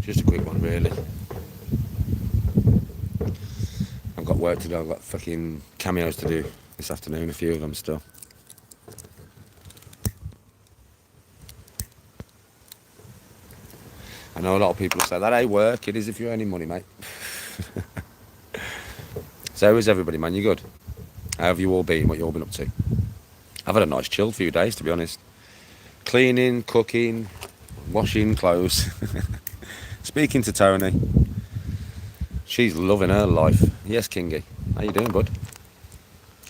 Just a quick one, really. I've got work to do. I've got fucking cameos to do this afternoon, a few of them still. I know a lot of people say that ain't work. It is if you're earning money, mate. So how is everybody, man? You good? How have you all been? What you all been up to? I've had a nice chill few days, to be honest. Cleaning, cooking, washing clothes. Speaking to Toni. She's loving her life. Yes, Kingy. How you doing, bud?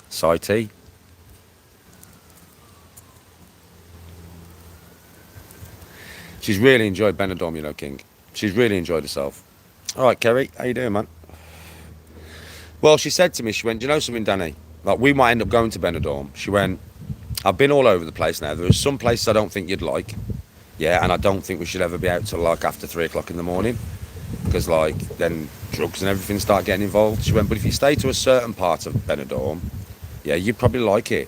Sighty. She's really enjoyed Benidorm, you know, King. She's really enjoyed herself. All right, Kerry. How you doing, man? Well, she said to me, she went, do you know something, Danny? Like, we might end up going to Benidorm. She went, I've been all over the place now. There are some places I don't think you'd like. Yeah, and I don't think we should ever be out till, like, after 3 o'clock in the morning. Because, like, then drugs and everything start getting involved. She went, but if you stay to a certain part of Benidorm, yeah, you'd probably like it.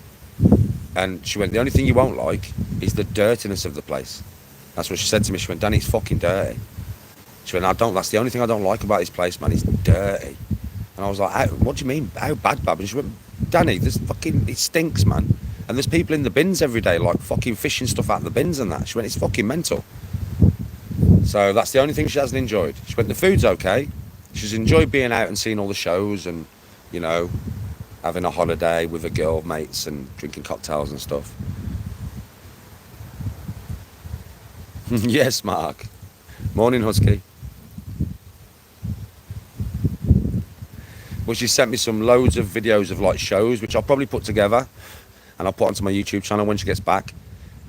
And she went, the only thing you won't like is the dirtiness of the place. That's what she said to me. She went, Danny, it's fucking dirty. She went, that's the only thing I don't like about this place, man. It's dirty. And I was like, what do you mean? How bad, Bab? And she went, Danny, it stinks, man. And there's people in the bins every day, like fucking fishing stuff out of the bins and that. She went, it's fucking mental. So that's the only thing she hasn't enjoyed. She went, the food's okay. She's enjoyed being out and seeing all the shows and, you know, having a holiday with her girl mates and drinking cocktails and stuff. Yes, Mark. Morning, Husky. Well, she sent me some loads of videos of like shows, which I'll probably put together and I'll put onto my YouTube channel when she gets back.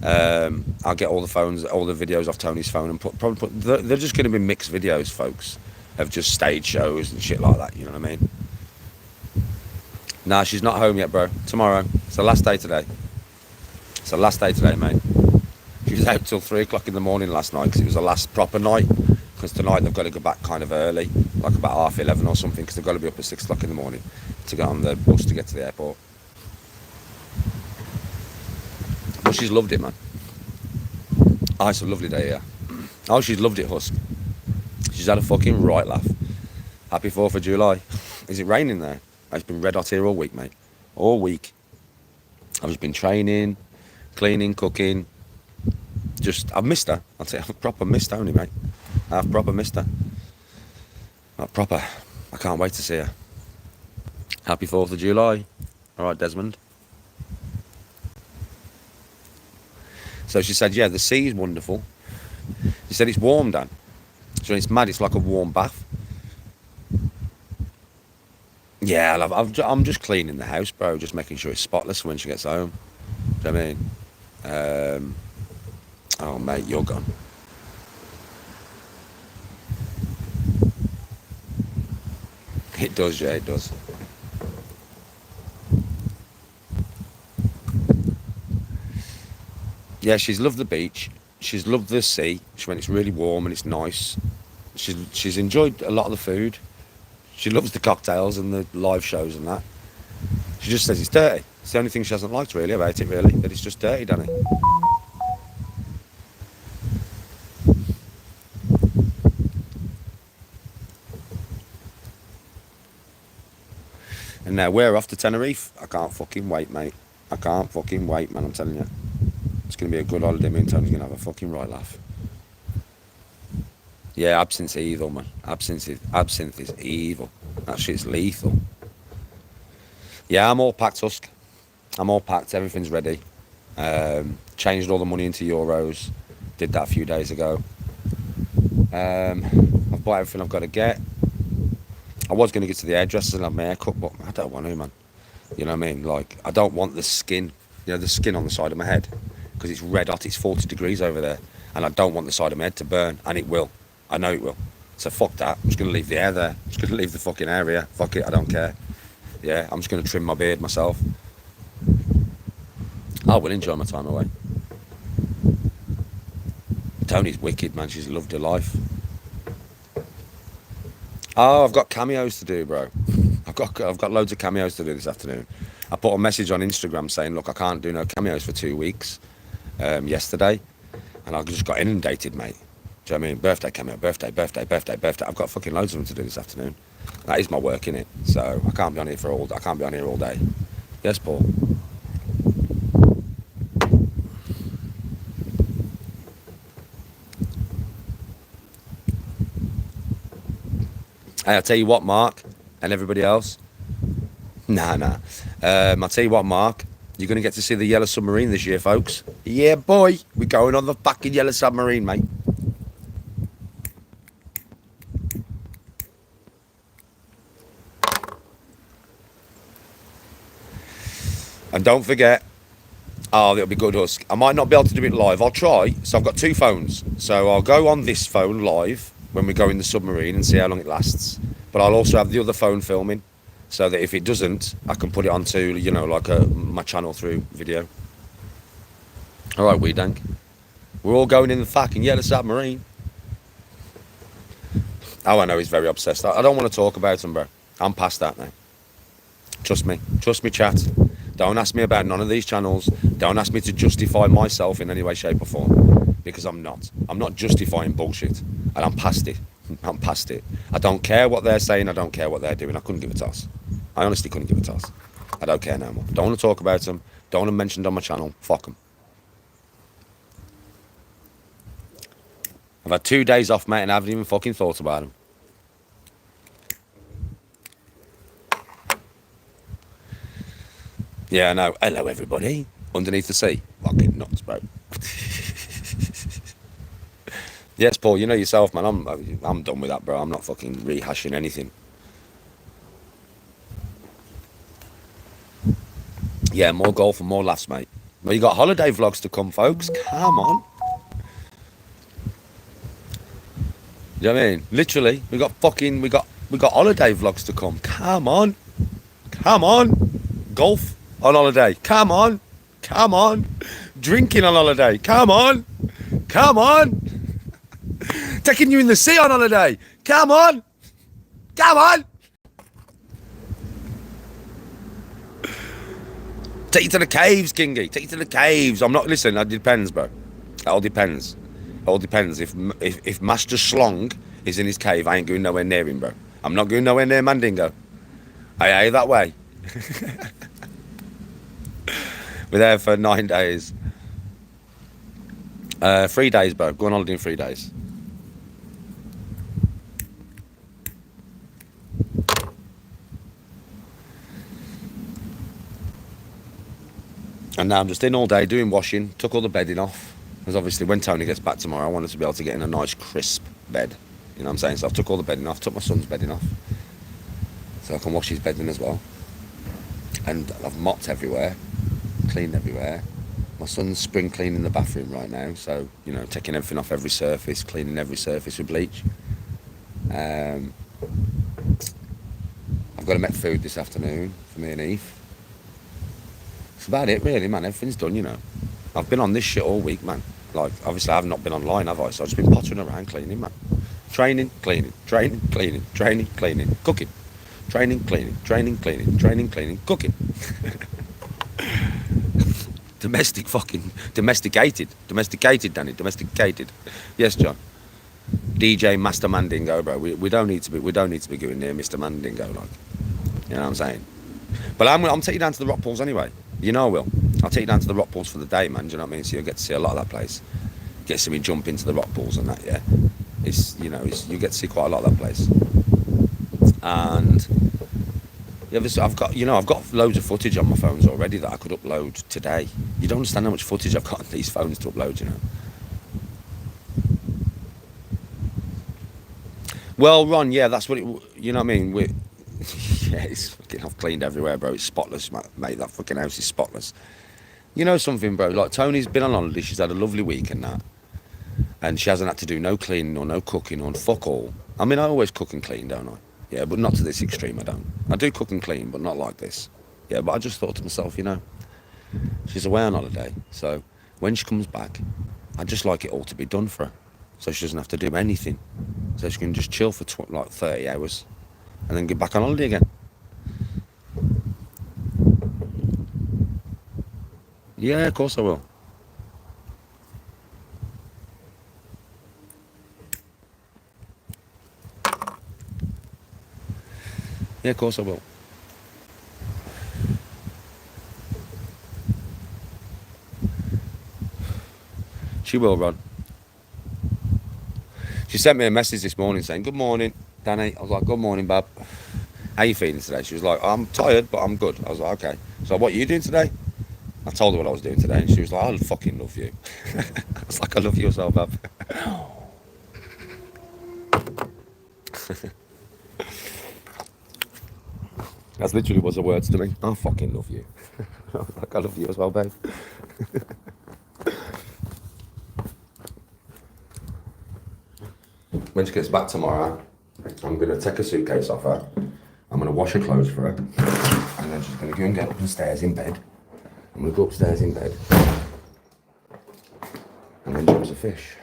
I'll get all the videos off Tony's phone and they're just going to be mixed videos, folks, of just stage shows and shit like that, you know what I mean? Nah, she's not home yet, bro. Tomorrow. It's the last day today. It's the last day today, mate. She was out till 3 o'clock in the morning last night because it was the last proper night. Because tonight they've got to go back kind of early, like about 11:30 or something, because they've got to be up at 6 o'clock in the morning to get on the bus to get to the airport. But she's loved it, man. Oh, it's a lovely day here. Oh, she's loved it, Husk. She's had a fucking right laugh. Happy 4th of July. Is it raining there? It's been red hot here all week, mate. All week. I've just been training, cleaning, cooking. I've missed her. I'll tell you, I've proper missed Toni, mate. I've proper missed her. Not proper. I can't wait to see her. Happy 4th of July. All right, Desmond. So she said, yeah, the sea's wonderful. She said it's warm, Dan. So it's mad. It's like a warm bath. Yeah, I'm just cleaning the house, bro. Just making sure it's spotless when she gets home. Do you know what I mean? Oh, mate, you're gone. It does, yeah, it does. Yeah, she's loved the beach. She's loved the sea. When it's really warm and it's nice. She's enjoyed a lot of the food. She loves the cocktails and the live shows and that. She just says it's dirty. It's the only thing she hasn't liked really about it, really. That it's just dirty, Danny. And now we're off to Tenerife. I can't fucking wait, mate. I can't fucking wait, man, I'm telling you. It's going to be a good holiday. Me and Tony's going to have a fucking right laugh. Yeah, absinthe is evil, man. Absinthe is evil. That shit's lethal. Yeah, I'm all packed, Husk. I'm all packed. Everything's ready. Changed all the money into euros. Did that a few days ago. I've bought everything I've got to get. I was going to get to the hairdressers and have my hair cut, but I don't want to, man. You know what I mean? Like, I don't want the skin, you know, the skin on the side of my head, because it's red hot, it's 40 degrees over there, and I don't want the side of my head to burn, and it will. I know it will. So fuck that. I'm just going to leave the hair there. I'm just going to leave the fucking hair here. Fuck it, I don't care. Yeah, I'm just going to trim my beard myself. I will enjoy my time away. Toni's wicked, man. She's loved her life. Oh, I've got cameos to do, bro. I've got loads of cameos to do this afternoon. I put a message on Instagram saying, look, I can't do no cameos for 2 weeks yesterday, and I just got inundated, mate. Do you know what I mean? Birthday cameo, birthday. I've got fucking loads of them to do this afternoon. That is my work, innit? So I can't be on here I can't be on here all day. Yes, Paul. Hey, I'll tell you what, Mark, and everybody else. Nah. I'll tell you what, Mark. You're going to get to see the Yellow Submarine this year, folks. Yeah, boy. We're going on the fucking Yellow Submarine, mate. And don't forget, it'll be good, Husk. I might not be able to do it live. I'll try. So I've got 2 phones. So I'll go on this phone live when we go in the submarine and see how long it lasts. But I'll also have the other phone filming so that if it doesn't, I can put it onto, you know, like my channel through video. All right, Dank. We're all going in the fucking Yellow Submarine. Oh, I know he's very obsessed. I don't want to talk about him, bro. I'm past that now. Trust me, chat. Don't ask me about none of these channels. Don't ask me to justify myself in any way, shape or form. Because I'm not. I'm not justifying bullshit. And I'm past it. I'm past it. I don't care what they're saying. I don't care what they're doing. I couldn't give a toss. I honestly couldn't give a toss. I don't care no more. Don't want to talk about them. Don't want them mentioned on my channel. Fuck them. I've had 2 days off, mate, and I haven't even fucking thought about them. Yeah, I know. Hello, everybody. Underneath the sea. Fucking nuts, bro. Yes, Paul, you know yourself, man. I'm done with that, bro. I'm not fucking rehashing anything. Yeah, more golf and more laughs, mate. Well, you got holiday vlogs to come, folks. Come on. You know what I mean? Literally, we got holiday vlogs to come. Come on. Golf on holiday. Come on. Drinking on holiday. Come on. Taking you in the sea on holiday. Come on. Take you to the caves, Kingy. Take you to the caves. Listen, that depends, bro. It all depends. If Master Schlong is in his cave, I ain't going nowhere near him, bro. I'm not going nowhere near Mandingo. Aye, that way. We're there for 9 days. 3 days, bro. Go on holiday in 3 days. And now I'm just in all day doing washing. Took all the bedding off. Because obviously when Tony gets back tomorrow, I wanted to be able to get in a nice crisp bed. You know what I'm saying? So I took all the bedding off. Took my son's bedding off. So I can wash his bedding as well. And I've mopped everywhere. Cleaned everywhere. My son's spring cleaning the bathroom right now. So, you know, taking everything off every surface. Cleaning every surface with bleach. I've got to make food this afternoon for me and Eve. That's about it, really, man. Everything's done, you know. I've been on this shit all week, man. Like, obviously, I've not been online, have I? So I've just been pottering around cleaning, man. Training, cleaning, cooking. Training, cleaning, cooking. Domesticated, Danny, domesticated. Yes, John. DJ Master Mandingo, bro. We don't need to be going near Mr. Mandingo, like. You know what I'm saying? But I'm taking you down to the rock pools anyway. You know I will. I'll take you down to the rock pools for the day, man. Do you know what I mean? So you'll get to see a lot of that place. Get to see me jump into the rock pools and that, yeah. You get to see quite a lot of that place. And yeah, I've got loads of footage on my phones already that I could upload today. You don't understand how much footage I've got on these phones to upload, you know. Well, Ron, yeah, that's what it. You know what I mean? Yeah, I've cleaned everywhere, bro. It's spotless, mate. That fucking house is spotless. You know something, bro? Like, Tony's been on holiday. She's had a lovely week and that. And she hasn't had to do no cleaning or no cooking or fuck all. I mean, I always cook and clean, don't I? Yeah, but not to this extreme, I don't. I do cook and clean, but not like this. Yeah, but I just thought to myself, you know, she's away on holiday. So when she comes back, I'd just like it all to be done for her. So she doesn't have to do anything. So she can just chill for 30 hours. And then get back on holiday again. Yeah, of course I will. Yeah, of course I will. She will, Ron. She sent me a message this morning saying, "Good morning, Danny." I was like, "Good morning, Bab. How you feeling today?" She was like, "I'm tired, but I'm good." I was like, "Okay." So what are you doing today? I told her what I was doing today, and she was like, "I fucking love you." I was like, "I love you as well, Bab." That's literally was the words to me. I fucking love you. I was like, "I love you as well, babe." When she gets back tomorrow, I'm going to take a suitcase off her. I'm going to wash her clothes for her. And then she's going to go and get up the stairs in bed. I'm going to go upstairs in bed. And then jumps a fish.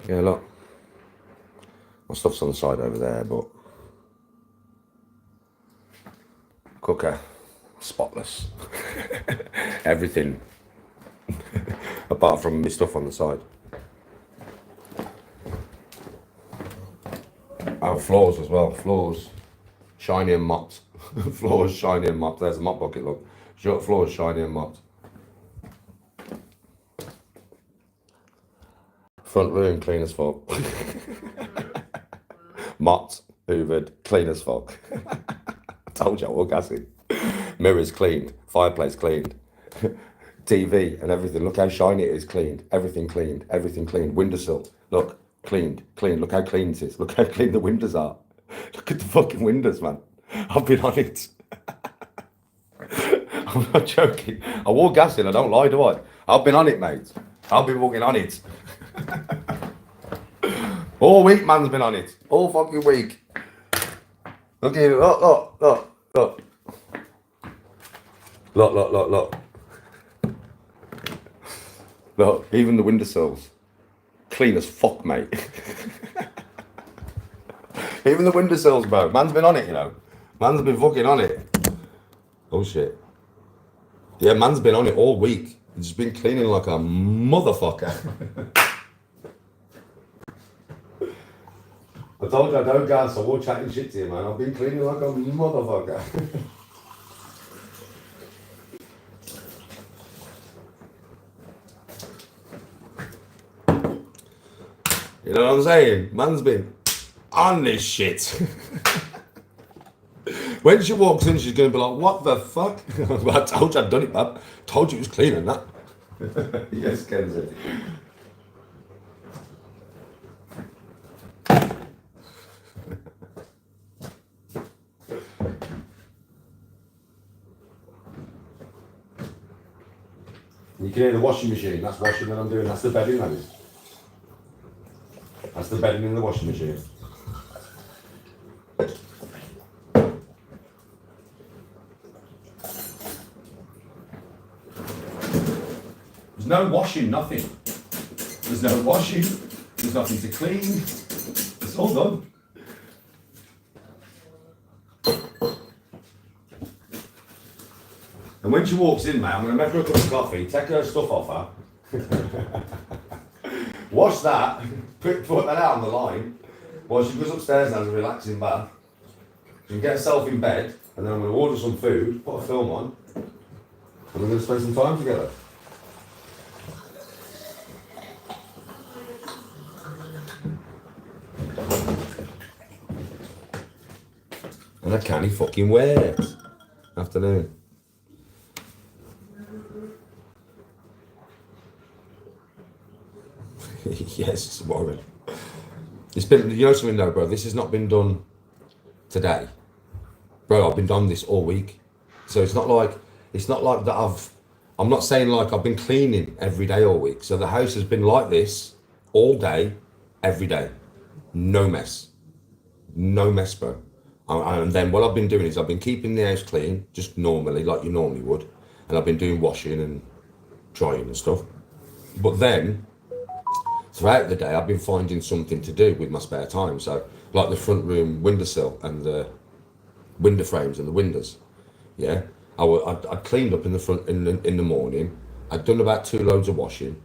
Yeah, look. My stuff's on the side over there, but cooker, spotless. Everything. Apart from my stuff on the side. Oh, floors as well. Floors, shiny and mopped. Floors, shiny and mopped. There's a mop bucket, look. Floors, shiny and mopped. Front room, clean as fuck. Mopped, hoovered, clean as fuck. I told you, orgasmic. Mirrors cleaned, fireplace cleaned. TV and everything. Look how shiny it is, cleaned. Everything cleaned, everything cleaned. Windowsill, look. Cleaned, clean. Look how clean it is. Look how clean the windows are. Look at the fucking windows, man. I've been on it. I'm not joking. I wore gas in, I don't lie, do I? I've been on it, mate. I've been walking on it. All week, man's been on it. All fucking week. Look here, look, look, look, look. Look, look, look, look. Look, even the windowsills. Clean as fuck, mate. Even the windowsills, bro. Man's been on it, you know. Man's been fucking on it. Oh, shit. Yeah, man's been on it all week. He's been cleaning like a motherfucker. I told you I don't gas, so we're chatting shit to you, man. I've been cleaning like a motherfucker. You know what I'm saying? Man's been on this shit. When she walks in, she's going to be like, "What the fuck?" I told you I'd done it, man. Told you it was clean and that. Yes, Kenzie. You can hear the washing machine. That's washing that I'm doing. That's the bedding, that is. That's the bedding in the washing machine. There's no washing, nothing. There's no washing. There's nothing to clean. It's all done. And when she walks in, mate, I'm going to make her a cup of coffee, take her stuff off her. Wash that, put that out on the line, while she goes upstairs and has a relaxing bath. She can get herself in bed, and then I'm going to order some food, put a film on, and we're going to spend some time together. And I can't fucking wait. Afternoon. Yes, Warren. It's been, you know something though, bro, this has not been done today. Bro, I've been done this all week. So it's not like that I'm not saying like I've been cleaning every day all week. So the house has been like this all day, every day. No mess. No mess, bro. And then what I've been doing is I've been keeping the house clean, just normally, like you normally would. And I've been doing washing and drying and stuff. But then, throughout the day, I've been finding something to do with my spare time. So, like the front room windowsill and the window frames and the windows. Yeah, I'd cleaned up in the front in the morning. I'd done about 2 loads of washing.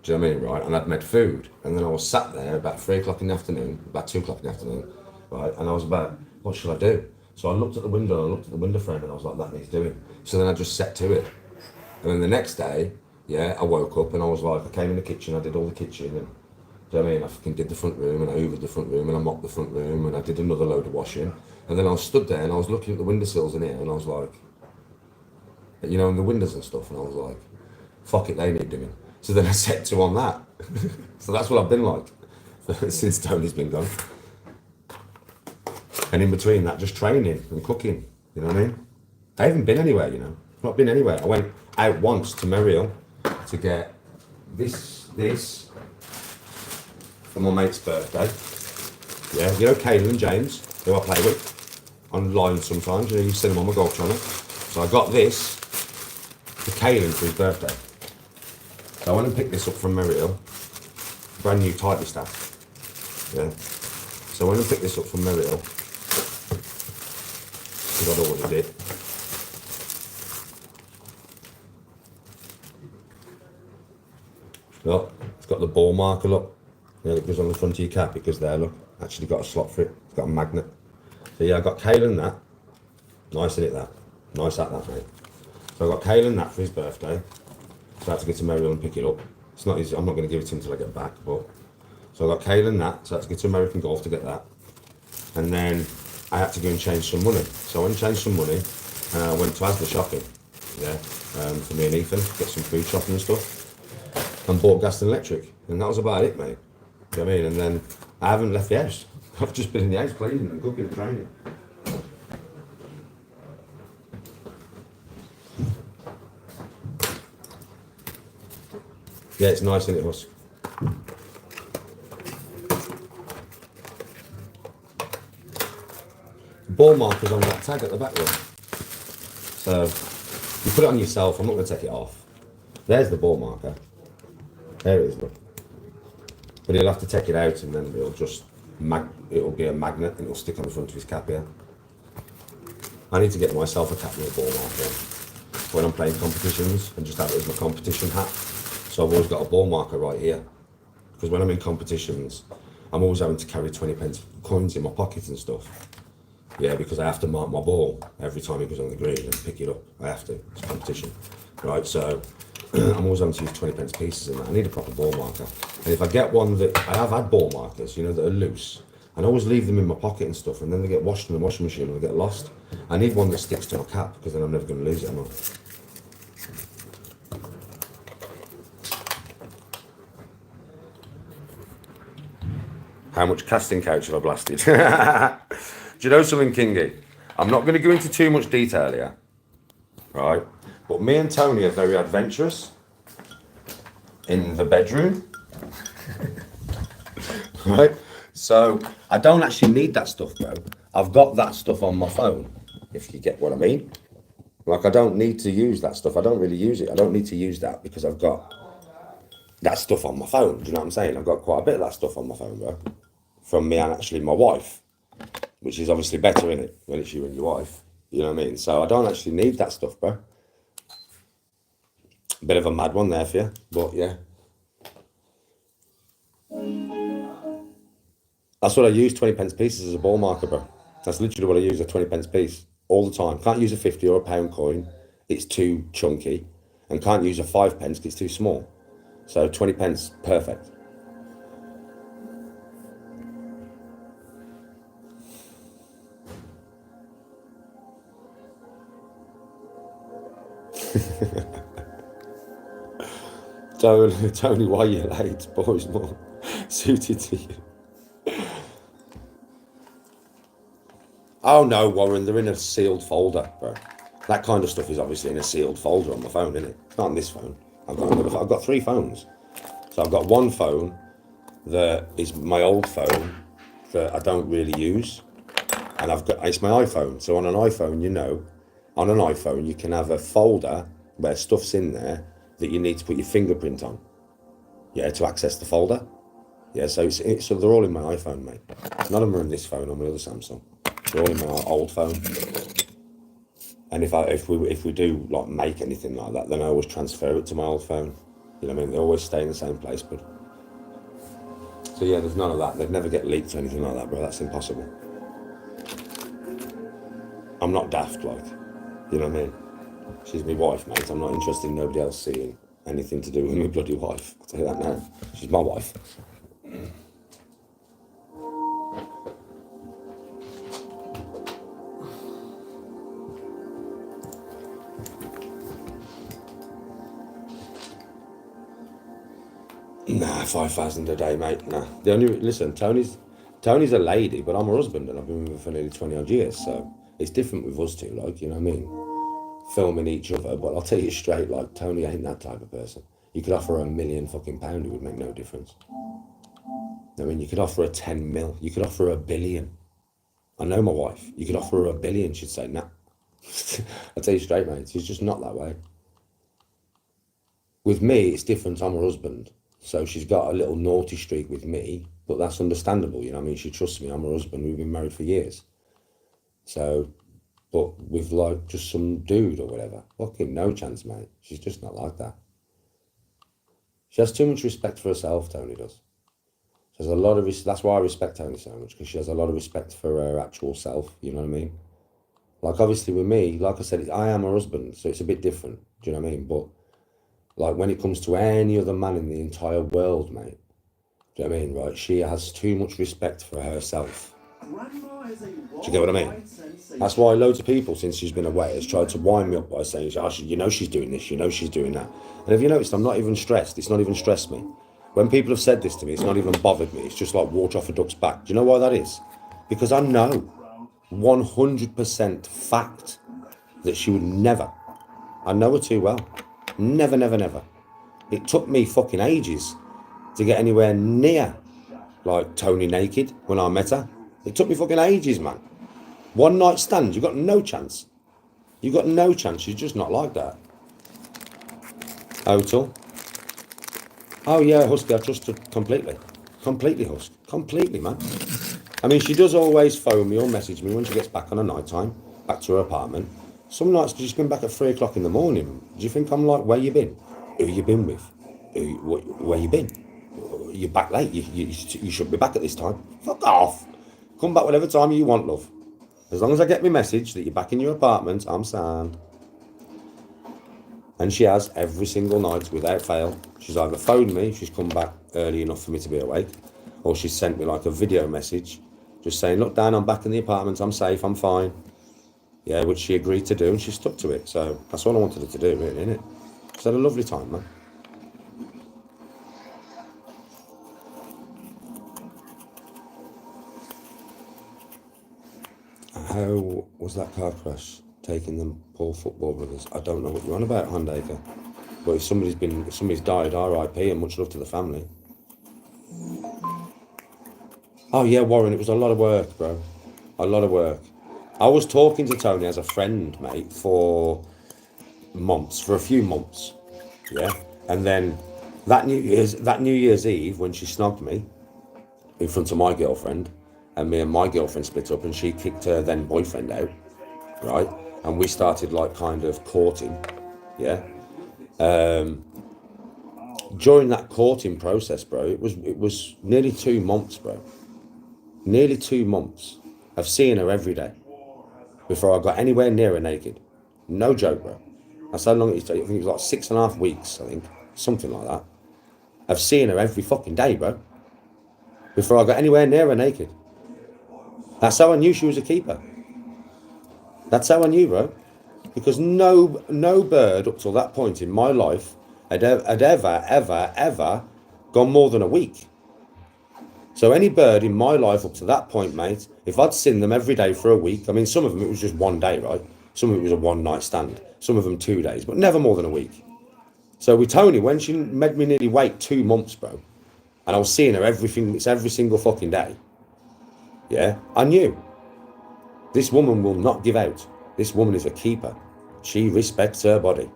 Do you know what I mean, right? And I'd made food, and then I was sat there about 3 o'clock in the afternoon, about 2 o'clock in the afternoon, right? And I was about what shall I do? So I looked at the window, and I looked at the window frame, and I was like, that needs doing. So then I just set to it. And then the next day, yeah, I woke up and I was like, I came in the kitchen, I did all the kitchen, and do you know what I mean? I fucking did the front room, and I hoovered the front room, and I mopped the front room, and I did another load of washing. And then I was stood there, and I was looking at the windowsills in here, and I was like, you know, and the windows and stuff, and I was like, fuck it, they need doing. So then I set to on that. So that's what I've been like since Tony's been gone. And in between that, just training and cooking, you know what I mean? I haven't been anywhere, you know. I've not been anywhere. I went out once to Muriel to get this for my mate's birthday. Yeah, you know Caelan and James, who I play with online sometimes, you know, you see them on my golf channel. So I got this for Caelan for his birthday. So I went and picked this up from Muriel, brand new tightly stacked. Yeah. So I went and picked this up from Muriel, because I'd already did. Look, it's got the ball marker, look. Yeah, it goes on the front of your cap, because there, look, actually got a slot for it. It's got a magnet. So yeah, I got Caelan that. Nice, isn't it, that? Nice at that, mate. So I got Caelan that for his birthday. So I had to go to Muriel and pick it up. It's not easy, I'm not going to give it to him until I get back, but... So I got Caelan that, so I had to go to American Golf to get that. And then I had to go and change some money. So I went and changed some money, and I went to Asda shopping, yeah, for me and Ethan, get some food shopping and stuff, and bought gas and electric, and that was about it, mate. You know what I mean? And then I haven't left the house. I've just been in the house playing and cooking and training. Yeah, it's nice, isn't it, Huss? Ball markers on that tag at the back one. So you put it on yourself. I'm not going to take it off. There's the ball marker. There it is, look. But he'll have to take it out, and then it'll just it'll be a magnet, and it'll stick on the front of his cap here. I need to get myself a cap with a ball marker when I'm playing competitions, and just have it as my competition hat. So I've always got a ball marker right here, because when I'm in competitions, I'm always having to carry 20p coins in my pocket and stuff. Yeah, because I have to mark my ball every time it goes on the green and pick it up. I have to. It's competition, right? So I'm always having to use 20p pieces in that. I need a proper ball marker. And if I get one that I have had ball markers, you know, that are loose, and I always leave them in my pocket and stuff, and then they get washed in the washing machine and they get lost. I need one that sticks to my cap, because then I'm never going to lose it, am I? How much casting couch have I blasted? Do you know something, Kingy? I'm not going to go into too much detail here, right? But me and Tony are very adventurous in the bedroom, right? So I don't actually need that stuff, bro. I've got that stuff on my phone, if you get what I mean. Like, I don't need to use that stuff. I don't really use it. I don't need to use that because I've got that stuff on my phone. Do you know what I'm saying? I've got quite a bit of that stuff on my phone, bro. From me and actually my wife, which is obviously better, innit, when it's you and your wife. You know what I mean? So I don't actually need that stuff, bro. Bit of a mad one there for you, but yeah. That's what I use, 20p pieces as a ball marker, bro. That's literally what I use, a 20p piece, all the time. Can't use a 50 or a pound coin, it's too chunky. And can't use a 5p because it's too small. So 20p, perfect. Tony, why are you late? Boys more suited to you. Oh no, Warren, they're in a sealed folder, bro. That kind of stuff is obviously in a sealed folder on my phone, isn't it? It's not on this phone. I've got 3 phones. So I've got one phone that is my old phone that I don't really use. And it's my iPhone. So on an iPhone, you know, on an iPhone, you can have a folder where stuff's in there that you need to put your fingerprint on, yeah, to access the folder. Yeah, so so they're all in my iPhone, mate. None of them are in this phone or my other Samsung. They're all in my old phone. And if we do like make anything like that, then I always transfer it to my old phone. You know what I mean? They always stay in the same place, but so yeah, there's none of that. They'd never get leaked or anything like that, bro. That's impossible. I'm not daft, like, you know what I mean? She's my wife, mate. I'm not interested in nobody else seeing anything to do with my bloody wife. I'll tell you that now. She's my wife. Nah, 5,000 a day, mate. Nah. Listen, Tony's a lady, but I'm her husband, and I've been with her for nearly 20 odd years. So it's different with us two, like, you know what I mean? Filming each other, but I'll tell you straight, like, Tony ain't that type of person. You could offer her £1 million fucking pound, it would make no difference. I mean, you could offer her 10 mil, you could offer her £1 billion. I know my wife. You could offer her £1 billion, she'd say, nah. I'll tell you straight, mate, she's just not that way. With me, it's different. I'm her husband. So she's got a little naughty streak with me, but that's understandable, you know what I mean? She trusts me, I'm her husband, we've been married for years. So, but with like just some dude or whatever, fucking no chance, mate. She's just not like that. She has too much respect for herself, Tony does. She has a lot of that's why I respect Tony so much, because she has a lot of respect for her actual self, you know what I mean? Like, obviously with me, like I said, I am her husband, so it's a bit different, do you know what I mean? But like when it comes to any other man in the entire world, mate, do you know what I mean, right? She has too much respect for herself. Do you get what I mean? That's why loads of people, since she's been away, has tried to wind me up by saying, oh, you know she's doing this, you know she's doing that. And have you noticed, I'm not even stressed. It's not even stressed me. When people have said this to me, it's not even bothered me. It's just like water off a duck's back. Do you know why that is? Because I know 100% fact that she would never. I know her too well. Never, never, never. It took me fucking ages to get anywhere near like Tony naked when I met her. It took me fucking ages, man. One night stand, you got no chance. You got no chance. She's just not like that. Hotel. Oh yeah, Husky, I trust her completely. Completely, Husk. Completely, man. I mean, she does always phone me or message me when she gets back on a night time, back to her apartment. Some nights she's been back at 3 o'clock in the morning. Do you think I'm like, where you been? Who you been with? Where you been? You're back late. You shouldn't be back at this time. Fuck off. Come back whatever time you want, love. As long as I get my message that you're back in your apartment, I'm sound. And she has every single night without fail. She's either phoned me, she's come back early enough for me to be awake, or she's sent me like a video message just saying, look, Dan, I'm back in the apartment, I'm safe, I'm fine. Yeah, which she agreed to do, and she stuck to it. So that's all I wanted her to do, really, innit? She's had a lovely time, man. How was that car crash taking them poor football brothers? I don't know what you're on about, Hondaker. But if somebody's died, R.I.P. and much love to the family. Oh yeah, Warren, it was a lot of work, bro. A lot of work. I was talking to Tony as a friend, mate, for a few months. Yeah. And then that New Year's Eve, when she snogged me in front of my girlfriend, and me and my girlfriend split up, and she kicked her then boyfriend out, right? And we started like kind of courting, yeah. During that courting process, bro, it was nearly 2 months, bro. Nearly 2 months of seeing her every day before I got anywhere near her naked. No joke, bro. That's how long it took. I think it was like 6.5 weeks, I think, something like that. Of seeing her every fucking day, bro, before I got anywhere near her naked. That's how I knew she was a keeper. That's how I knew, bro. Because no bird up till that point in my life had ever gone more than a week. So any bird in my life up to that point, mate, if I'd seen them every day for a week, I mean, some of them it was just one day, right? Some of it was a one night stand. Some of them 2 days, but never more than a week. So with Tony, when she made me nearly wait 2 months, bro, and I was seeing her every single fucking day, yeah, I knew. This woman will not give out. This woman is a keeper. She respects her body.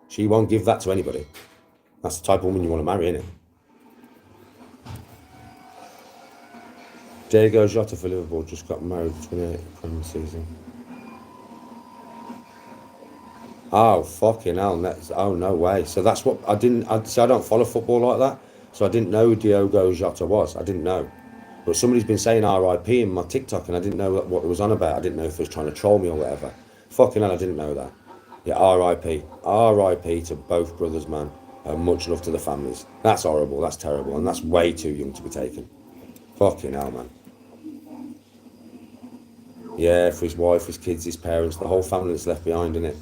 She won't give that to anybody. That's the type of woman you want to marry, innit? Diego Jota for Liverpool just got married 28th Premier season. Oh, fucking hell. Oh, no way. So that's what I don't follow football like that. So I didn't know who Diogo Jota was. I didn't know. But somebody's been saying RIP in my TikTok and I didn't know what it was on about. I didn't know if it was trying to troll me or whatever. Fucking hell, I didn't know that. Yeah, RIP. RIP to both brothers, man. And much love to the families. That's horrible, that's terrible, and that's way too young to be taken. Fucking hell, man. Yeah, for his wife, his kids, his parents, the whole family that's left behind, innit?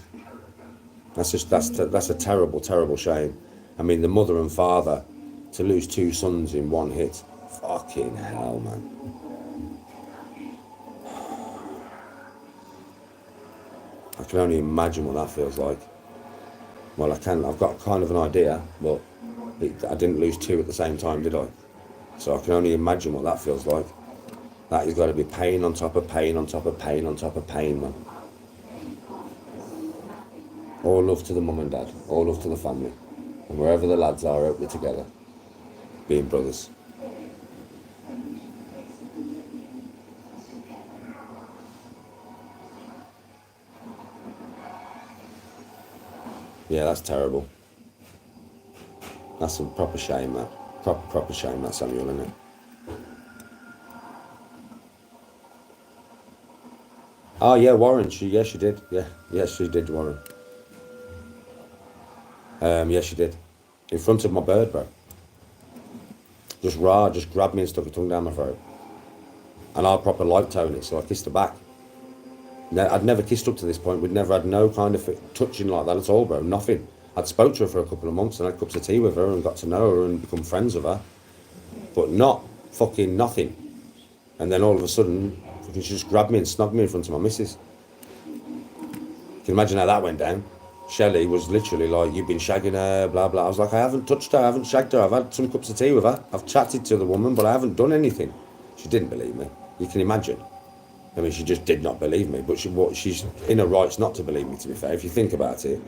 That's a terrible, terrible shame. I mean, the mother and father, to lose 2 sons in one hit. Fucking hell, man. I can only imagine what that feels like. Well, I can. I've got kind of an idea, but I didn't lose 2 at the same time, did I? So I can only imagine what that feels like. That has got to be pain on top of pain on top of pain on top of pain, man. All love to the mum and dad. All love to the family. And wherever the lads are, I hope they're together. Being brothers. Yeah, that's terrible. That's a proper shame, that. Proper shame, that, Samuel, isn't it? Oh, yeah, Warren. She did. Yeah, she did, Warren. Yeah, she did. In front of my bird, bro. Just grabbed me and stuck her tongue down my throat. And I proper liked Tony, so I kissed her back. I'd never kissed up to this point. We'd never had no kind of touching like that at all, bro. Nothing. I'd spoke to her for a couple of months and had cups of tea with her and got to know her and become friends with her. But not fucking nothing. And then all of a sudden, she just grabbed me and snogged me in front of my missus. You can imagine how that went down. Shelley was literally like, you've been shagging her, blah, blah. I was like, I haven't touched her, I haven't shagged her. I've had some cups of tea with her. I've chatted to the woman, but I haven't done anything. She didn't believe me. You can imagine. I mean, she just did not believe me, but she's in her rights not to believe me, to be fair, if you think about it.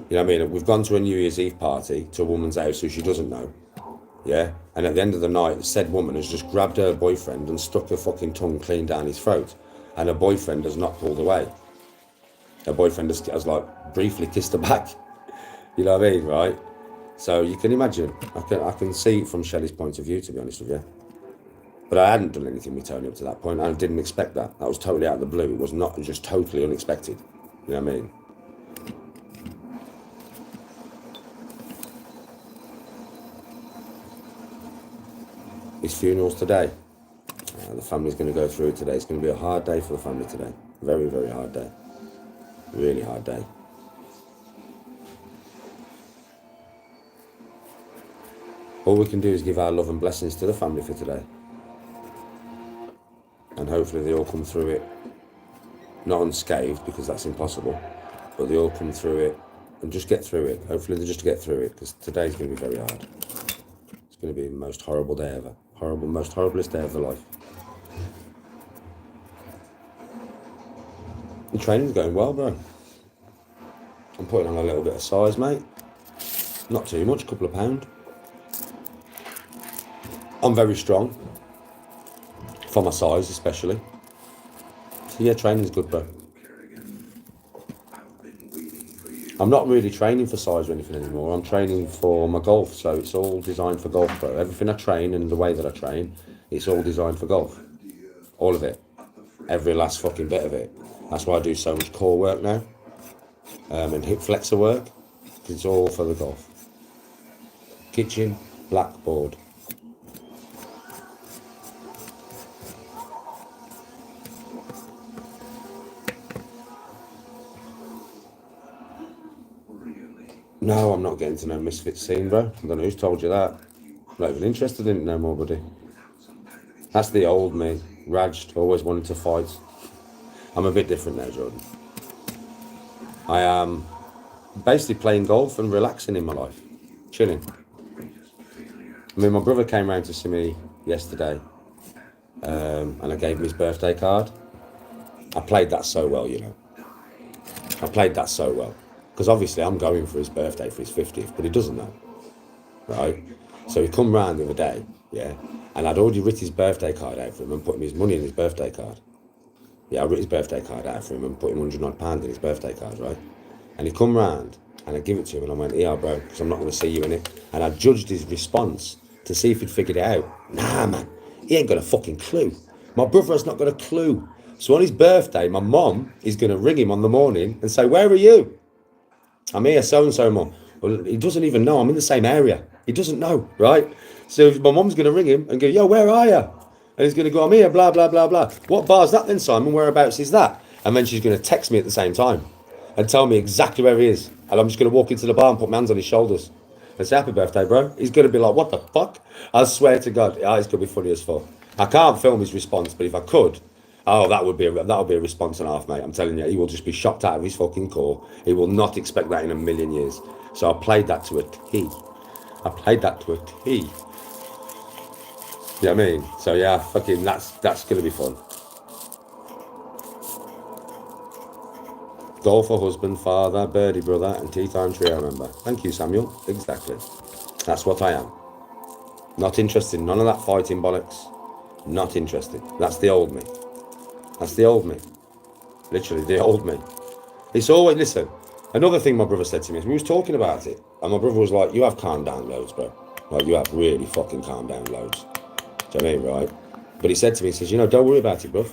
You know what I mean? We've gone to a New Year's Eve party to a woman's house who she doesn't know, yeah? And at the end of the night, said woman has just grabbed her boyfriend and stuck her fucking tongue clean down his throat, and her boyfriend has not pulled away. Her boyfriend has like, briefly kissed her back. You know what I mean, right? So you can imagine. I can see it from Shelley's point of view, to be honest with you. But I hadn't done anything with Tony up to that point. I didn't expect that. That was totally out of the blue. It was not just totally unexpected. You know what I mean? His funeral's today. The family's going to go through it today. It's going to be a hard day for the family today. Very, very hard day. Really hard day. All we can do is give our love and blessings to the family for today. And hopefully they all come through it, not unscathed, because that's impossible, but they all come through it and just get through it. Hopefully they just get through it, because today's going to be very hard. It's going to be the most horrible day ever. Most horriblest day of their life. The training's going well, bro. I'm putting on a little bit of size, mate. Not too much, a couple of pound. I'm very strong. For my size, especially. So yeah, training's good, bro. I'm not really training for size or anything anymore. I'm training for my golf, so it's all designed for golf, bro. Everything I train and the way that I train, it's all designed for golf. All of it. Every last fucking bit of it. That's why I do so much core work now. And hip flexor work. It's all for the golf. Kitchen, blackboard. No, I'm not getting to know Misfit scene, bro. I don't know who's told you that. I'm not even interested in it no more, buddy. That's the old me. Raged, always wanted to fight. I'm a bit different now, Jordan. I am basically playing golf and relaxing in my life. Chilling. I mean, my brother came round to see me yesterday. And I gave him his birthday card. I played that so well, you know. I played that so well. Because obviously I'm going for his birthday, for his 50th, but he doesn't know, right? So he come round the other day, yeah, and I'd already written his birthday card out for him and put him his money in his birthday card. Yeah, I wrote his birthday card out for him and put him £100 in his birthday card, right? And he come round and I give it to him and I went, yeah, bro, because I'm not going to see you in it. And I judged his response to see if he'd figured it out. Nah, man, He ain't got a fucking clue. My brother has not got a clue. So on his birthday, my mom is going to ring him on the morning and say, where are you? I'm here, so-and-so, Mum. Well, he doesn't even know. I'm in the same area. He doesn't know, right? So my mom's going to ring him and go, yo, where are you? And he's going to go, I'm here, blah, blah, blah, blah. What bar's that then, Simon? Whereabouts is that? And then she's going to text me at the same time and tell me exactly where he is. And I'm just going to walk into the bar and put my hands on his shoulders and say, happy birthday, bro. He's going to be like, what the fuck? I swear to God, it's going to be funny as fuck. I can't film his response, but if I could, oh, that would be a response and a half, mate. I'm telling you, he will just be shocked out of his fucking core. He will not expect that in a million years. So I played that to a T. I played that to a T. You know what I mean? So yeah, fucking that's gonna be fun. Golfer, husband, father, birdie brother, and tea time trio member. Thank you, Samuel. Exactly. That's what I am. Not interested in none of that fighting bollocks. Not interested. That's the old me. That's the old me. Literally, the old me. It's always, listen, another thing my brother said to me is we was talking about it, and my brother was like, you have calmed down loads, bro. Like, you have really fucking calmed down loads. Do you know what I mean, right? But he said to me, he says, you know, don't worry about it, bro.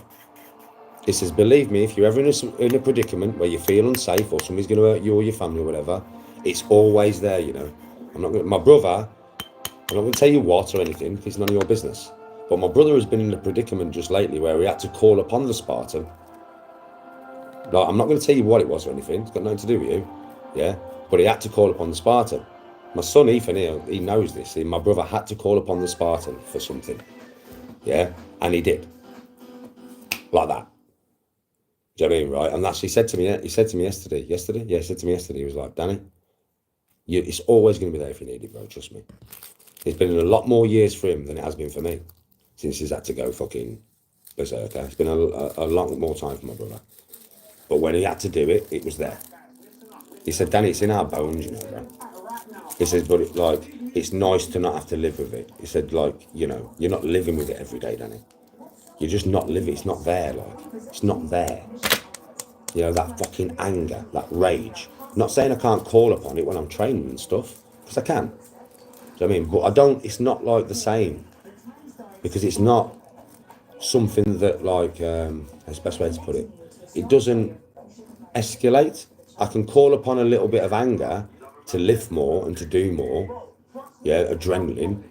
He says, believe me, if you're ever in a predicament where you feel unsafe or somebody's going to hurt you or your family or whatever, it's always there, you know. My brother, I'm not going to tell you what or anything, because it's none of your business. But my brother has been in a predicament just lately where he had to call upon the Spartan. Like, I'm not going to tell you what it was or anything. It's got nothing to do with you. Yeah? But he had to call upon the Spartan. My son, Ethan, here, he knows this. My brother had to call upon the Spartan for something. Yeah? And he did. Like that. Do you know what I mean, right? And that's, he said to me yesterday. Yesterday? Yeah, he said to me yesterday, he was like, Danny, it's always going to be there if you need it, bro. Trust me. It's been a lot more years for him than it has been for me. Since he's had to go fucking berserker. It's been a lot more time for my brother. But when he had to do it, it was there. He said, Danny, it's in our bones, you know, bro. He said, but it's nice to not have to live with it. He said, like, you know, you're not living with it every day, Danny. You're just not living. It's not there, like. It's not there. You know, that fucking anger, that rage. I'm not saying I can't call upon it when I'm training and stuff, because I can. Do you know what I mean? But it's not like the same. Because it's not something that, like, that's the best way to put it. It doesn't escalate. I can call upon a little bit of anger to lift more and to do more. Yeah, adrenaline.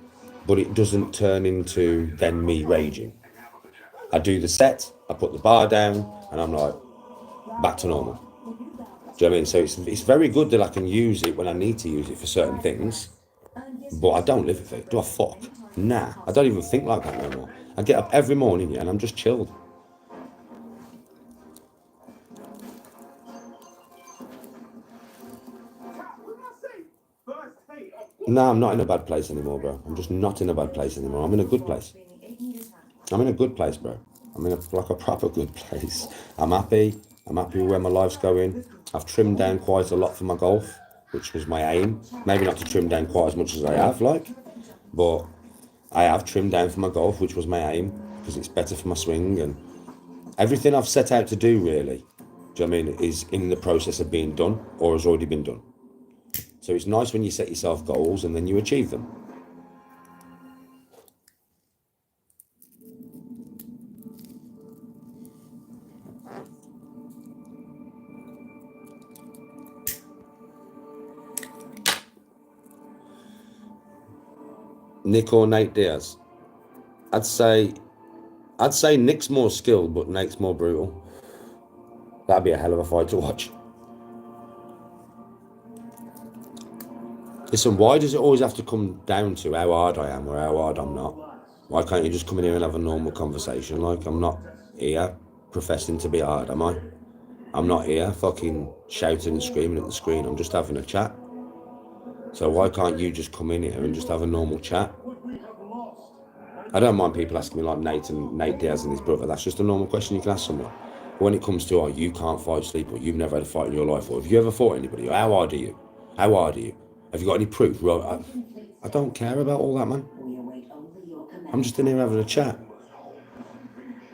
But it doesn't turn into then me raging. I do the set, I put the bar down, and I'm like, back to normal. Do you know what I mean? So it's very good that I can use it when I need to use it for certain things. But I don't live with it. Do I fuck? Nah, I don't even think like that no more. I get up every morning, yeah, and I'm just chilled. No, I'm not in a bad place anymore, bro. I'm just not in a bad place anymore. I'm in a good place. I'm in a good place, bro. I'm in a proper good place. I'm happy. I'm happy with where my life's going. I've trimmed down quite a lot for my golf, which was my aim. Maybe not to trim down quite as much as I have, like, but I have trimmed down for my golf, which was my aim, because it's better for my swing, and everything I've set out to do, really, do you know what I mean, is in the process of being done or has already been done. So it's nice when you set yourself goals and then you achieve them. Nick or Nate Diaz? I'd say Nick's more skilled, but Nate's more brutal. That'd be a hell of a fight to watch. Listen, why does it always have to come down to how hard I am or how hard I'm not? Why can't you just come in here and have a normal conversation? Like, I'm not here professing to be hard, am I? I'm not here fucking shouting and screaming at the screen. I'm just having a chat. So why can't you just come in here and just have a normal chat? I don't mind people asking me like Nate Diaz and his brother. That's just a normal question you can ask someone. But when it comes to, oh, you can't fight sleep, or you've never had a fight in your life, or have you ever fought anybody, or how hard are you? How hard are you? Have you got any proof? Well, I don't care about all that, man. I'm just in here having a chat.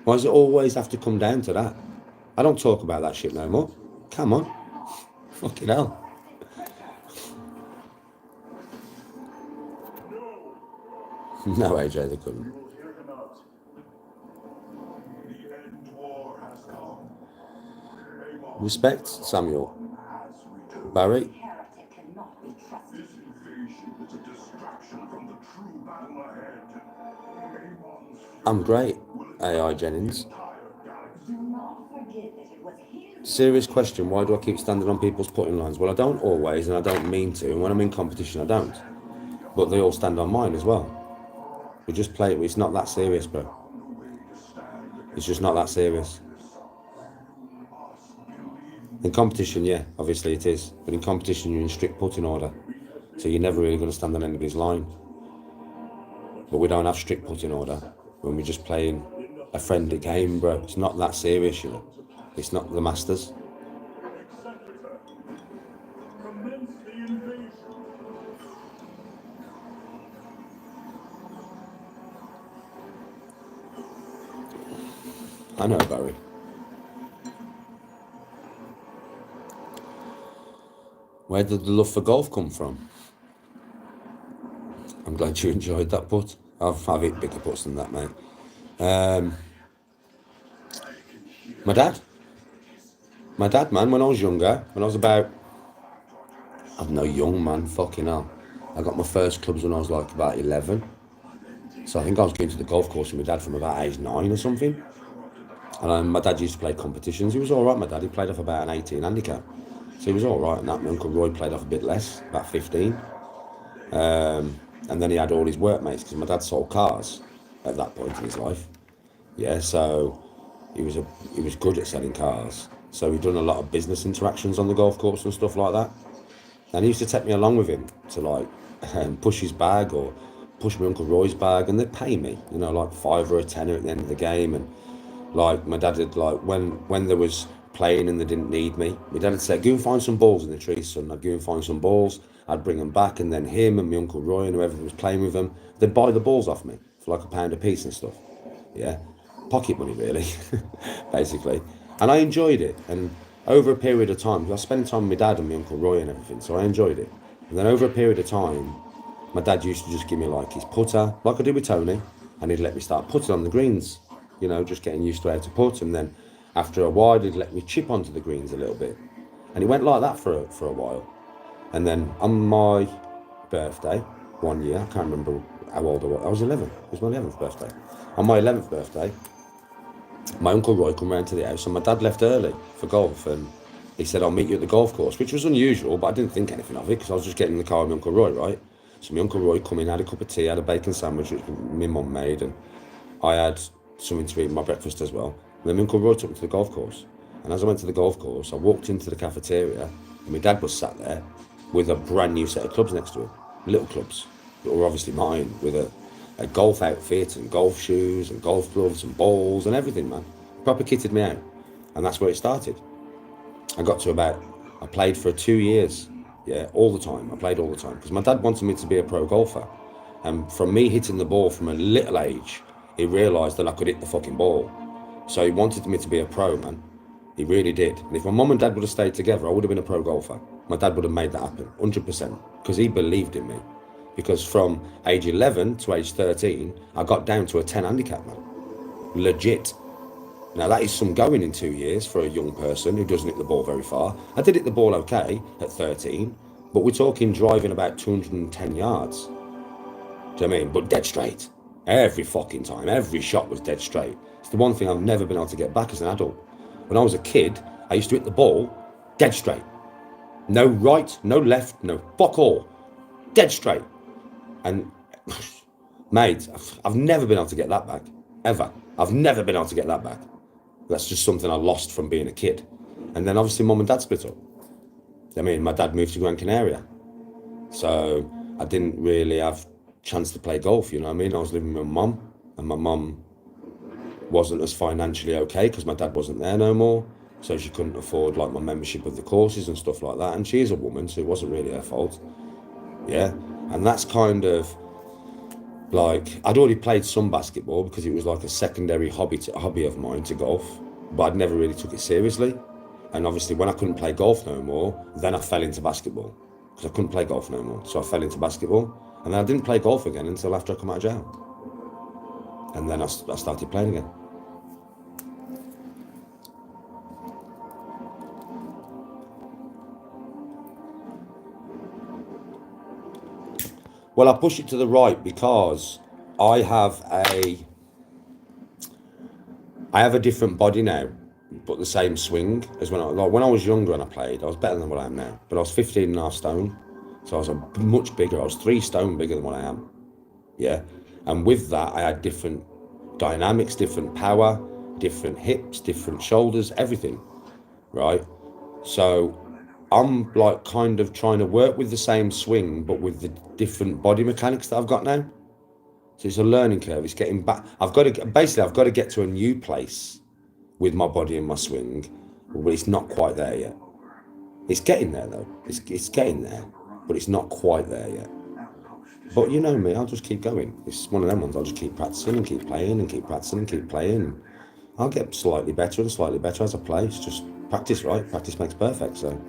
Why does it always have to come down to that? I don't talk about that shit no more. Come on. Fucking hell. No, AJ, they couldn't. Respect, Samuel. Barry? I'm great, AI Jennings. Serious question, why do I keep standing on people's putting lines? Well, I don't always, and I don't mean to, and when I'm in competition, I don't. But they all stand on mine as well. We just play it, it's not that serious, bro. It's just not that serious. In competition, yeah, obviously it is. But in competition, you're in strict putting order. So you're never really going to stand on anybody's line. But we don't have strict putting order when we're just playing a friendly game, bro. It's not that serious, you know. It's not the Masters. I know, Barry. Where did the love for golf come from? I'm glad you enjoyed that putt. I've hit bigger putts than that, mate. My dad. My dad, man, when I was younger, when I was about, I'm no young man, fucking hell. I got my first clubs when I was like about 11. So I think I was going to the golf course with my dad from about age 9 or something. And my dad used to play competitions. He was all right, my dad. He played off about an 18 handicap. So he was all right. And that, my Uncle Roy played off a bit less, about 15. And then he had all his workmates because my dad sold cars at that point in his life. Yeah, so he was good at selling cars. So he'd done a lot of business interactions on the golf course and stuff like that. And he used to take me along with him to like push his bag or push my Uncle Roy's bag, and they'd pay me, you know, like $5 or $10 at the end of the game. And like my dad had, like when there was playing and they didn't need me, my dad would say, go and find some balls in the trees, son. I'd go and find some balls, I'd bring them back, and then him and my Uncle Roy and whoever was playing with them, they'd buy the balls off me for like £1 a piece and stuff. Yeah, pocket money really, basically. And I enjoyed it. And over a period of time, I spent time with my dad and my Uncle Roy and everything, so I enjoyed it. And then over a period of time, my dad used to just give me like his putter, like I did with Tony, and he'd let me start putting on the greens, you know, just getting used to how to put. And then after a while, he'd let me chip onto the greens a little bit. And it went like that for a while. And then on my birthday, one year, I can't remember how old I was. I was 11. It was my 11th birthday. On my 11th birthday, my Uncle Roy come round to the house and my dad left early for golf, and he said, I'll meet you at the golf course, which was unusual, but I didn't think anything of it because I was just getting in the car with my Uncle Roy, right? So my Uncle Roy come in, had a cup of tea, had a bacon sandwich, which my mum made, and I had something to eat my breakfast as well. And then my Uncle Roy took me to the golf course. And as I went to the golf course, I walked into the cafeteria and my dad was sat there with a brand new set of clubs next to him, little clubs that were obviously mine, with a golf outfit and golf shoes and golf gloves and balls and everything, man. Proper kitted me out. And that's where it started. I played for 2 years. Yeah, all the time. I played all the time because my dad wanted me to be a pro golfer. And from me hitting the ball from a little age, he realised that I could hit the fucking ball. So he wanted me to be a pro, man. He really did. And if my mum and dad would have stayed together, I would have been a pro golfer. My dad would have made that happen, 100%, because he believed in me. Because from age 11 to age 13, I got down to a 10 handicap, man. Legit. Now, that is some going in 2 years for a young person who doesn't hit the ball very far. I did hit the ball okay at 13, but we're talking driving about 210 yards. Do you know what I mean? But dead straight. Every fucking time. Every shot was dead straight. It's the one thing I've never been able to get back as an adult. When I was a kid, I used to hit the ball dead straight. No right, no left, no fuck all. Dead straight. And, mate, I've never been able to get that back. Ever. I've never been able to get that back. That's just something I lost from being a kid. And then obviously mum and dad split up. I mean, my dad moved to Gran Canaria. So I didn't really have chance to play golf, you know what I mean? I was living with my mum, and my mum wasn't as financially okay because my dad wasn't there no more. So she couldn't afford like my membership of the courses and stuff like that. And she is a woman, so it wasn't really her fault. Yeah. And that's kind of like, I'd already played some basketball because it was like a secondary hobby of mine to golf, but I'd never really took it seriously. And obviously when I couldn't play golf no more, then I fell into basketball because I couldn't play golf no more. So I fell into basketball, and then I didn't play golf again until after I come out of jail. And then I started playing again. Well, I push it to the right because I have a different body now, but the same swing as when I was younger and I played. I was better than what I am now, but I was 15 and a half stone, so I was much bigger. I was 3 stone bigger than what I am. Yeah, and with that, I had different dynamics, different power, different hips, different shoulders, everything. Right. So I'm like kind of trying to work with the same swing, but with the different body mechanics that I've got now. So it's a learning curve. It's getting back. I've got to get to a new place with my body and my swing, but it's not quite there yet. It's getting there though. It's getting there, but it's not quite there yet. But you know me, I'll just keep going. It's one of them ones. I'll just keep practicing and keep playing and keep practicing and keep playing. I'll get slightly better and slightly better as I play. It's just practice, right? Practice makes perfect. So.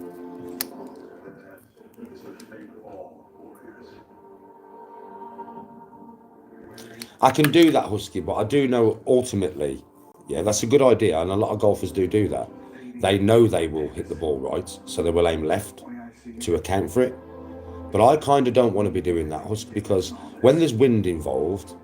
I can do that, Husky, but I do know ultimately, yeah, that's a good idea, and a lot of golfers do that. They know they will hit the ball right, so they will aim left to account for it. But I kind of don't want to be doing that, Husky, because when there's wind involved,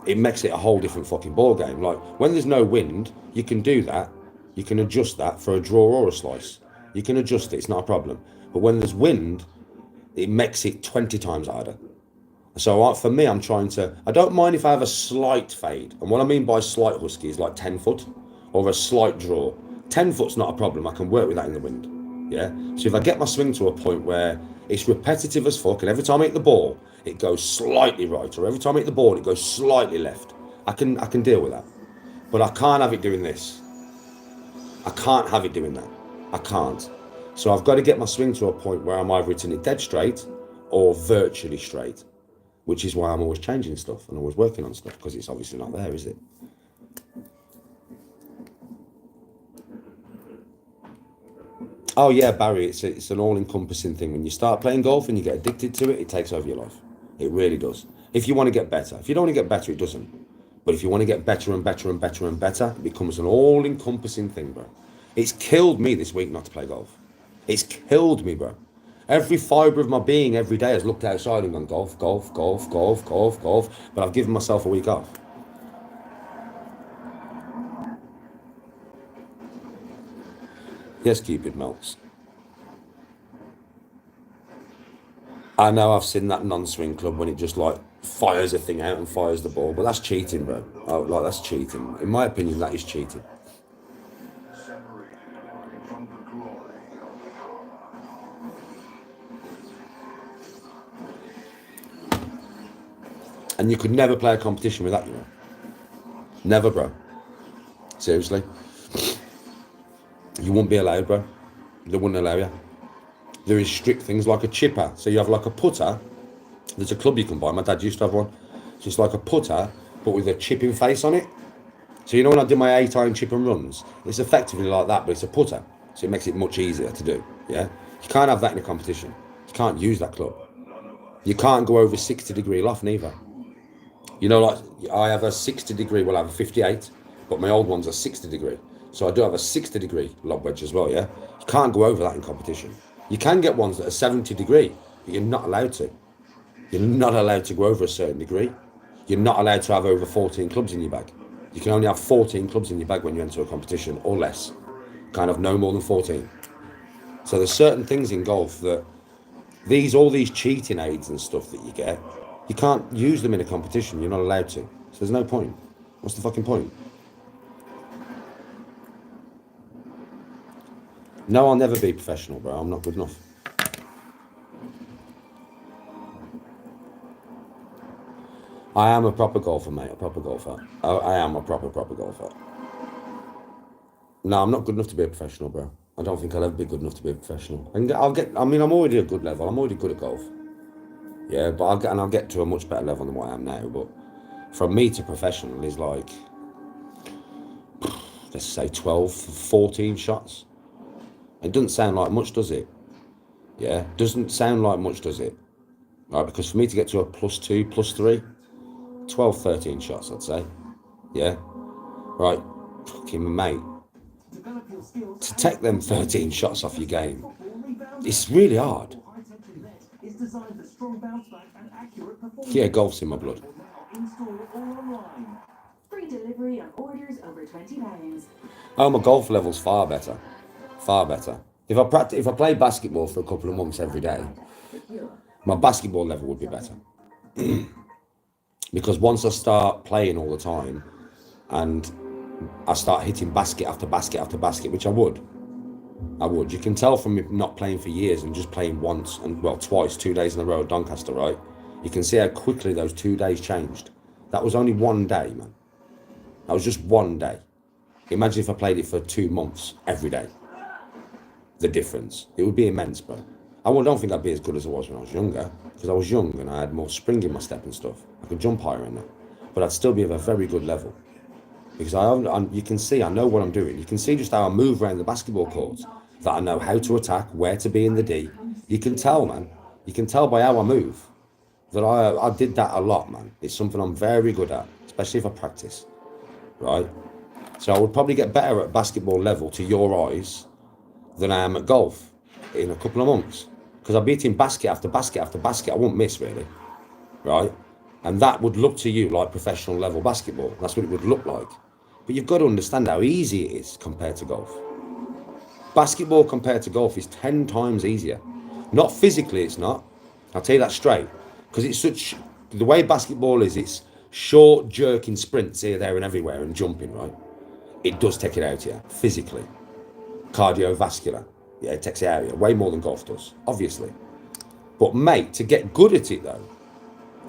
it makes it a whole different fucking ball game. Like when there's no wind, you can do that. You can adjust that for a draw or a slice. You can adjust it, it's not a problem. But when there's wind, it makes it 20 times harder. So for me, I don't mind if I have a slight fade. And what I mean by slight, Husky, is like 10 foot or a slight draw. 10 foot's not a problem. I can work with that in the wind. Yeah. So if I get my swing to a point where it's repetitive as fuck, and every time I hit the ball, it goes slightly right, or every time I hit the ball, it goes slightly left, I can deal with that. But I can't have it doing this. I can't have it doing that. I can't. So I've got to get my swing to a point where I'm either hitting it dead straight or virtually straight. Which is why I'm always changing stuff and always working on stuff, because it's obviously not there, is it? Oh yeah, Barry, it's an all-encompassing thing. When you start playing golf and you get addicted to it, it takes over your life. It really does. If you want to get better. If you don't want to get better, it doesn't. But if you want to get better and better and better and better, it becomes an all-encompassing thing, bro. It's killed me this week not to play golf. It's killed me, bro. Every fibre of my being every day has looked outside and gone golf, golf, golf, golf, golf, golf. But I've given myself a week off. Yes, Cupid melts. I know I've seen that non-swing club when it just like fires a thing out and fires the ball, but that's cheating, bro. Oh, like that's cheating. In my opinion, that is cheating. And you could never play a competition with that, you know. Never, bro. Seriously. You wouldn't be allowed, bro. They wouldn't allow you. There is strict things like a chipper. So you have like a putter. There's a club you can buy. My dad used to have one. So it's like a putter, but with a chipping face on it. So you know when I do my 8-iron chip and runs, it's effectively like that, but it's a putter. So it makes it much easier to do. Yeah. You can't have that in a competition. You can't use that club. You can't go over 60-degree loft neither. You know, like I have a 60-degree, well, I have a 58, but my old one's a 60-degree. So I do have a 60-degree lob wedge as well, yeah? You can't go over that in competition. You can get ones that are 70-degree, but you're not allowed to. You're not allowed to go over a certain degree. You're not allowed to have over 14 clubs in your bag. You can only have 14 clubs in your bag when you enter a competition, or less. Kind of no more than 14. So there's certain things in golf that all these cheating aids and stuff that you get, you can't use them in a competition. You're not allowed to. So there's no point. What's the fucking point? No, I'll never be professional, bro. I'm not good enough. I am a proper golfer, mate. A proper golfer. I am a proper golfer. No, I'm not good enough to be a professional, bro. I don't think I'll ever be good enough to be a professional. I mean, I'm already a good level. I'm already good at golf. Yeah, but I'll get to a much better level than what I am now. But from me to professional is like, let's say 12, 14 shots. It doesn't sound like much, does it? Yeah, doesn't sound like much, does it? Right, because for me to get to a +2, +3, 12, 13 shots, I'd say. Yeah, right, fucking mate. To take them 13 shots off your game, it's really hard. Yeah, golf's in my blood. Free delivery on orders over £20. Oh, my golf level's far better. Far better. If I play basketball for a couple of months every day, my basketball level would be better. Because once I start playing all the time and I start hitting basket after basket after basket, which I would. You can tell from me not playing for years and just playing once and, well, twice, 2 days in a row at Doncaster, right? You can see how quickly those 2 days changed. That was only one day, man. That was just one day. Imagine if I played it for 2 months every day. The difference. It would be immense, bro. I don't think I'd be as good as I was when I was younger, because I was young and I had more spring in my step and stuff. I could jump higher in that. But I'd still be at a very good level. Because you can see, I know what I'm doing. You can see just how I move around the basketball court, that I know how to attack, where to be in the D. You can tell, man. You can tell by how I move that I did that a lot, man. It's something I'm very good at, especially if I practice, right? So I would probably get better at basketball level to your eyes than I am at golf in a couple of months. Because I'll be hitting basket after basket after basket. I won't miss, really, right? And that would look to you like professional level basketball. That's what it would look like. But you've got to understand how easy it is compared to golf. Basketball compared to golf is 10 times easier. Not physically, it's not. I'll tell you that straight. Because it's such, the way basketball is, it's short, jerking sprints here, there, and everywhere, and jumping, right? It does take it out here, physically. Cardiovascular. Yeah, it takes it out here, way more than golf does, obviously. But, mate, to get good at it, though,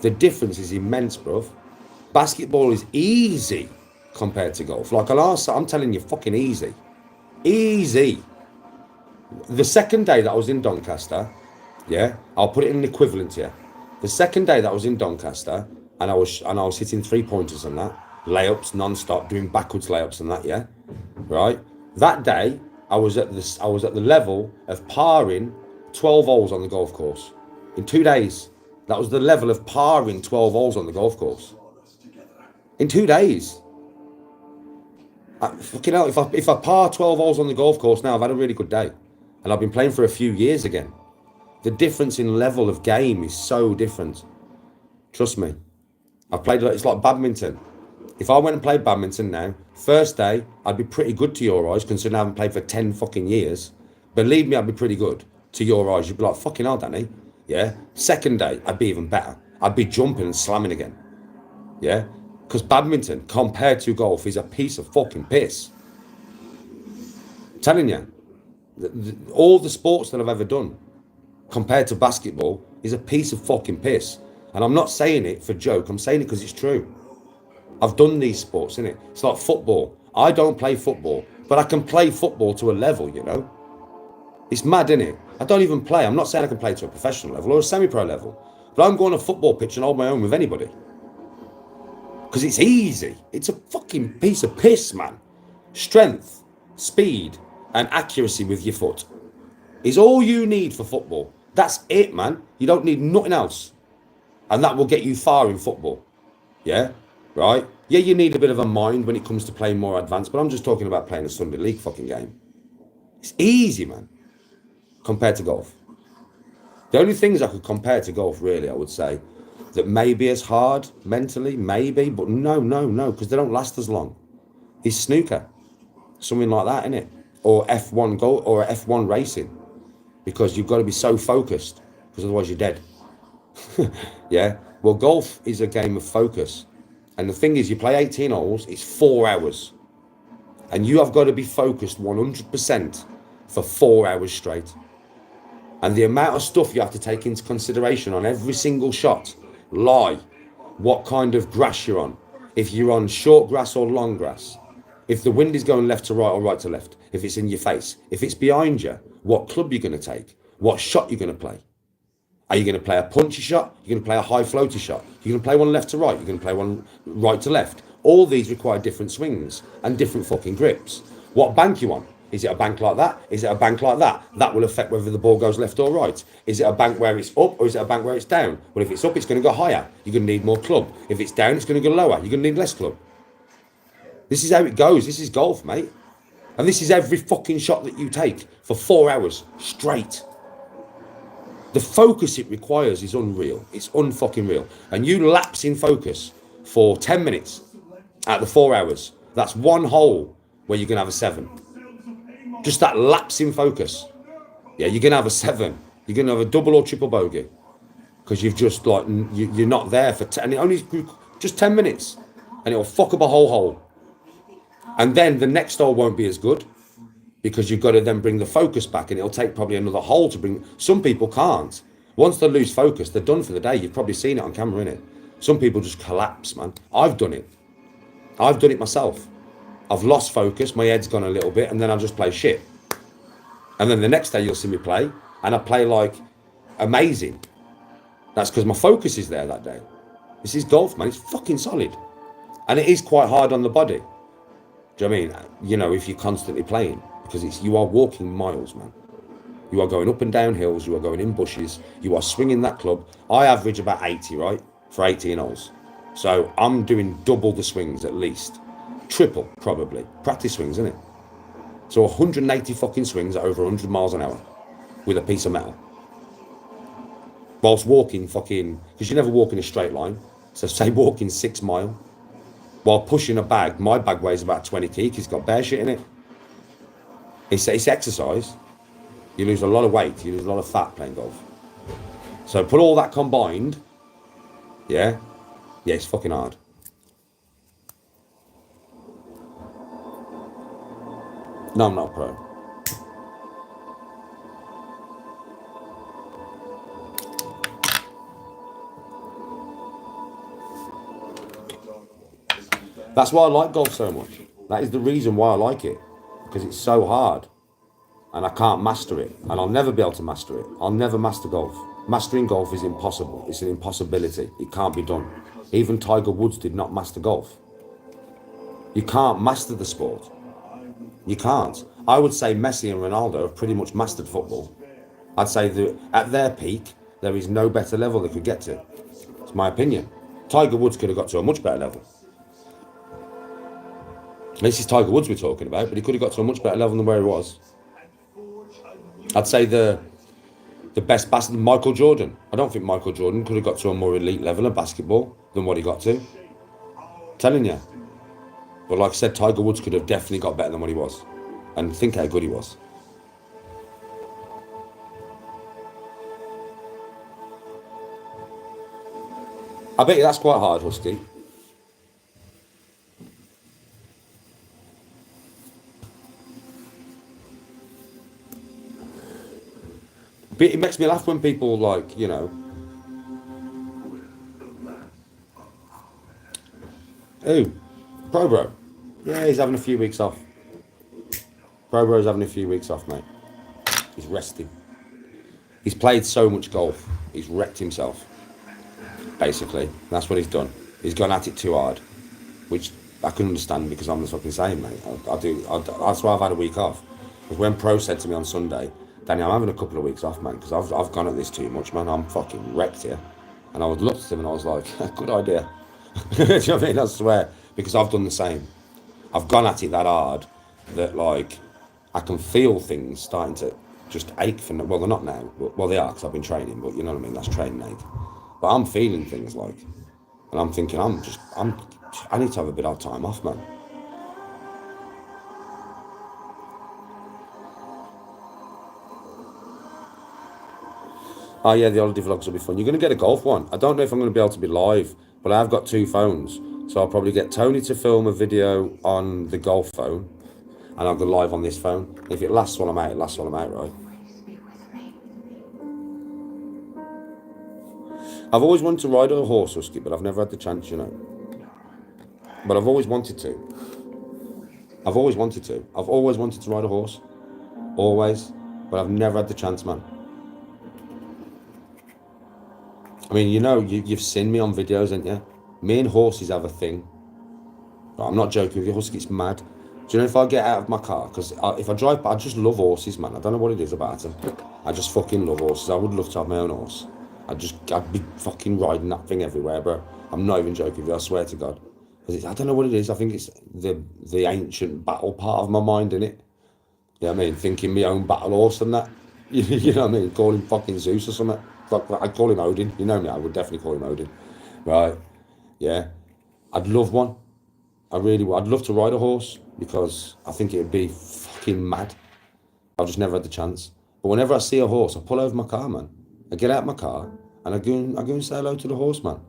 the difference is immense, bruv. Basketball is easy compared to golf. Like, I'm telling you, fucking easy. Easy. The second day that I was in Doncaster, yeah, I'll put it in an equivalent here. The second day that I was in Doncaster, and I was hitting 3-pointers and that, layups non-stop, doing backwards layups and that, yeah, right. That day, I was at the level of parring 12 holes on the golf course in 2 days. That was the level of parring 12 holes on the golf course in 2 days. Fucking hell, if I par 12 holes on the golf course now, I've had a really good day. And I've been playing for a few years again. The difference in level of game is so different. Trust me. It's like badminton. If I went and played badminton now, first day, I'd be pretty good to your eyes, considering I haven't played for 10 fucking years. Believe me, I'd be pretty good to your eyes. You'd be like, fucking hell, Danny. Yeah. Second day, I'd be even better. I'd be jumping and slamming again. Yeah. Because badminton, compared to golf, is a piece of fucking piss. I'm telling you, all the sports that I've ever done, compared to basketball, is a piece of fucking piss. And I'm not saying it for joke, I'm saying it because it's true. I've done these sports, innit? It's like football. I don't play football, but I can play football to a level, you know? It's mad, innit? I don't even play. I'm not saying I can play to a professional level or a semi-pro level, but I'm going on a football pitch and hold my own with anybody. Because it's easy. It's a fucking piece of piss, man. Strength, speed, and accuracy with your foot is all you need for football. That's it, man. You don't need nothing else. And that will get you far in football. Yeah? Right? Yeah, you need a bit of a mind when it comes to playing more advanced, but I'm just talking about playing a Sunday League fucking game. It's easy, man, compared to golf. The only things I could compare to golf, really, I would say, that may be as hard mentally, maybe, but no, because they don't last as long, is snooker. Something like that, innit? Or F1 golf, or F1 racing. Because you've got to be so focused, because otherwise you're dead. Yeah? Well, golf is a game of focus. And the thing is, you play 18 holes, it's 4 hours. And you have got to be focused 100% for 4 hours straight. And the amount of stuff you have to take into consideration on every single shot, lie, what kind of grass you're on, if you're on short grass or long grass, if the wind is going left to right or right to left, if it's in your face, if it's behind you, what club you're going to take, what shot you're going to play. Are you going to play a punchy shot? You're going to play a high floaty shot? You're going to play one left to right? You're going to play one right to left? All these require different swings and different fucking grips. What bank you on? Is it a bank like that? Is it a bank like that? That will affect whether the ball goes left or right. Is it a bank where it's up or is it a bank where it's down? Well, if it's up, it's going to go higher. You're going to need more club. If it's down, it's going to go lower. You're going to need less club. This is how it goes. This is golf, mate. And this is every fucking shot that you take for 4 hours straight. The focus it requires is unreal. It's unfucking real. And you lapse in focus for 10 minutes out of the 4 hours. That's one hole where you're going to have a 7. Just that lapse in focus. Yeah, you're going to have a 7. You're going to have a double or triple bogey. Because you've just like, you're not there for 10. And it only just 10 minutes. And it'll fuck up a whole hole. And then the next hole won't be as good. Because you've got to then bring the focus back, and it'll take probably another hole to bring. Some people can't. Once they lose focus, they're done for the day. You've probably seen it on camera, innit? Some people just collapse, man. I've done it. I've done it myself. I've lost focus, my head's gone a little bit, and then I just play shit. And then the next day you'll see me play, and I play like amazing. That's because my focus is there that day. This is golf, man. It's fucking solid. And it is quite hard on the body. Do you know what I mean? You know, if you're constantly playing. Because you are walking miles, man. You are going up and down hills. You are going in bushes. You are swinging that club. I average about 80, right? For 18 holes. So I'm doing double the swings at least. Triple, probably. Practice swings, isn't it? So 180 fucking swings at over 100 miles an hour. With a piece of metal. Whilst walking fucking... Because you never walk in a straight line. So say walking 6 mile. While pushing a bag. My bag weighs about 20 kg. It's got bear shit in it. It's exercise. You lose a lot of weight. You lose a lot of fat playing golf. So put all that combined. Yeah. Yeah, it's fucking hard. No, I'm not a pro. That's why I like golf so much. That is the reason why I like it. Because it's so hard. And I can't master it. And I'll never be able to master it. I'll never master golf. Mastering golf is impossible. It's an impossibility. It can't be done. Even Tiger Woods did not master golf. You can't master the sport. You can't. I would say Messi and Ronaldo have pretty much mastered football. I'd say that at their peak, there is no better level they could get to. It's my opinion. Tiger Woods could have got to a much better level. This is Tiger Woods we're talking about, but he could have got to a much better level than where he was. I'd say the best basketball, Michael Jordan. I don't think Michael Jordan could have got to a more elite level of basketball than what he got to. Telling you. But like I said, Tiger Woods could have definitely got better than what he was. And think how good he was. I bet you that's quite hard, Husky. But it makes me laugh when people like, you know. Who? Pro Bro. Yeah, he's having a few weeks off. Pro Bro's having a few weeks off, mate. He's resting. He's played so much golf. He's wrecked himself. Basically. That's what he's done. He's gone at it too hard. Which I can understand because I'm the fucking same, mate. That's why I've had a week off. Because when Pro said to me on Sunday, Danny, I'm having a couple of weeks off, man, because I've gone at this too much, man. I'm fucking wrecked here. And I would look at him and I was like, good idea. Do you know what I mean? I swear. Because I've done the same. I've gone at it that hard that, like, I can feel things starting to just ache for... Well, they're not now. Well, they are because I've been training, but you know what I mean? That's training ache. But I'm feeling things, like... And I'm thinking, I need to have a bit of time off, man. Oh yeah, the holiday vlogs will be fun. You're going to get a golf one. I don't know if I'm going to be able to be live, but I've got 2 phones. So I'll probably get Tony to film a video on the golf phone, and I'll go live on this phone. If it lasts while I'm out, it lasts while I'm out, right? I've always wanted to ride a horse, Husky, but I've never had the chance, you know. But I've always wanted to. I've always wanted to. I've always wanted to ride a horse. Always. But I've never had the chance, man. I mean, you know, you've seen me on videos, haven't you? Me and horses have a thing. I'm not joking with you, Husky, it's mad. Do you know if I get out of my car, because if I drive, I just love horses, man. I don't know what it is about them. I just fucking love horses. I would love to have my own horse. I'd be fucking riding that thing everywhere, bro. I'm not even joking with you, I swear to God. I don't know what it is. I think it's the ancient battle part of my mind, innit? You know what I mean? Thinking my own battle horse and that. You know what I mean? Call him fucking Zeus or something. I'd call him Odin. You know me, I would definitely call him Odin. Right? Yeah. I'd love one. I really would. I'd love to ride a horse because I think it'd be fucking mad. I've just never had the chance. But whenever I see a horse, I pull over my car, man. I get out of my car and I go and say hello to the horse, man.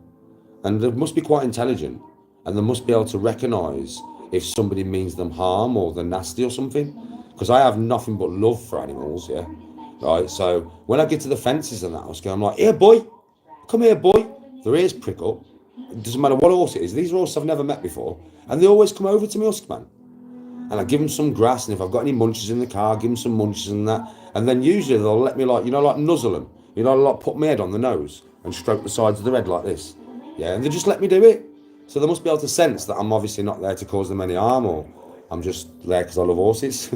And they must be quite intelligent and they must be able to recognise if somebody means them harm or they're nasty or something. Because I have nothing but love for animals, yeah. Right, so when I get to the fences and that, I'm like, here, boy, come here, boy. Their ears prick up. It doesn't matter what horse it is. These are horses I've never met before. And they always come over to me, husk, man. And I give them some grass, and if I've got any munches in the car, I give them some munches and that. And then usually they'll let me, like, like nuzzle them. Like put my head on the nose and stroke the sides of the head like this. Yeah, and they just let me do it. So they must be able to sense that I'm obviously not there to cause them any harm, or I'm just there because I love horses.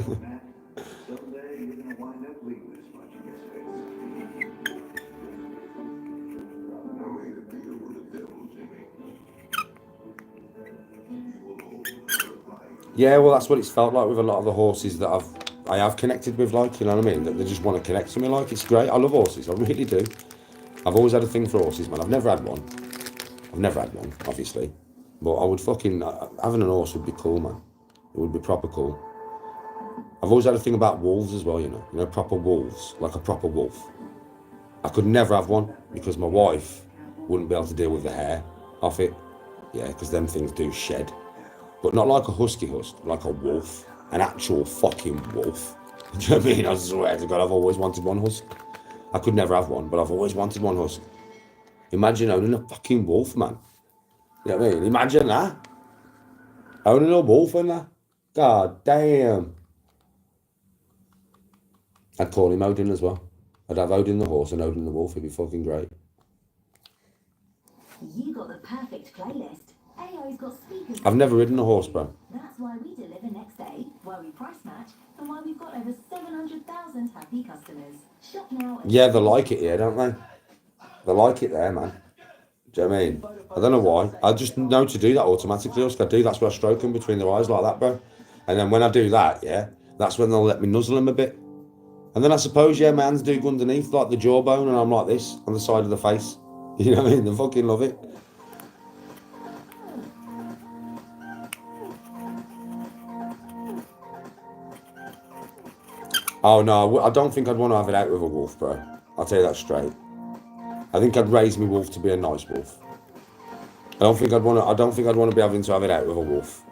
Yeah, well, that's what it's felt like with a lot of the horses that I have connected with, like, you know what I mean? That they just want to connect to me, like, it's great. I love horses, I really do. I've always had a thing for horses, man. I've never had one, obviously. But I would fucking, having an horse would be cool, man. It would be proper cool. I've always had a thing about wolves as well, you know, proper wolves, like a proper wolf. I could never have one because my wife wouldn't be able to deal with the hair off it. Yeah, because them things do shed. But not like a husky husk, like a wolf. An actual fucking wolf. Do you know what I mean? I swear to God, I've always wanted one husk. I could never have one, but I've always wanted one husk. Imagine owning a fucking wolf, man. You know what I mean? Imagine that. Owning a wolf and that. God damn. I'd call him Odin as well. I'd have Odin the horse and Odin the wolf. It'd be fucking great. You got the perfect playlist. AI's got speakers. I've never ridden a horse, bro. That's why we deliver next day, why we price match, and why we've got over 700,000 happy customers. Shop now. Yeah, they like it here, don't they? They like it there, man. Do you know what I mean? I don't know why. I just know to do that automatically. I do. That's where I stroke them between their eyes like that, bro. And then when I do that, yeah, that's when they'll let me nuzzle them a bit. And then I suppose, yeah, my hands do go underneath, like the jawbone, and I'm like this, on the side of the face. You know what I mean? They fucking love it. Oh, no, I don't think I'd want to have it out with a wolf, bro. I'll tell you that straight. I think I'd raise my wolf to be a nice wolf. I don't think I'd want to be having to have it out with a wolf.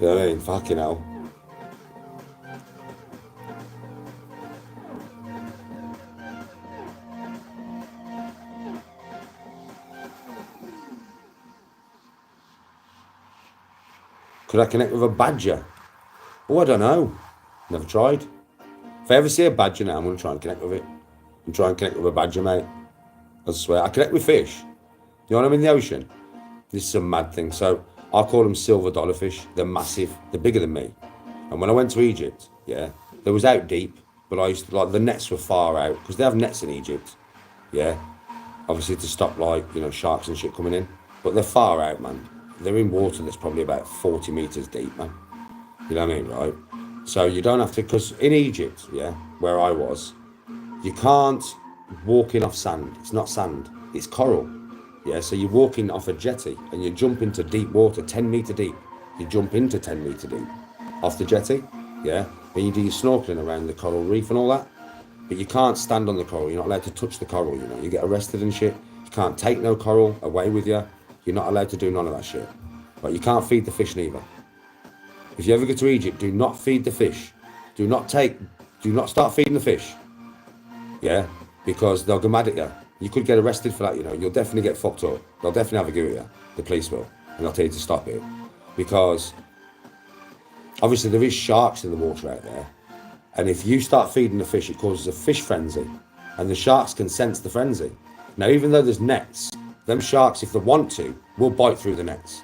You know what I mean? Fucking hell. Could I connect with a badger? Oh, I don't know. Never tried. If I ever see a badger now, I'm going to try and connect with it. I'm trying to connect with a badger, mate. I swear. I connect with fish. You know what I'm in the ocean? This is a mad thing. So I call them silver dollarfish. They're massive. They're bigger than me. And when I went to Egypt, yeah, they was out deep, but I used to, like, the nets were far out because they have nets in Egypt. Yeah. Obviously to stop, like, you know, sharks and shit coming in. But they're far out, man. They're in water that's probably about 40 meters deep, man. You know what I mean, right? So you don't have to, because in Egypt, yeah, where I was, you can't walk in off sand. It's not sand, it's coral. Yeah, so you're walking off a jetty and you jump into deep water, 10 meter deep. You jump into 10 meter deep off the jetty, yeah, and you do your snorkeling around the coral reef and all that. But you can't stand on the coral. You're not allowed to touch the coral, you know. You get arrested and shit. You can't take no coral away with you. You're not allowed to do none of that shit. But you can't feed the fish neither. If you ever go to Egypt, do not feed the fish. Do not start feeding the fish. Yeah, because they'll go mad at you. You could get arrested for that, you know. You'll definitely get fucked up. They'll definitely have a go at you. The police will. And they'll tell you to stop it. Because obviously there is sharks in the water out there. And if you start feeding the fish, it causes a fish frenzy. And the sharks can sense the frenzy. Now, even though there's nets, them sharks, if they want to, will bite through the nets.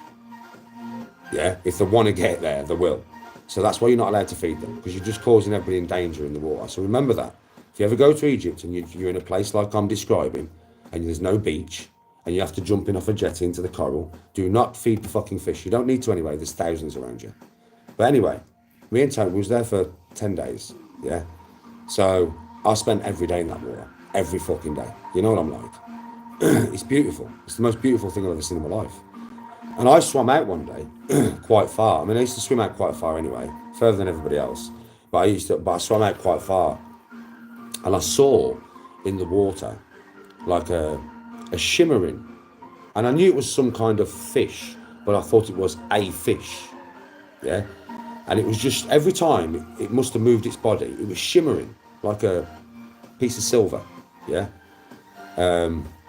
Yeah, if they want to get there, they will. So that's why you're not allowed to feed them, because you're just causing everybody in danger in the water. So remember that. If you ever go to Egypt and you're in a place like I'm describing, and there's no beach, and you have to jump in off a jetty into the coral, do not feed the fucking fish. You don't need to anyway, there's thousands around you. But anyway, me and Tony was there for 10 days, yeah? So I spent every day in that water, every fucking day. You know what I'm like? It's beautiful. It's the most beautiful thing I've ever seen in my life. And I swam out one day, quite far. I mean, I used to swim out quite far anyway, further than everybody else. But I swam out quite far, and I saw in the water like a shimmering, and I knew it was some kind of fish, but I thought it was a fish, yeah. And it was just every time it must have moved its body, it was shimmering like a piece of silver, yeah.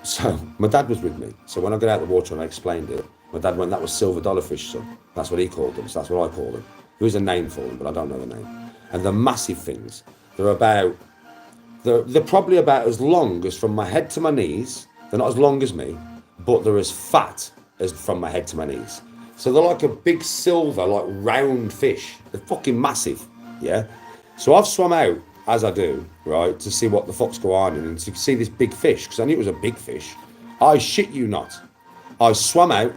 So my dad was with me. So when I got out of the water and I explained it, my dad went, "That was silver dollarfish, son." That's what he called them. So that's what I call them. There is a name for them, but I don't know the name. And they're massive things. They're probably about as long as from my head to my knees. They're not as long as me, but they're as fat as from my head to my knees. So they're like a big silver, like round fish. They're fucking massive, yeah? So I've swum out, as I do, right, to see what the fuck's going on and to see this big fish, because I knew it was a big fish. I shit you not. I swam out,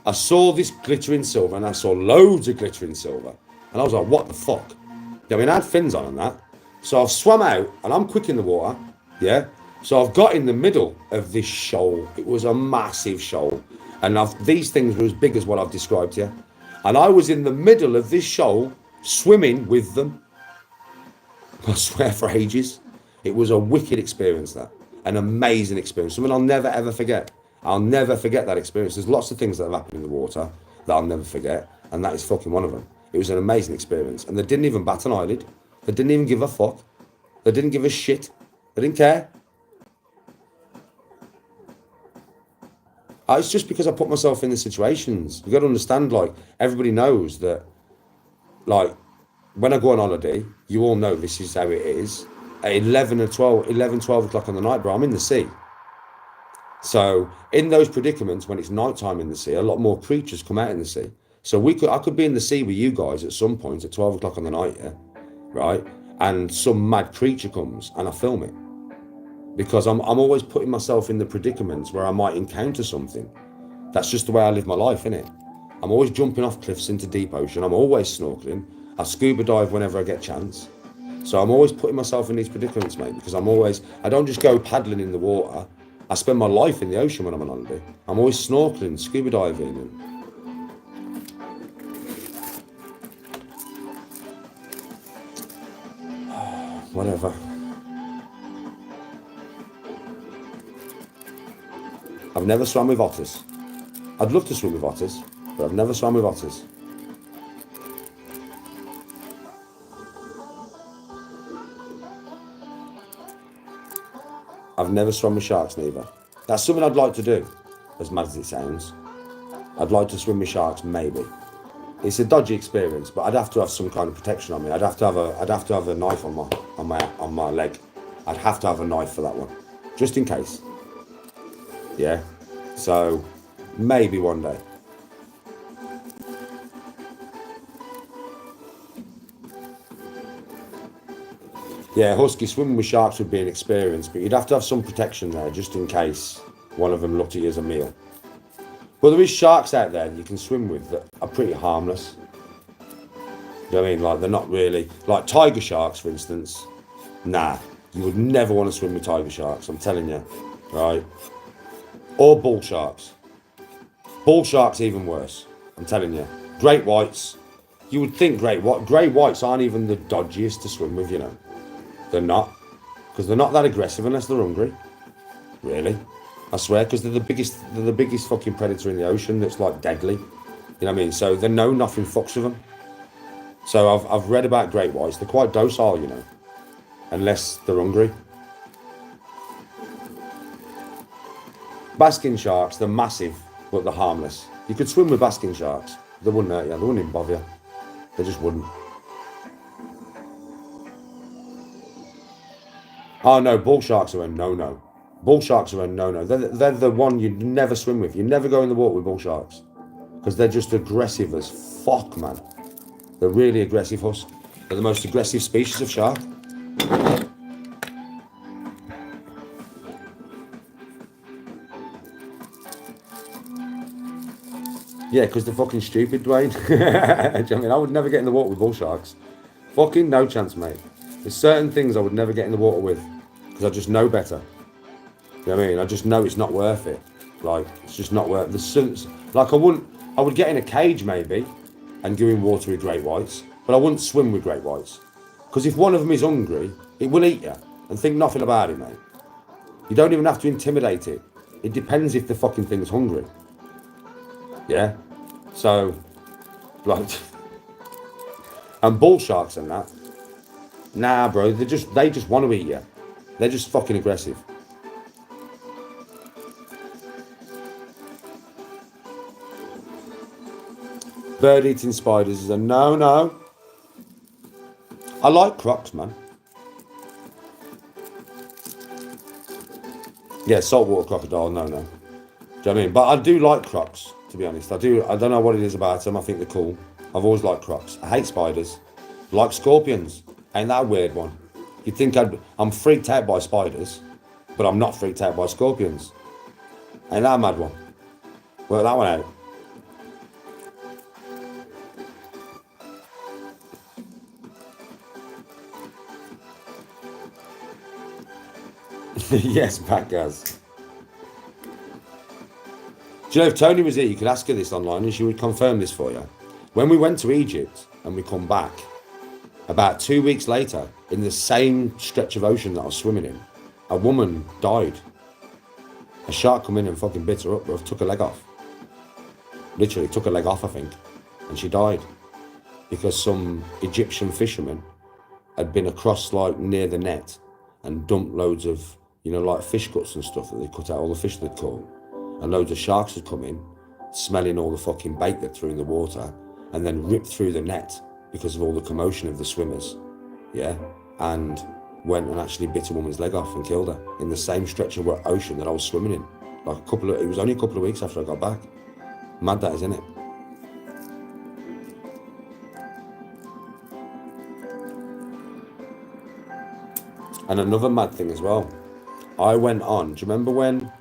I saw this glittering silver, and I saw loads of glittering silver. And I was like, what the fuck? I mean, I had fins on and that. So I've swum out, and I'm quick in the water, yeah? So I've got in the middle of this shoal. It was a massive shoal. And these things were as big as what I've described here. And I was in the middle of this shoal, swimming with them. I swear, for ages. It was a wicked experience, that. An amazing experience. Something I'll never, ever forget. I'll never forget that experience. There's lots of things that have happened in the water that I'll never forget. And that is fucking one of them. It was an amazing experience. And they didn't even bat an eyelid. They didn't even give a fuck. They didn't give a shit. They didn't care. It's just because I put myself in the situations. You got to understand, like, everybody knows that, like, when I go on holiday, you all know this is how it is. At 11, 12 o'clock on the night, bro, I'm in the sea. So in those predicaments, when it's nighttime in the sea, a lot more creatures come out in the sea. So I could be in the sea with you guys at some point at 12 o'clock on the night, yeah, right? And some mad creature comes and I film it. Because I'm always putting myself in the predicaments where I might encounter something. That's just the way I live my life, innit? I'm always jumping off cliffs into deep ocean. I'm always snorkeling. I scuba dive whenever I get a chance. So I'm always putting myself in these predicaments, mate, because I don't just go paddling in the water. I spend my life in the ocean when I'm on holiday. I'm always snorkeling, scuba diving, and whatever. I've never swam with otters. I'd love to swim with otters, but I've never swam with otters. I've never swum with sharks neither. That's something I'd like to do, as mad as it sounds. I'd like to swim with sharks, maybe. It's a dodgy experience, but I'd have to have some kind of protection on me. I'd have to have a knife on my leg. I'd have to have a knife for that one, just in case. Yeah, so maybe one day. Yeah, husky, swimming with sharks would be an experience, but you'd have to have some protection there just in case one of them looked at you as a meal. But there is sharks out there you can swim with that are pretty harmless. You know what I mean? Like, they're not really, like tiger sharks, for instance. Nah, you would never want to swim with tiger sharks, I'm telling you, right? Or bull sharks. Bull sharks even worse, I'm telling you. Great whites, you would think great whites aren't even the dodgiest to swim with, you know. They're not, because they're not that aggressive unless they're hungry. Really, I swear, because they're the biggest fucking predator in the ocean. That's like deadly. You know what I mean? So they know nothing fucks with them. So I've read about great whites. They're quite docile, you know, unless they're hungry. Basking sharks, they're massive, but they're harmless. You could swim with basking sharks. They wouldn't hurt you. They wouldn't even bother you. They just wouldn't. Oh no, bull sharks are a no-no. Bull sharks are a no-no. They're the one you'd never swim with. You never go in the water with bull sharks. Because they're just aggressive as fuck, man. They're really aggressive husk. They're the most aggressive species of shark. Yeah, because they're fucking stupid, Dwayne. Do you know what I mean? I would never get in the water with bull sharks. Fucking no chance, mate. There's certain things I would never get in the water with because I just know better. You know what I mean? I just know it's not worth it. Like, it's just not worth the like I would get in a cage maybe and go in water with great whites, but I wouldn't swim with great whites. Because if one of them is hungry, it will eat you. And think nothing about it, mate. You don't even have to intimidate it. It depends if the fucking thing's hungry. Yeah? So, like, and bull sharks and that. Nah, bro, they just want to eat you. They're just fucking aggressive. Bird eating spiders is a no. I like crocs, man. Yeah, saltwater crocodile, no. Do you know what I mean? But I do like crocs, to be honest. I don't know what it is about them. I think they're cool. I've always liked crocs. I hate spiders. I like scorpions. Ain't that a weird one? You'd think I'm freaked out by spiders, but I'm not freaked out by scorpions. Ain't that a mad one? Work that one out. Yes, Packers. Do you know, if Toni was here, you could ask her this online and she would confirm this for you. When we went to Egypt and we come back, about 2 weeks later, in the same stretch of ocean that I was swimming in, a woman died. A shark come in and fucking bit her up, bro. Took her leg off. Literally took her leg off, I think. And she died. Because some Egyptian fishermen had been across, like, near the net and dumped loads of, you know, like fish guts and stuff that they cut out all the fish they'd caught. And loads of sharks had come in, smelling all the fucking bait they threw in the water, and then ripped through the net because of all the commotion of the swimmers. Yeah? And went and actually bit a woman's leg off and killed her in the same stretch of ocean that I was swimming in. Like it was only a couple of weeks after I got back. Mad that is, isn't it? And another mad thing as well. I went on, do you remember when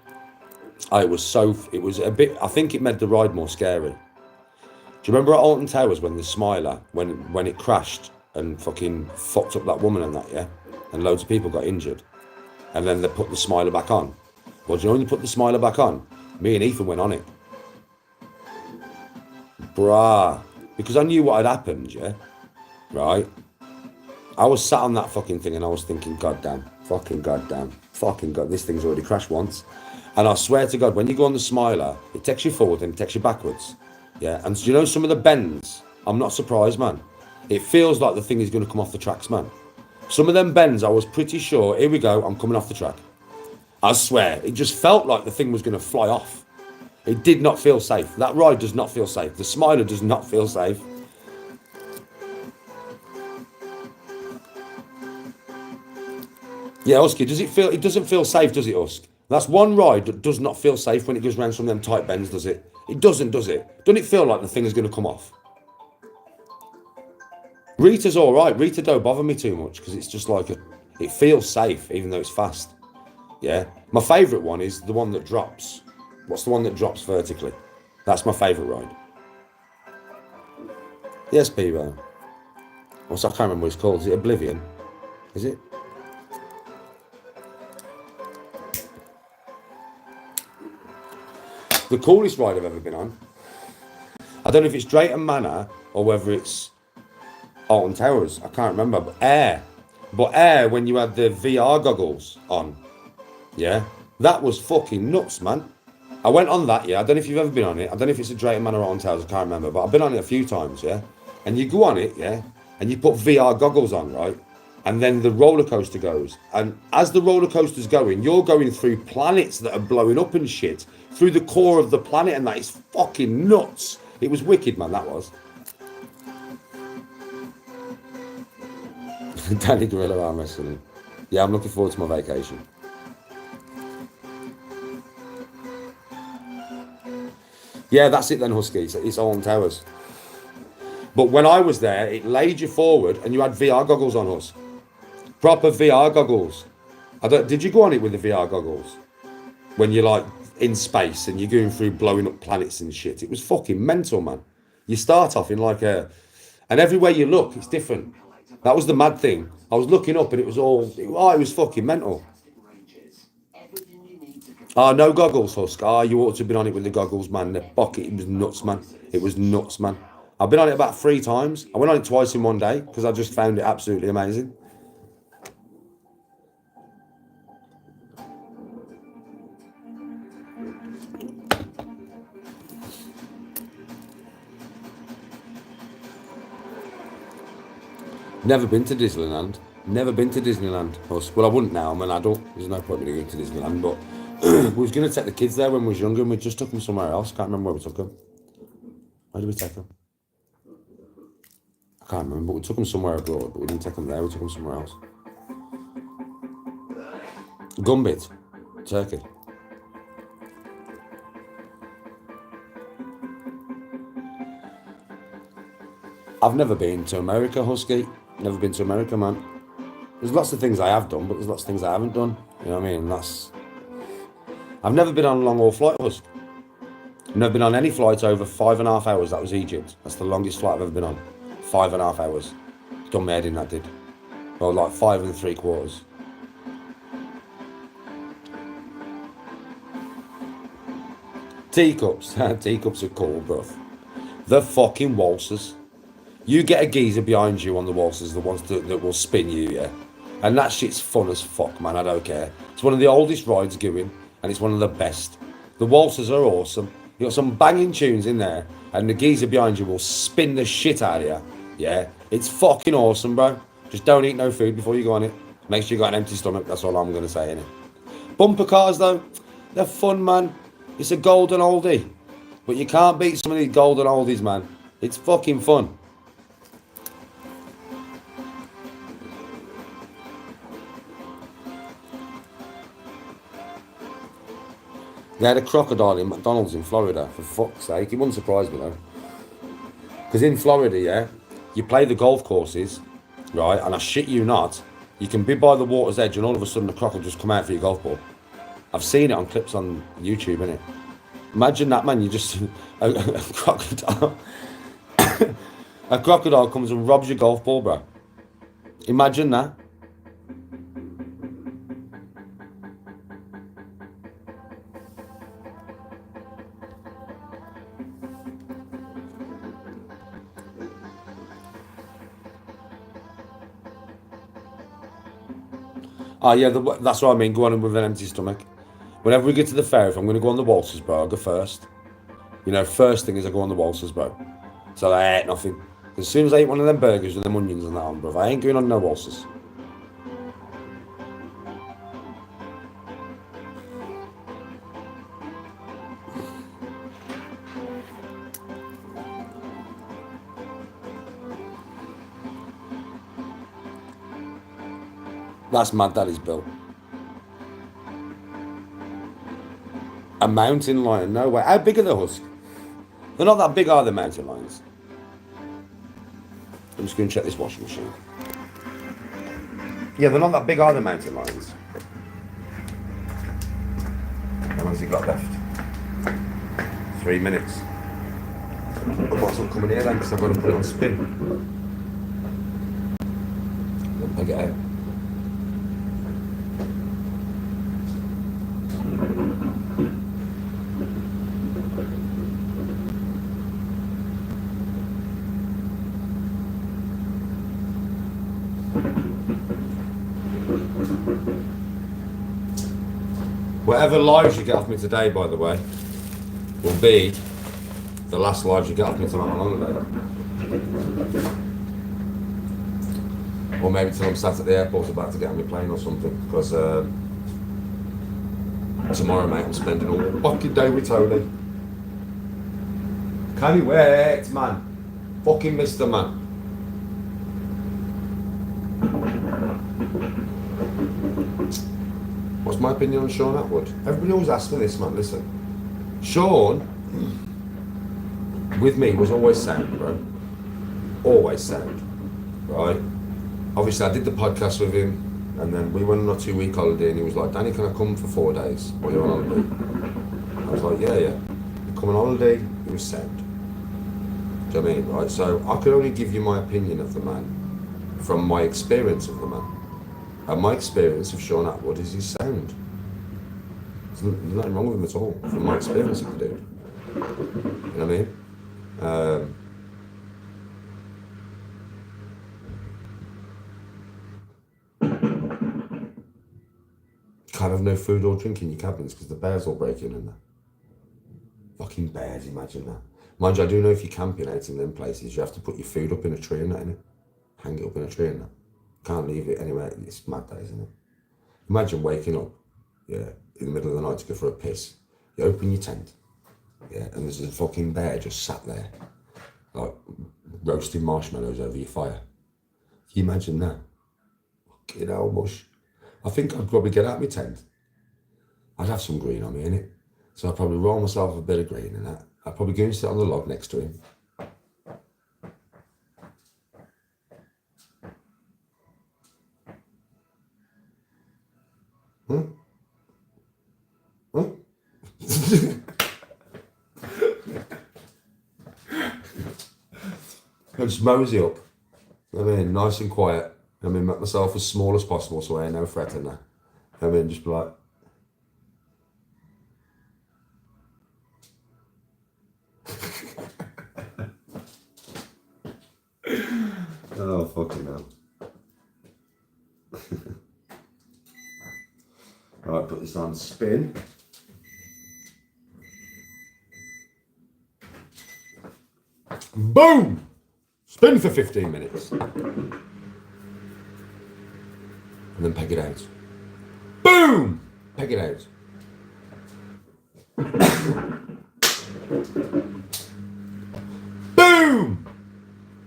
it was a bit, I think it made the ride more scary. Do you remember at Alton Towers when the Smiler, when it crashed and fucking fucked up that woman and that, yeah? And loads of people got injured. And then they put the Smiler back on. Well, do you know when you put the Smiler back on? Me and Ethan went on it. Bruh. Because I knew what had happened, yeah? Right? I was sat on that fucking thing and I was thinking, goddamn, this thing's already crashed once. And I swear to God, when you go on the Smiler, it takes you forward and it takes you backwards. Yeah, and do you know some of the bends? I'm not surprised, man. It feels like the thing is going to come off the tracks, man. Some of them bends, I was pretty sure, here we go, I'm coming off the track. I swear, it just felt like the thing was going to fly off. It did not feel safe. That ride does not feel safe. The Smiler does not feel safe. Yeah, Husky, it doesn't feel safe, does it, Husk? That's one ride that does not feel safe when it goes around some of them tight bends, does it? It doesn't, does it? Doesn't it feel like the thing is going to come off? Rita's all right. Rita don't bother me too much because it's just like it feels safe even though it's fast. Yeah. My favourite one is the one that drops. What's the one that drops vertically? That's my favourite ride. Yes, Peebo. I can't remember what it's called. Is it Oblivion? Is it? The coolest ride I've ever been on. I don't know if it's Drayton Manor or whether it's Alton Towers. I can't remember. But Air, when you had the VR goggles on. Yeah. That was fucking nuts, man. I went on that, yeah. I don't know if you've ever been on it. I don't know if it's a Drayton Manor or Alton Towers. I can't remember. But I've been on it a few times, yeah. And you go on it, yeah. And you put VR goggles on, right? And then the roller coaster goes. And as the roller coaster's going, you're going through planets that are blowing up and shit. Through the core of the planet, and that is fucking nuts. It was wicked, man, that was. Danny Gorilla arm wrestling. Yeah, I'm looking forward to my vacation. Yeah, that's it then, Husky. It's Alton Towers. But when I was there, it laid you forward and you had VR goggles on us. Proper VR goggles. Did you go on it with the VR goggles? When you're like in space and you're going through blowing up planets and shit. It was fucking mental, man. You start off in like and everywhere you look, it's different. That was the mad thing. I was looking up and it was all, it was fucking mental. Oh, no goggles, Husk. Oh, you ought to have been on it with the goggles, man. The pocket, it was nuts, man. It was nuts, man. I've been on it about 3 times. I went on it twice in one day because I just found it absolutely amazing. Never been to Disneyland. Never been to Disneyland. Well, I wouldn't now. I'm an adult. There's no point in me going to Disneyland. But we was going to take the kids there when we was younger, and we just took them somewhere else. Can't remember where we took them. Where did we take them? I can't remember. But we took them somewhere abroad. But we didn't take them there. We took them somewhere else. Gumbit, Turkey. I've never been to America, Husky. Never been to America, man. There's lots of things I have done, but there's lots of things I haven't done. You know what I mean? I've never been on a long haul flight, Husk. I've never been on any flight over 5.5 hours. That was Egypt. That's the longest flight I've ever been on. 5.5 hours. Done my head in, that did. Well, like 5 3/4. Teacups. Teacups are cool, bruv. The fucking waltzers. You get a geezer behind you on the waltzers, the ones that will spin you, yeah? And that shit's fun as fuck, man, I don't care. It's one of the oldest rides going, and it's one of the best. The waltzers are awesome. You got some banging tunes in there, and the geezer behind you will spin the shit out of you, yeah? It's fucking awesome, bro. Just don't eat no food before you go on it. Make sure you got an empty stomach, that's all I'm going to say, innit? Bumper cars, though, they're fun, man. It's a golden oldie. But you can't beat some of these golden oldies, man. It's fucking fun. They had a crocodile in McDonald's in Florida, for fuck's sake. It wouldn't surprise me, though. Because in Florida, yeah, you play the golf courses, right, and I shit you not, you can be by the water's edge and all of a sudden the croc will just come out for your golf ball. I've seen it on clips on YouTube, innit? Imagine that, man. You just... a crocodile... a crocodile comes and robs your golf ball, bro. Imagine that. Oh, yeah, that's what I mean. Go on with an empty stomach. Whenever we get to the fair, if I'm going to go on the waltzers, bro, I'll go first. You know, first thing is I go on the waltzers, bro. So I ain't nothing. As soon as I eat one of them burgers with them onions and that on, bro, I ain't going on no waltzers. That's mad that he's built. A mountain lion, no way. How big are the husks? They're not that big, are the mountain lions? I'm just going to check this washing machine. Yeah, they're not that big, are the mountain lions? How long's he got left? 3 minutes. I might as well come in here then, because I've got to put it on spin. Then peg it out. Whatever lives you get off me today, by the way, will be the last lives you get off me till I'm on holiday. Or maybe till I'm sat at the airport about to get on my plane or something, because tomorrow, mate, I'm spending all the fucking day with Tony. Can you wait, man? Fucking Mr. Man. What's my opinion on Sean Atwood? Everybody always asks me this, man. Listen, Sean, with me, was always sound, bro. Always sound, right? Obviously, I did the podcast with him, and then we went on a 2-week holiday, and he was like, Danny, can I come for 4 days while you're on holiday? I was like, yeah. You come on holiday, he was sound. Do you know what I mean, right? So I can only give you my opinion of the man from my experience of the man. And my experience of Sean Atwood is his sound. There's nothing wrong with him at all, from my experience of the dude. You know what I mean? Can't have no food or drink in your cabins because the bears will break in there. Fucking bears, imagine that. Mind you, I do know if you're camping out in them places, you have to put your food up in a tree and that, innit? Hang it up in a tree and that. Can't leave it anywhere. It's mad, that, isn't it? Imagine waking up, yeah, in the middle of the night to go for a piss. You open your tent, yeah, and there's a fucking bear just sat there, like roasting marshmallows over your fire. Can you imagine that? Fucking hell, mush. I think I'd probably get out my tent. I'd have some green on me, innit? So I'd probably roll myself a bit of green and that. I'd probably go and sit on the log next to him. I'd just mosey up. I mean, nice and quiet. I mean, make myself as small as possible so I ain't no threat in there. I mean, just be like, oh, fucking hell. Alright, put this on spin. Boom! Spin for 15 minutes. And then peg it out. Boom! Peg it out. Boom!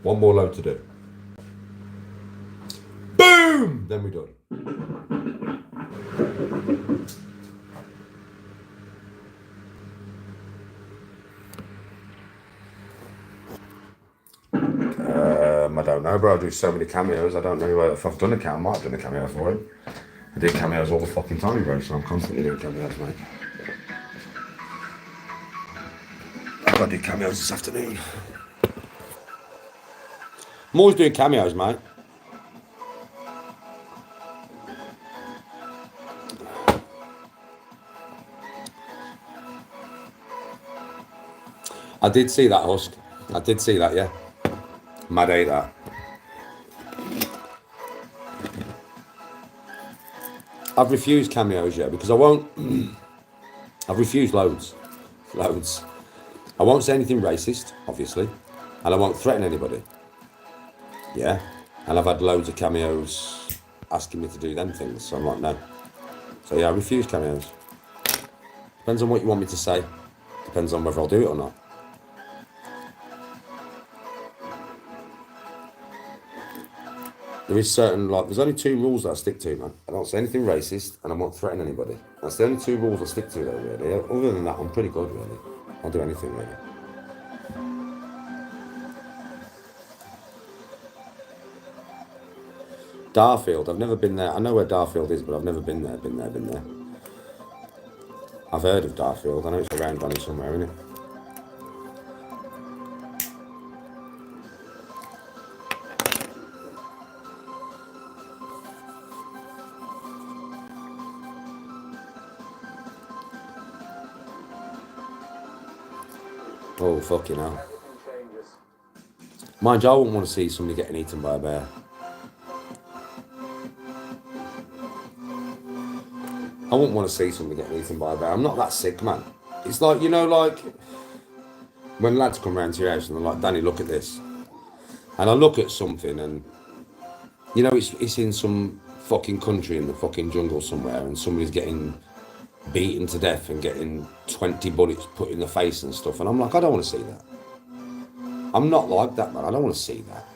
One more load to do. Boom! Then we're done. I don't know, bro. I do so many cameos. I don't know if I've done a cameo. I might have done a cameo for him. I do cameos all the fucking time, bro. So I'm constantly doing cameos, mate. I've got to do cameos this afternoon. I'm always doing cameos, mate. I did see that, Husk. I did see that, yeah. Mad ate that. I've refused cameos, yeah, because I won't. I've refused loads. I won't say anything racist, obviously, and I won't threaten anybody. Yeah, and I've had loads of cameos asking me to do them things, so I'm like, no. So yeah, I refuse cameos. Depends on what you want me to say. Depends on whether I'll do it or not. There is certain, like, there's only 2 rules that I stick to, man. I don't say anything racist, and I won't threaten anybody. That's the only 2 rules I stick to, though, really. Other than that, I'm pretty good, really. I'll do anything, really. Darfield, I've never been there. I know where Darfield is, but I've never been there, been there. I've heard of Darfield. I know it's around Bonnie somewhere, isn't it? Oh, fucking hell. Mind you, I wouldn't want to see somebody getting eaten by a bear. I wouldn't want to see somebody getting eaten by a bear. I'm not that sick, man. It's like, you know, like when lads come round to your house and they're like, Danny, look at this. And I look at something and, you know, it's in some fucking country in the fucking jungle somewhere and somebody's getting beaten to death and getting 20 bullets put in the face and stuff. And I'm like, I don't want to see that. I'm not like that, man. I don't want to see that.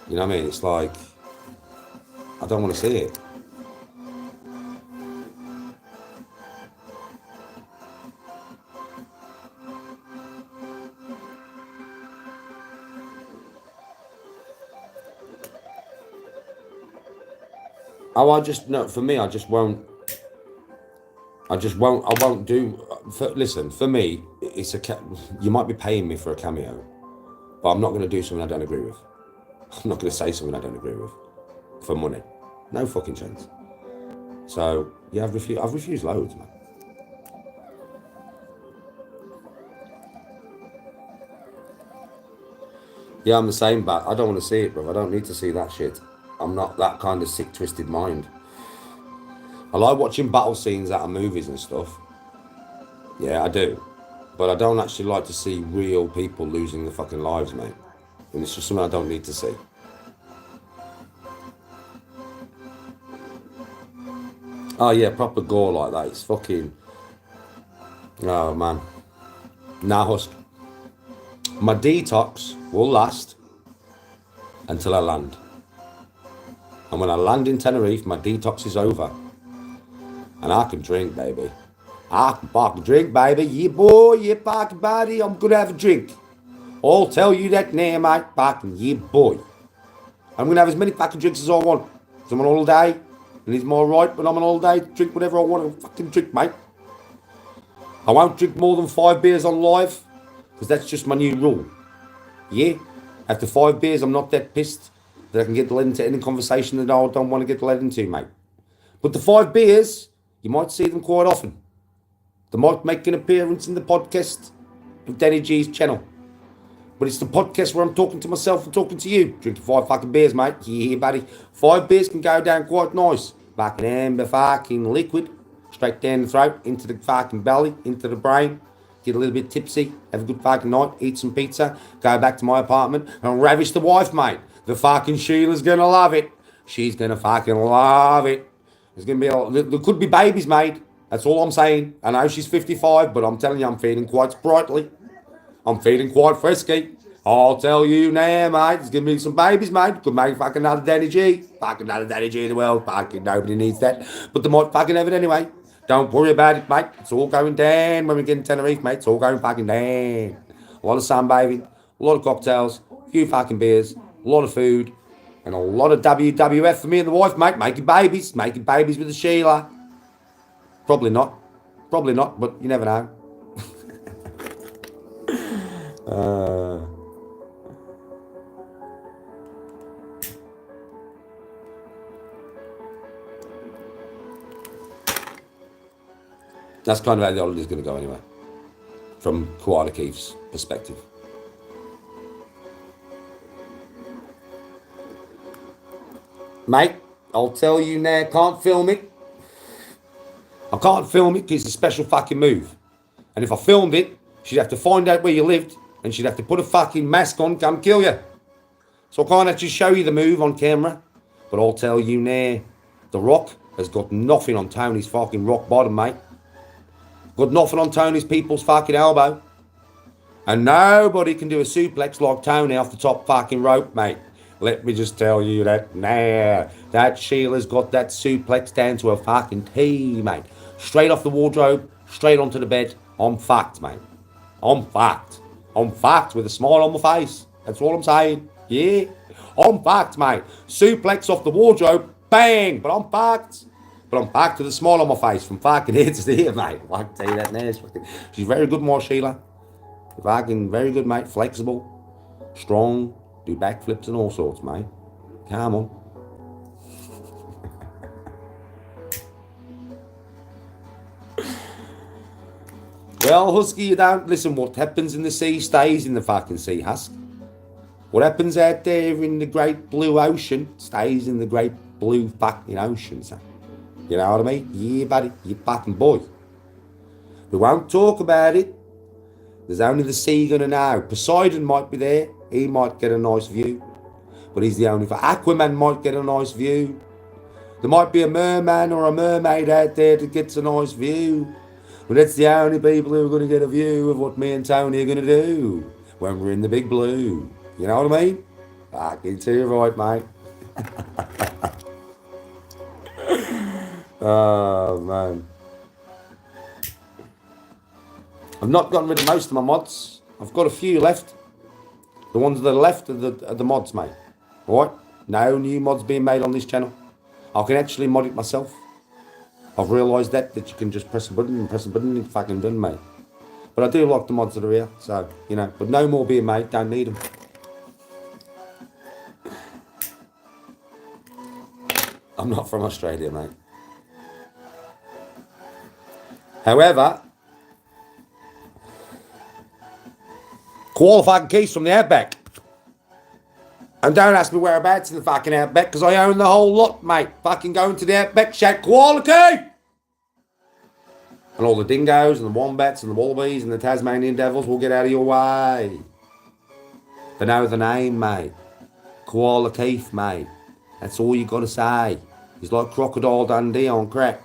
You know what I mean? It's like, I don't want to see it. Oh, I just, no, for me, I won't do, listen, for me, it's you might be paying me for a cameo, but I'm not going to do something I don't agree with. I'm not going to say something I don't agree with for money. No fucking chance. So, yeah, I've refused loads, man. Yeah, I'm the same, but I don't want to see it, bro. I don't need to see that shit. I'm not that kind of sick, twisted mind. I like watching battle scenes out of movies and stuff. Yeah, I do. But I don't actually like to see real people losing their fucking lives, mate. And it's just something I don't need to see. Oh, yeah, proper gore like that. It's fucking... Oh, man. Nah, husk. My detox will last until I land. And when I land in Tenerife, my detox is over. And I can drink, baby. I can fucking drink, baby. Yeah, boy, yeah, fucking buddy. I'm gonna have a drink. I'll tell you that now, mate. Fucking yeah, boy. I'm gonna have as many fucking drinks as I want. Because I'm on holiday. And it's more right when I'm on holiday. Drink whatever I want to fucking drink, mate. I won't drink more than 5 beers on live. Because that's just my new rule. Yeah? After 5 beers, I'm not that pissed that I can get led into any conversation that I don't want to get led into, mate. But the 5 beers, you might see them quite often. They might make an appearance in the podcast of Danny G's channel. But it's the podcast where I'm talking to myself and talking to you. Drinking 5 fucking beers, mate. Yeah, buddy. 5 beers can go down quite nice. Fucking amber fucking liquid. Straight down the throat, into the fucking belly, into the brain. Get a little bit tipsy, have a good fucking night, eat some pizza, go back to my apartment and ravish the wife, mate. The fucking Sheila's gonna love it. She's gonna fucking love it. There's gonna be there could be babies made. That's all I'm saying. I know she's 55, but I'm telling you, I'm feeling quite sprightly. I'm feeling quite frisky. I'll tell you now, mate. There's gonna be some babies, mate. Could make fucking another Danny G. Fucking another Danny G in the world. Fucking nobody needs that. But they might fucking have it anyway. Don't worry about it, mate. It's all going down when we get in Tenerife, mate. It's all going fucking down. A lot of sunbathing, a lot of cocktails, a few fucking beers, a lot of food, and a lot of WWF for me and the wife, mate. Making babies with the Sheila. Probably not, but you never know. That's kind of how the holiday's going to go anyway, from Koala Keith's perspective. Mate, I'll tell you now, can't film it. I can't film it because it's a special fucking move. And if I filmed it, she'd have to find out where you lived and she'd have to put a fucking mask on, come kill you. So I can't actually show you the move on camera. But I'll tell you now, The Rock has got nothing on Tony's fucking rock bottom, mate. Got nothing on Tony's people's fucking elbow. And nobody can do a suplex like Tony off the top fucking rope, mate. Let me just tell you that now. That Sheila's got that suplex down to a fucking T, mate. Straight off the wardrobe, straight onto the bed. I'm fucked, mate. I'm fucked. I'm fucked with a smile on my face. That's all I'm saying. Yeah. I'm fucked, mate. Suplex off the wardrobe, bang. But I'm fucked. But I'm back to the smile on my face from fucking here to here, mate. I can tell you that now. She's very good, more Sheila. Fucking very good, mate. Flexible, strong, do backflips and all sorts, mate. Come on. Well, Husky, you don't listen. What happens in the sea stays in the fucking sea, Husk. What happens out there in the great blue ocean stays in the great blue fucking ocean, son. You know what I mean? Yeah, buddy, you fucking boy. We won't talk about it. There's only the sea gonna know. Poseidon might be there. He might get a nice view. But he's the only... Aquaman might get a nice view. There might be a merman or a mermaid out there that gets a nice view. But that's the only people who are going to get a view of what me and Tony are going to do when we're in the big blue. You know what I mean? Fucking too right, mate. Oh, man. I've not gotten rid of most of my mods. I've got a few left. The ones that are left are the mods, mate. Alright? No new mods being made on this channel. I can actually mod it myself. I've realised that you can just press a button and it's fucking done, mate. But I do like the mods that are here, so, you know. But no more being made, don't need them. I'm not from Australia, mate. However, qualified keys from the outback. And don't ask me whereabouts in the fucking outback, because I own the whole lot, mate. Fucking going to the outback, shout quality! And all the dingoes and the wombats and the wallabies and the Tasmanian devils will get out of your way. They know the name, mate. Koala Keith, mate. That's all you got to say. He's like Crocodile Dundee on crack.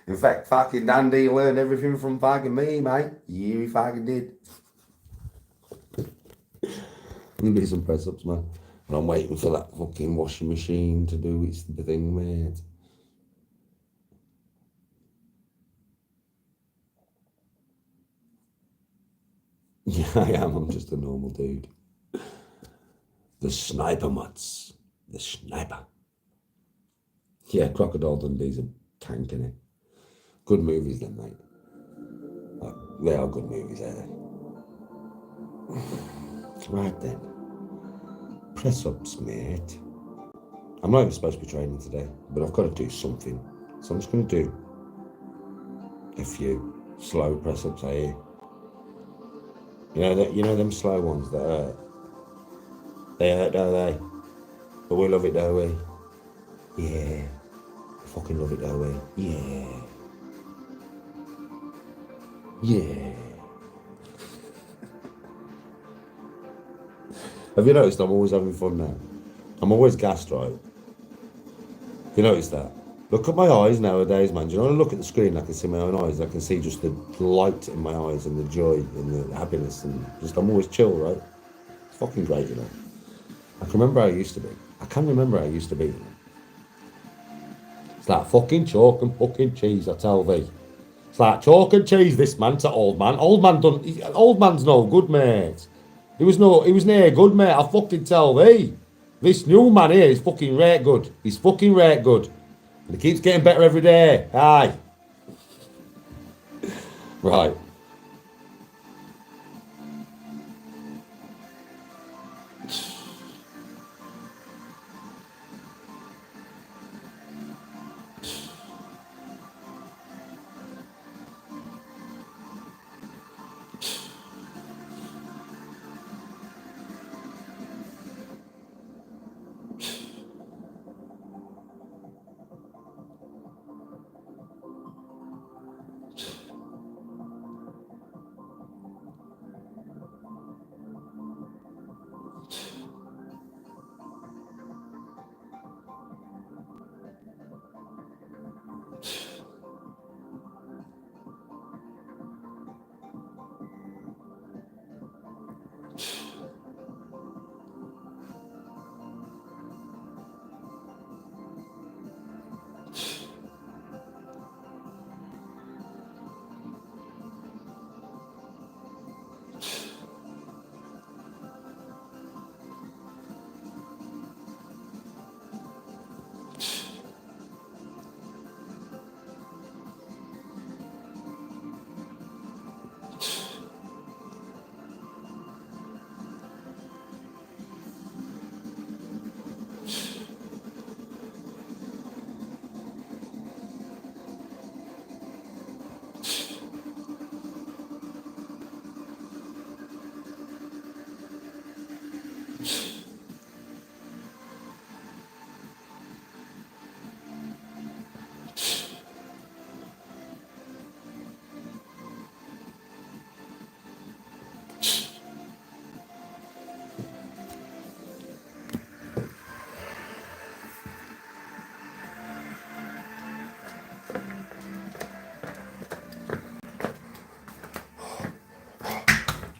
In fact, fucking Dundee learned everything from fucking me, mate. Yeah, he fucking did. I'm gonna do some press ups, man. And I'm waiting for that fucking washing machine to do its thing, mate. Yeah, I am. I'm just a normal dude. The sniper mutts. The sniper. Yeah, Crocodile Dundee's a tank, innit? Good movies, then, mate. Like, they are good movies, ain't they? Right then. Press ups, mate. I'm not even supposed to be training today, but I've got to do something. So I'm just going to do a few slow press ups, I hear. You know them slow ones that hurt? They hurt, don't they? But we love it, don't we? Yeah. I fucking love it, don't we? Yeah. Yeah. Have you noticed I'm always having fun now? I'm always gassed, right? Have you noticed that? Look at my eyes nowadays, man. Do you know, when I look at the screen, I can see my own eyes. I can see just the light in my eyes and the joy and the happiness. And just, I'm always chill, right? It's fucking great, you know. I can remember how I used to be. I can remember how I used to be, you know. It's like fucking chalk and fucking cheese, I tell thee. It's like chalk and cheese, this man, to old man. Old man's no good, mate. He was near good, mate, I fucking tell thee. This new man here is fucking rare good. He's fucking rare good. And he keeps getting better every day. Aye. Right.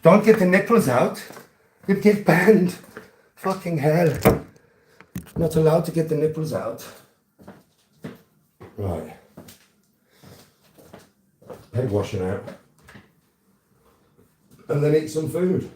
Don't get the nipples out. You'd get banned. Fucking hell. Not allowed to get the nipples out. Right. Head washing out. And then eat some food.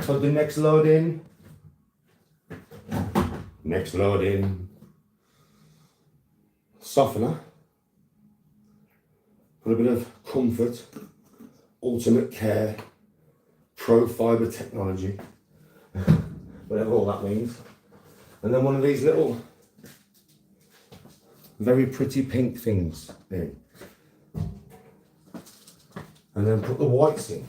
So the next load in. Next load in. Softener. Put a bit of comfort. Ultimate care. Pro fiber technology. Whatever all that means. And then one of these little very pretty pink things in. And then put the whites in.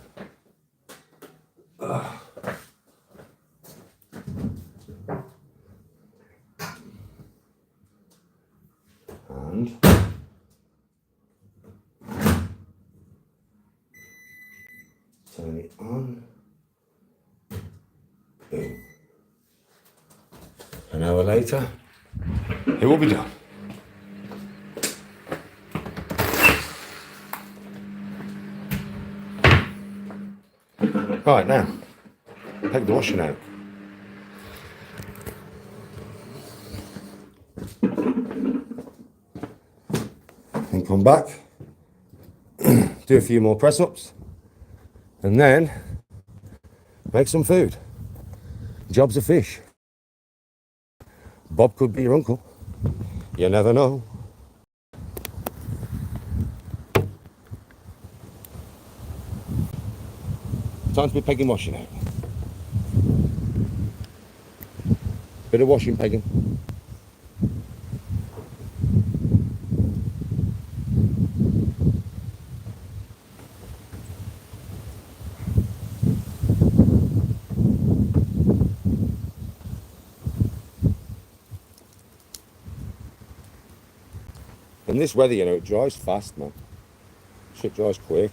And turn it on. Boom. An hour later, it will be done. Right, now, take the washing out. And come back, do a few more press ups, and then make some food. Job's a fish. Bob could be your uncle. You never know. Time to be pegging washing out. Bit of washing pegging. In this weather, you know, it dries fast, man. Shit dries quick.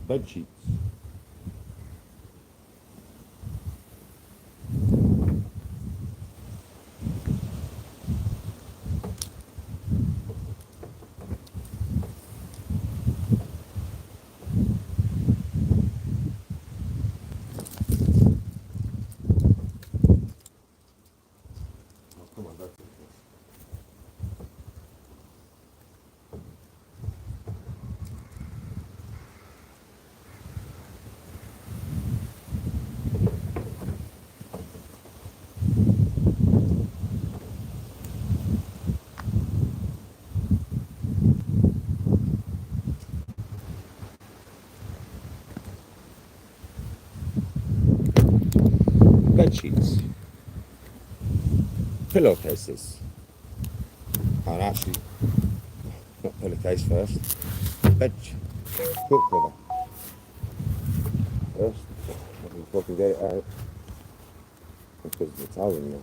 Bed sheets. Oh, come on, that's it. Bed sheets, pillowcases, and actually, not pillowcase first, bed quilt cover first. Let me fucking get it out because the towel in there.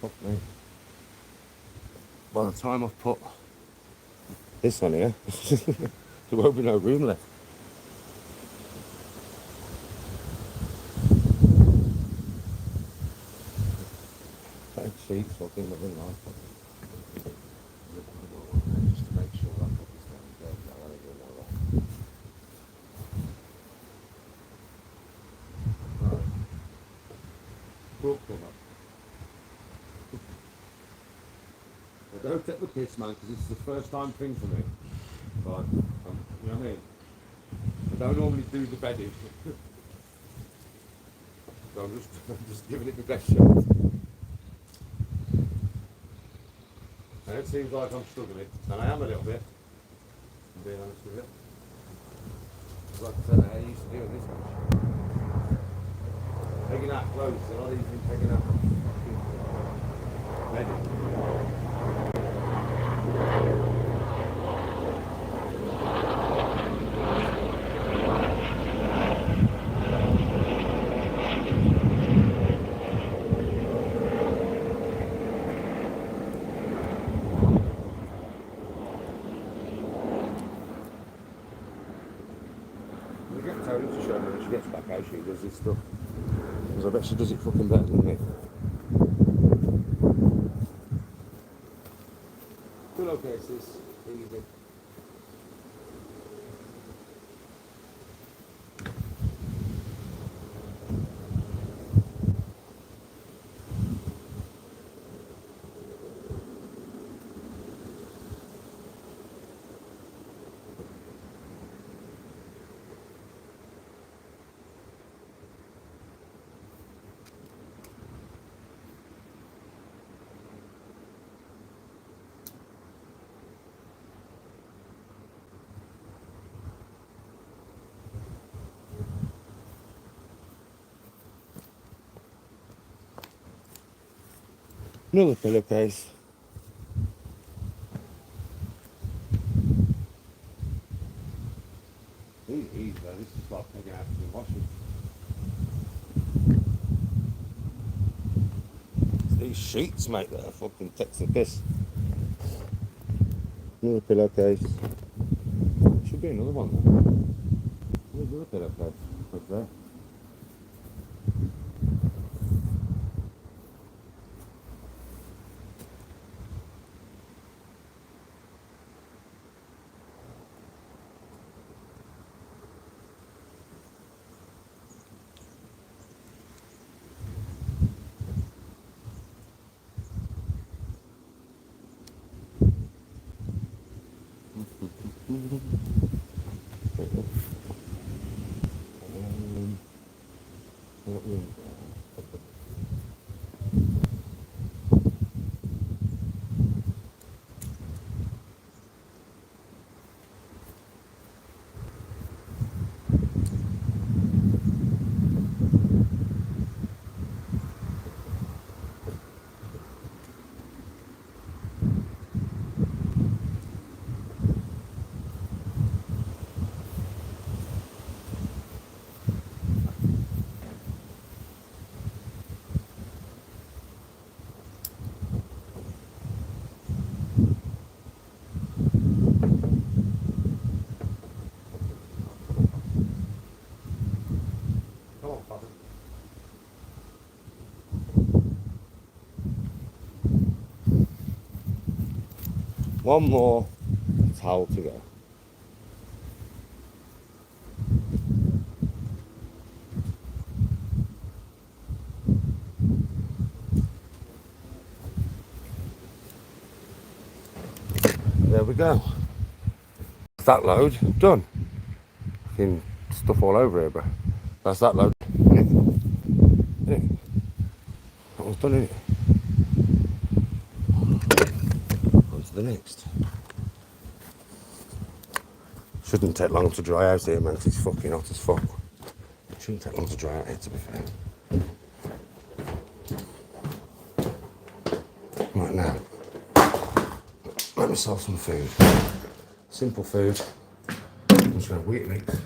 Fuck me. By the time I've put this on here, there won't be no room left. Sheets, fucking living life. Just to make sure that puppy's down dead. I want to go now. Right. Quilt cover. I don't take the piss, man, because this is the first time thing for me. But, you know what I mean? I don't normally do the bedding. So I'm just giving it the best shot. And it seems like I'm struggling, and I am a little bit, I'm being honest with you. like I said, how you used to do it this much. Taking out clothes, a lot of these things taking out bedding. We get Tony to show me when she gets back how she does this stuff. Because I bet she does it fucking better than me. Pillowcases, easy. Another pillowcase. Easy though, this is like taking out the washing. It's these sheets, mate, that are fucking takes the piss. Another pillowcase. Should be another one there. Where's another pillowcase? Up there. One more towel to go. There we go. That load done. Fucking stuff all over here, bro. That's that load. Innit? That one's done, innit? On to the next. Shouldn't take long to dry out here, man, 'cause it's fucking hot as fuck. Shouldn't take long to dry out here, to be fair. Right now, make myself some food. Simple food. I'm just going to wheat mix.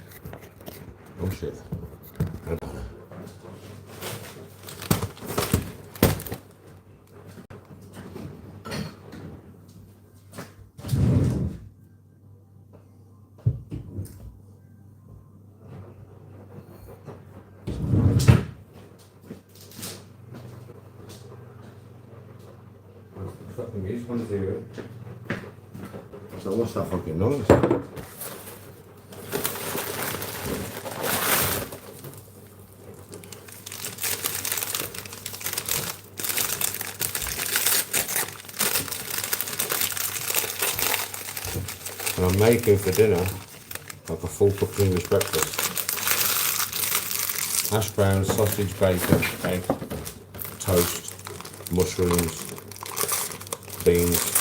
Oh shit. So what's that fucking noise? And I'm making for dinner like a full cooked English breakfast. Hash browns, sausage, bacon, egg, toast, mushrooms, beans.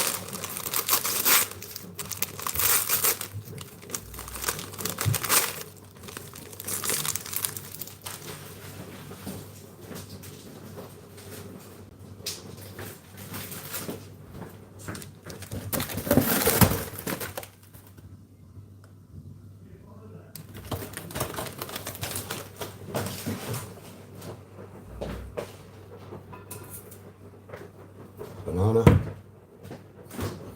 banana,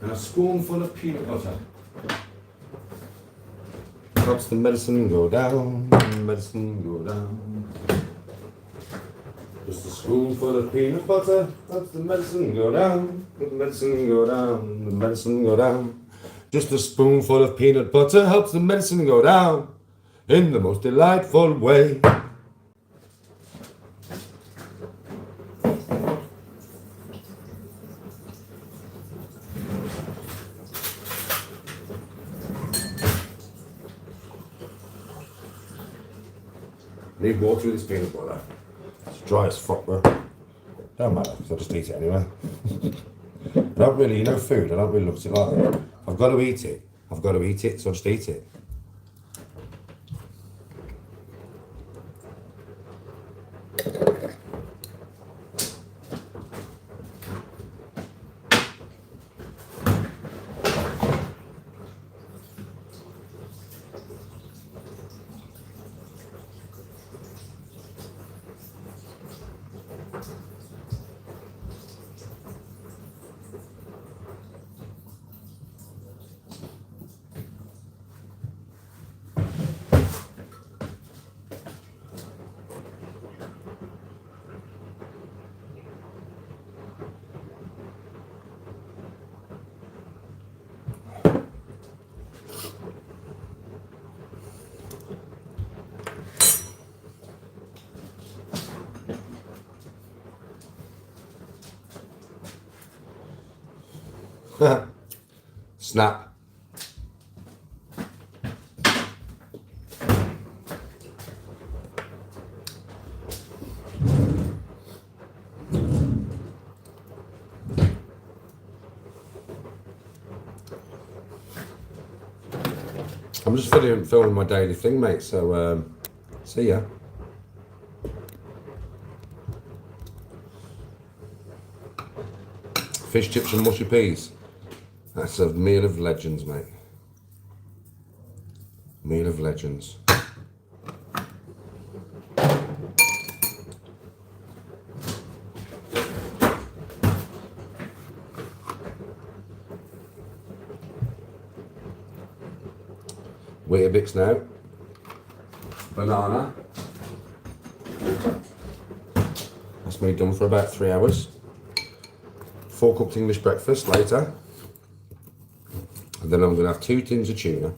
and a spoonful of peanut butter. Helps the medicine go down, medicine go down. Just a spoonful of peanut butter, helps the medicine go down, the medicine go down, the medicine go down. Just a spoonful of peanut butter helps the medicine go down in the most delightful way. Need water with this peanut butter. It's dry as fuck, bro. Don't matter, because I'll just eat it anyway. I don't really, food, I don't really love it like that. I've got to eat it. I've got to eat it, so I'll just eat it. Snap. I'm just filming my daily thing, mate, so see ya. Fish chips and mushy peas. That's a meal of legends, mate. Meal of legends. Weetabix now. Banana. That's me done for about 3 hours. 4 cooked English breakfast later. And then I'm going to have 2 tins of tuna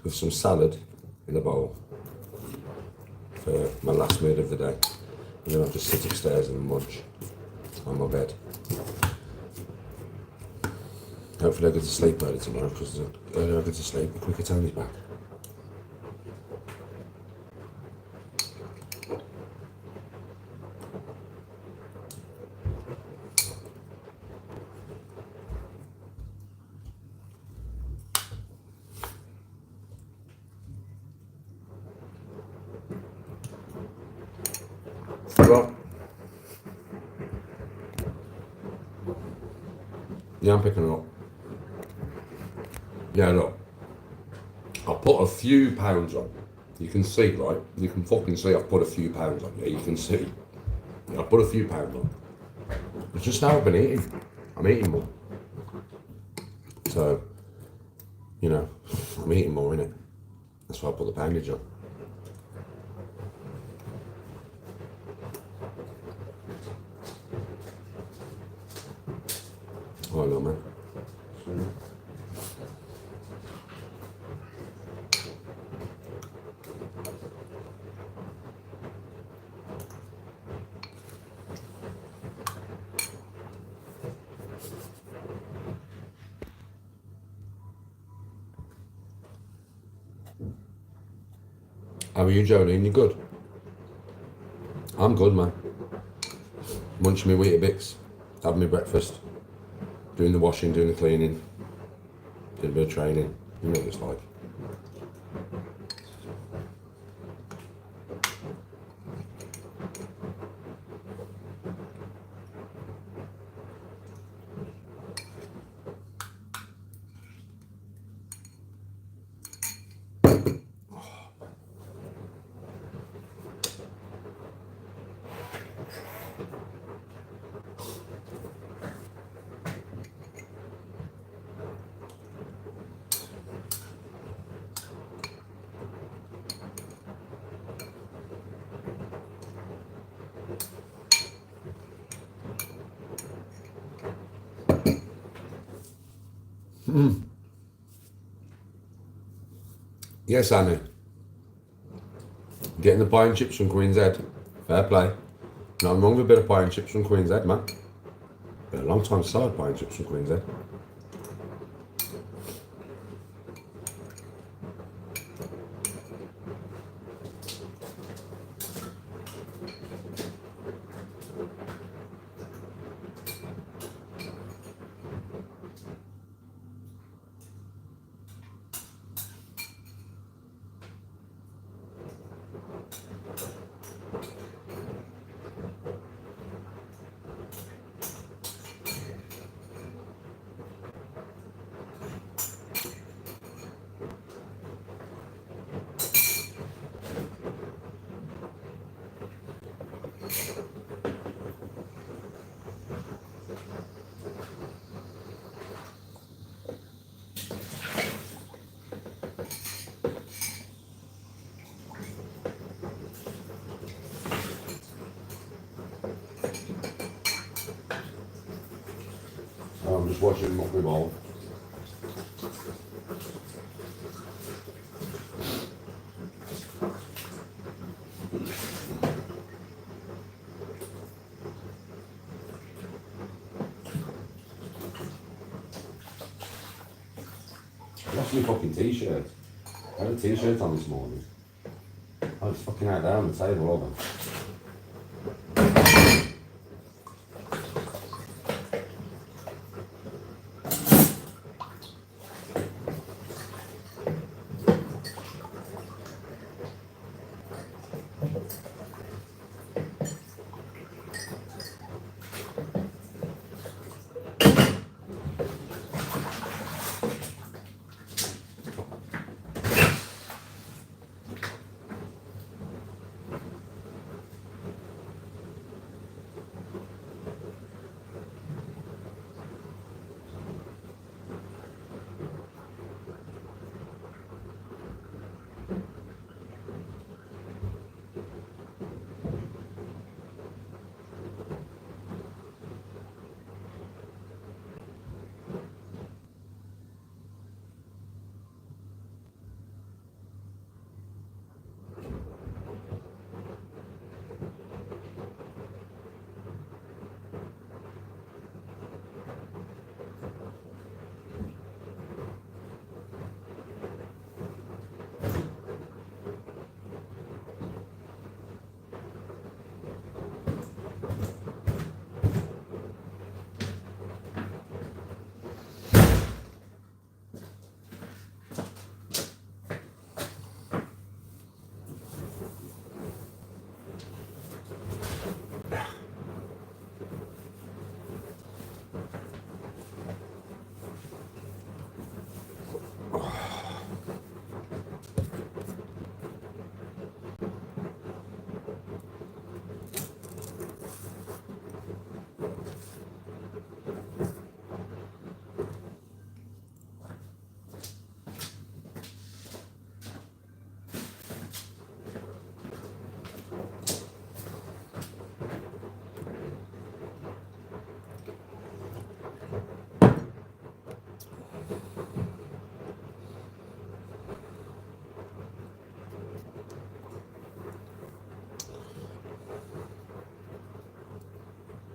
with some salad in a bowl for my last meal of the day. And then I'll just sit upstairs and munch on my bed. Hopefully I'll get to sleep early tomorrow, because the earlier I get to sleep, the quicker Tony's back. Well, yeah, I'm picking it up. Yeah, look, I put a few pounds on. You can see, right? You can fucking see I've put a few pounds on. Yeah, you can see. I put a few pounds on. It's just how I've been eating. I'm eating more. So, I'm eating more, innit? That's why I put the poundage on. Oh, no, man. How are you, Jolene? You good? I'm good, man. Munching my Weetabix, having my breakfast, doing the washing, doing the cleaning, doing a bit of training. You know what it's like. Yes, Annie. Getting the pie and chips from Queen's Head. Fair play. Nothing wrong with a bit of pie and chips from Queen's Head, man. Been a long time since I had pie and chips from Queen's Head. I'm just watching them up with all. Lost my fucking t-shirt. I had a t-shirt on this morning. I was fucking out there on the table, all them.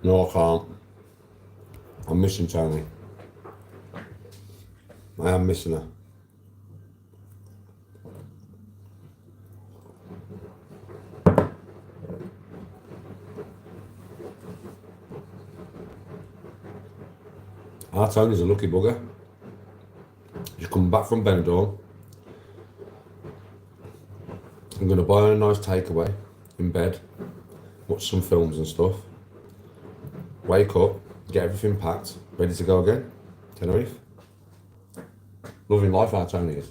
No, I can't. I'm missing Tony. I am missing her. Our Tony's a lucky bugger. She's coming back from Benidorm. I'm going to buy her a nice takeaway in bed, watch some films and stuff, wake up, get everything packed, ready to go again. Tenerife. Loving life, our Tony is.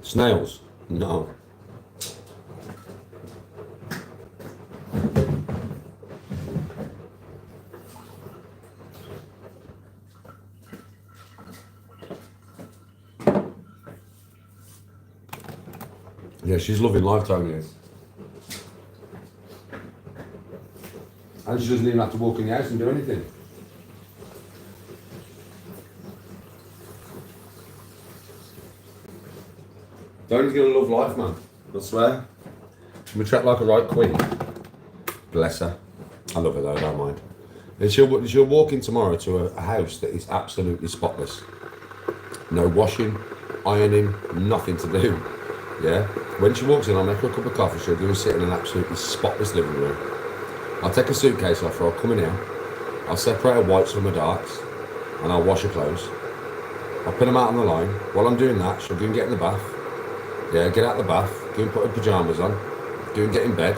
Snails? No. Yeah, she's loving life, Toni is. And she doesn't even have to walk in the house and do anything. Toni's gonna love life, man. I swear. She'll be treated like a right queen. Bless her. I love her though, I don't mind. And she'll walk in tomorrow to a house that is absolutely spotless. No washing, ironing, nothing to do. Yeah? When she walks in, I'll make her a cup of coffee, she'll go and sit in an absolutely spotless living room. I'll take a suitcase off her, I'll come in here, I'll separate her whites from her darks, and I'll wash her clothes. I'll put them out on the line. While I'm doing that, she'll go and get in the bath. Yeah, get out of the bath, go and put her pyjamas on, go and get in bed.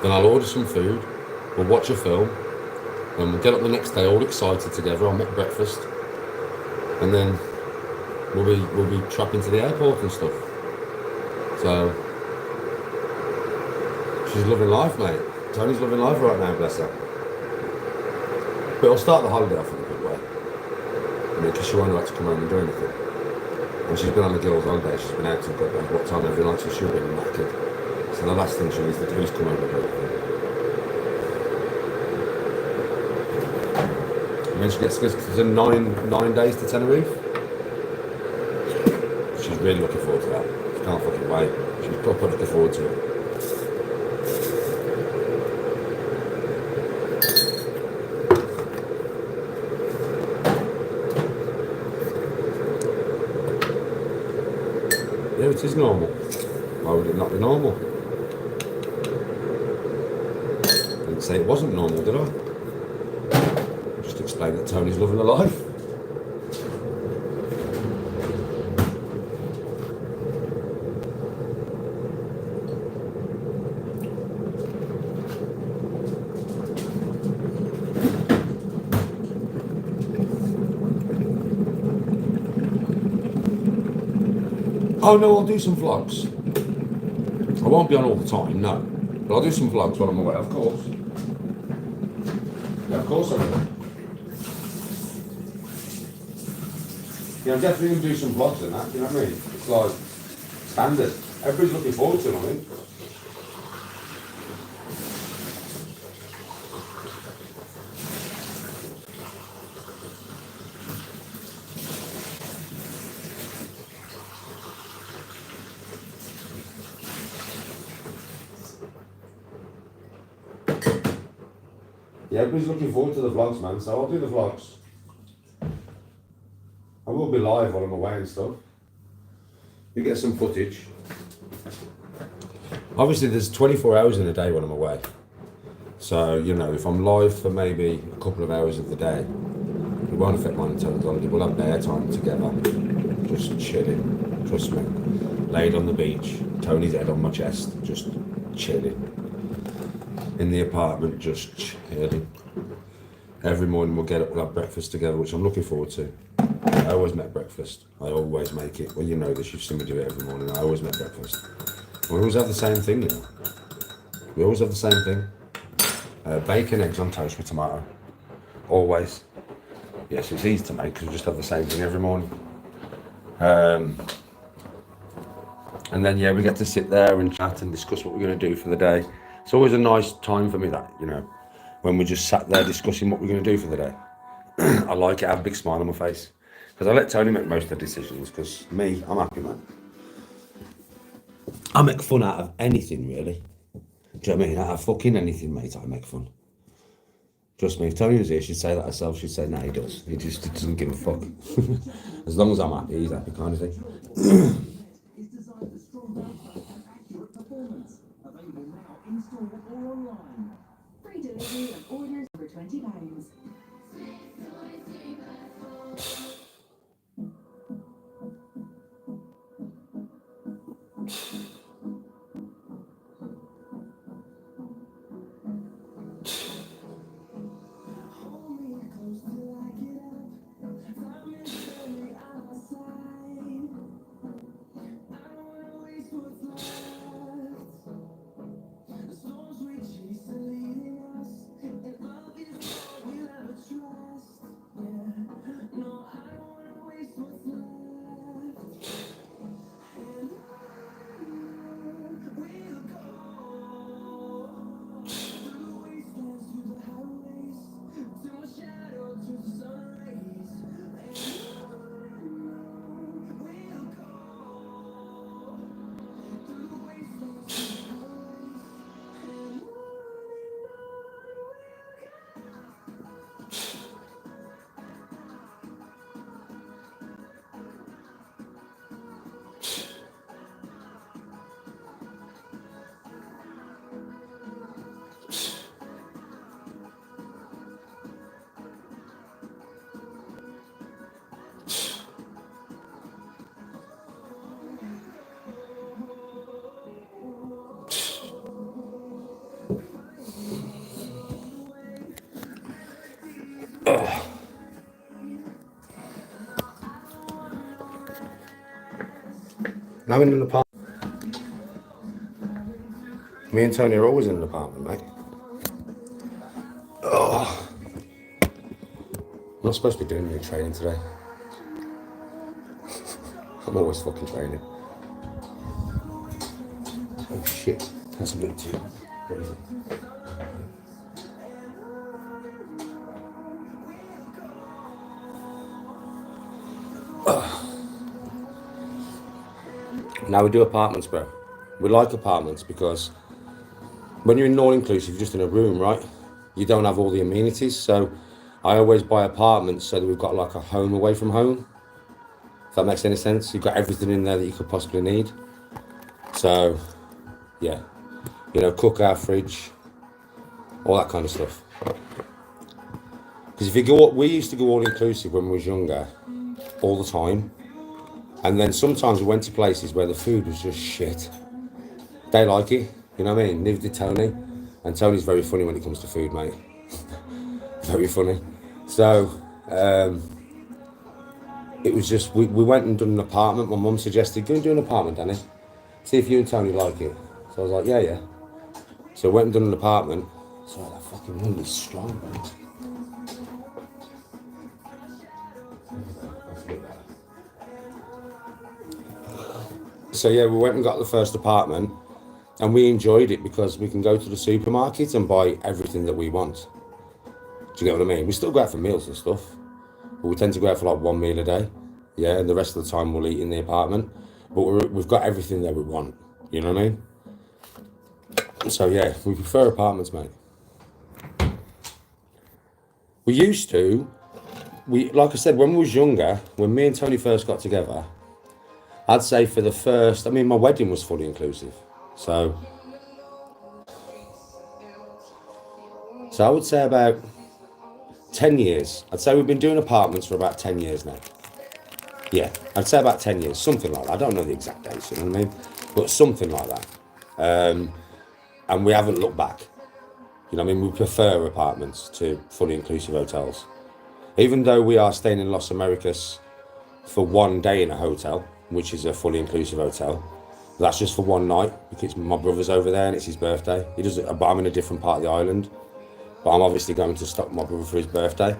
Then I'll order some food, we'll watch a film, and we'll get up the next day all excited together. I'll make breakfast, and then we'll be trapping to the airport and stuff. So she's loving life, mate. Toni's loving life right now, bless her. But I'll start the holiday off in a good way. I mean, because she won't like to come home and do anything. And she's been on the girls' holiday, she's been out to God knows what time every night, so she'll be knackered. So the last thing she needs to do is come home and do anything. And then she gets to 9 days to Tenerife. She's really looking forward to that. She can't fucking wait. She's proper looking forward to it. Yeah, it is normal. Why would it not be normal? I didn't say it wasn't normal, did I? Just explain that Toni's loving her life. Oh no, I'll do some vlogs. I won't be on all the time, no. But I'll do some vlogs while I'm away, of course. Yeah, of course I will. Yeah, I'm definitely going to do some vlogs and that, you know what I mean? It's like standard. Everybody's looking forward to it, I think. Yeah, everybody's looking forward to the vlogs, man, so I'll do the vlogs. I will be live while I'm away and stuff. You get some footage. Obviously, there's 24 hours in a day when I'm away. So, you know, if I'm live for maybe a couple of hours of the day, it won't affect mine and Tony's holiday. We'll have bare time together, just chilling, trust me. Laid on the beach, Tony's head on my chest, just chilling. In the apartment, just chilling. Every morning we'll get up, we'll have breakfast together, which I'm looking forward to. I always make breakfast. I always make it. Well, you know this, you've seen me do it every morning. I always make breakfast. We always have the same thing, you know. We always have the same thing. Bacon, eggs on toast with tomato. Always. Yes, it's easy to make because we just have the same thing every morning. And then, yeah, we get to sit there and chat and discuss what we're going to do for the day. It's always a nice time for me, that, you know, when we just sat there discussing what we're going to do for the day. I like it, I have a big smile on my face. Because I let Tony make most of the decisions, because me, I'm happy, man. I make fun out of anything, really. Do you know what I mean? Out of fucking anything, mate, I make fun. Trust me, if Tony was here, she'd say that herself. She'd say, no, he does. He just doesn't give a fuck. As long as I'm happy, he's happy, kind of thing. Is designed for strong output and accurate performance. Available now in store or online. Free delivery of orders over £20. I'm in an apartment. Me and Tony are always in an apartment, mate. Oh. I'm not supposed to be doing any training today. I'm always fucking training. Oh shit, that's a bit too crazy. Now we do apartments, bro. We like apartments because when you're in all-inclusive, you're just in a room, right? You don't have all the amenities. So I always buy apartments so that we've got like a home away from home. If that makes any sense. You've got everything in there that you could possibly need. So, yeah. You know, cooker, fridge, all that kind of stuff. Because if you go, we used to go all-inclusive when we was younger, all the time. And then sometimes we went to places where the food was just shit. They like it, you know what I mean? Neither did Tony. And Tony's very funny when it comes to food, mate. Very funny. So, it was just, we went and done an apartment. My mum suggested, go and do an apartment, Danny. See if you and Tony like it. So I was like, yeah. So I went and done an apartment. Sorry, that fucking wind is strong, man. So yeah, we went and got the first apartment and we enjoyed it because we can go to the supermarket and buy everything that we want. Do you get what I mean? We still go out for meals and stuff, but we tend to go out for like one meal a day. Yeah, and the rest of the time we'll eat in the apartment. But we've got everything that we want. You know what I mean? So yeah, we prefer apartments, mate. We used to, like I said, when we was younger, when me and Tony first got together, I'd say for the first, I mean, my wedding was fully inclusive. So I would say about 10 years. I'd say we've been doing apartments for about 10 years now. Yeah, I'd say about 10 years, something like that. I don't know the exact dates, you know what I mean? But something like that. And we haven't looked back. You know what I mean? We prefer apartments to fully inclusive hotels. Even though we are staying in Los Americas for one day in a hotel, which is a fully inclusive hotel. That's just for one night because my brother's over there and it's his birthday. He does it, but I'm in a different part of the island. But I'm obviously going to stop my brother for his birthday.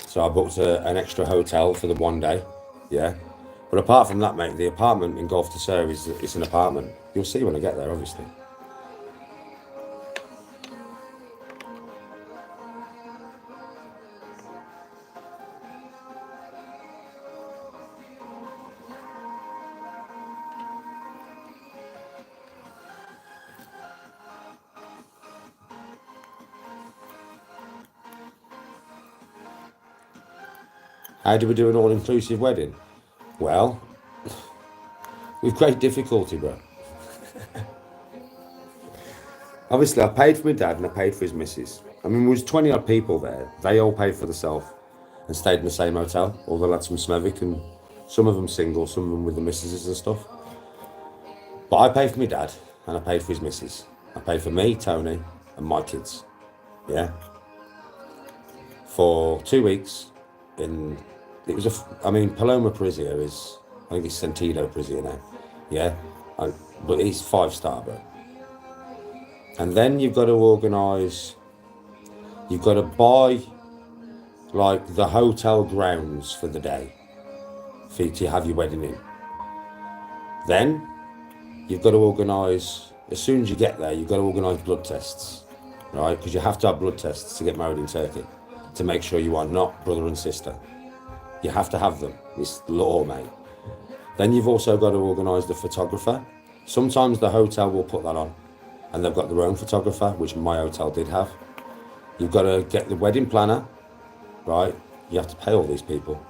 So I booked an extra hotel for the one day. Yeah. But apart from that, mate, the apartment in Gulf to Surrey is an apartment. You'll see when I get there, obviously. How do we do an all-inclusive wedding? Well, with great difficulty, bro. Obviously, I paid for my dad and I paid for his missus. I mean, there was 20 odd people there. They all paid for themselves and stayed in the same hotel. All the lads from Smethwick, and some of them single, some of them with the missuses and stuff. But I paid for my dad and I paid for his missus. I paid for me, Tony, and my kids. Yeah. For 2 weeks it was Paloma Parizia is, I think it's Sentido Parizia now. Yeah. But he's 5-star, bro. And then you've got to organise, you've got to buy like the hotel grounds for the day for you to have your wedding in. Then you've got to organise, as soon as you get there, you've got to organise blood tests, right? Because you have to have blood tests to get married in Turkey to make sure you are not brother and sister. You have to have them. It's law, mate. Then you've also got to organise the photographer. Sometimes the hotel will put that on and they've got their own photographer, which my hotel did have. You've got to get the wedding planner, right? You have to pay all these people,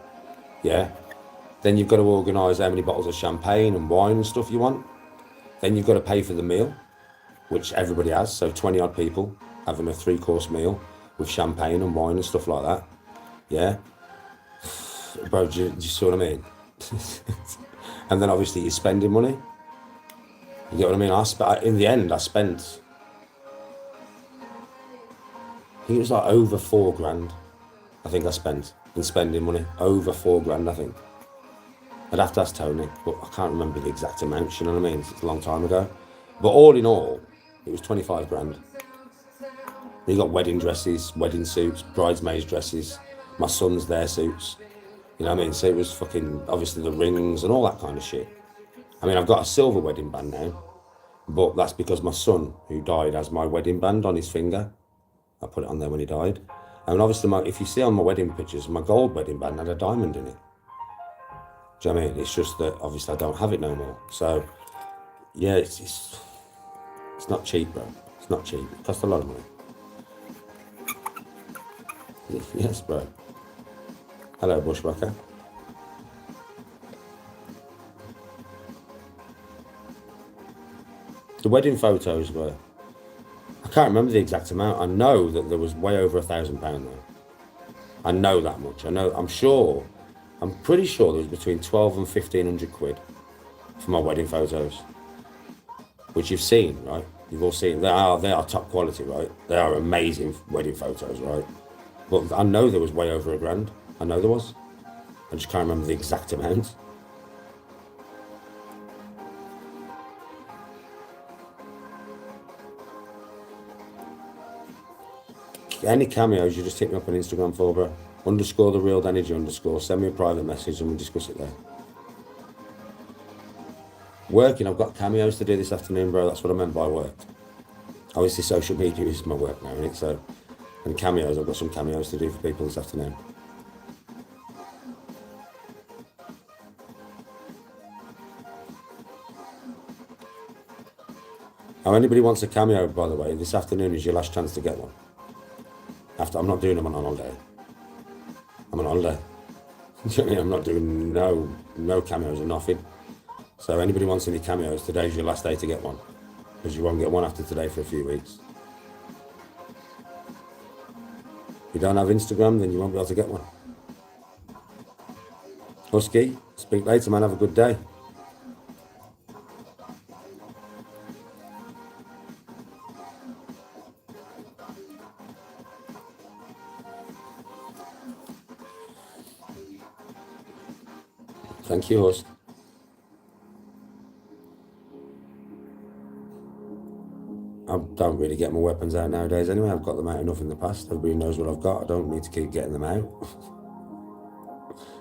yeah? Then you've got to organise how many bottles of champagne and wine and stuff you want. Then you've got to pay for the meal, which everybody has. So 20 odd people having a 3-course meal with champagne and wine and stuff like that, yeah? Bro, do you see what I mean? And then obviously you're spending money. You get what I mean? In the end, I spent, I think it was like over 4 grand. I think I spent in spending money. Over 4 grand, I think. I'd have to ask Tony, but I can't remember the exact amount, you know what I mean? It's a long time ago. But all in all, it was 25 grand. You got wedding dresses, wedding suits, bridesmaids dresses, my son's their suits. You know what I mean? So it was fucking, obviously the rings and all that kind of shit. I mean, I've got a silver wedding band now, but that's because my son, who died, has my wedding band on his finger. I put it on there when he died. And obviously, if you see on my wedding pictures, my gold wedding band had a diamond in it. Do you know what I mean? It's just that obviously I don't have it no more. So, yeah, it's not cheap, bro. It's not cheap. It costs a lot of money. Yes, bro. Hello, Bushwhacker. The wedding photos were, I can't remember the exact amount. I know that there was way over £1,000 there. I know that much. I'm pretty sure there was between 12 and 1,500 quid for my wedding photos, which you've seen, right? You've all seen. They are top quality, right? They are amazing wedding photos, right? But I know there was way over £1,000. I know there was. I just can't remember the exact amount. Any cameos, you just hit me up on Instagram for, bro. _ the real Danny G _ send me a private message and we'll discuss it there. Working, I've got cameos to do this afternoon, bro. That's what I meant by work. Obviously, social media is my work now, innit? So, and cameos, I've got some cameos to do for people this afternoon. Now, anybody wants a cameo, by the way, this afternoon is your last chance to get one. I'm not doing them on holiday. I'm on holiday. I'm not doing no cameos or nothing. So anybody wants any cameos, today's your last day to get one. Because you won't get one after today for a few weeks. If you don't have Instagram, then you won't be able to get one. Husky, speak later, man. Have a good day. Thank you, host. I don't really get my weapons out nowadays anyway. I've got them out enough in the past. Everybody knows what I've got. I don't need to keep getting them out.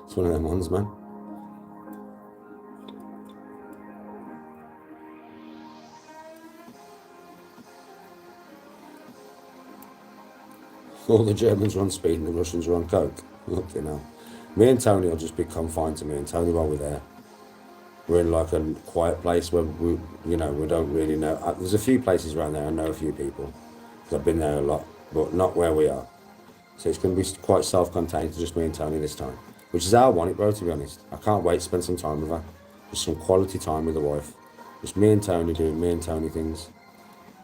It's one of them ones, man. All the Germans are on speed and the Russians are on coke. Look, you know. Me and Tony will just be confined to me and Tony while we're there. We're in like a quiet place where we don't really know. There's a few places around there I know a few people because I've been there a lot, but not where we are. So it's going to be quite self-contained to just me and Tony this time, which is how I want it, bro, to be honest. I can't wait to spend some time with her. Just some quality time with the wife. Just me and Tony doing me and Tony things.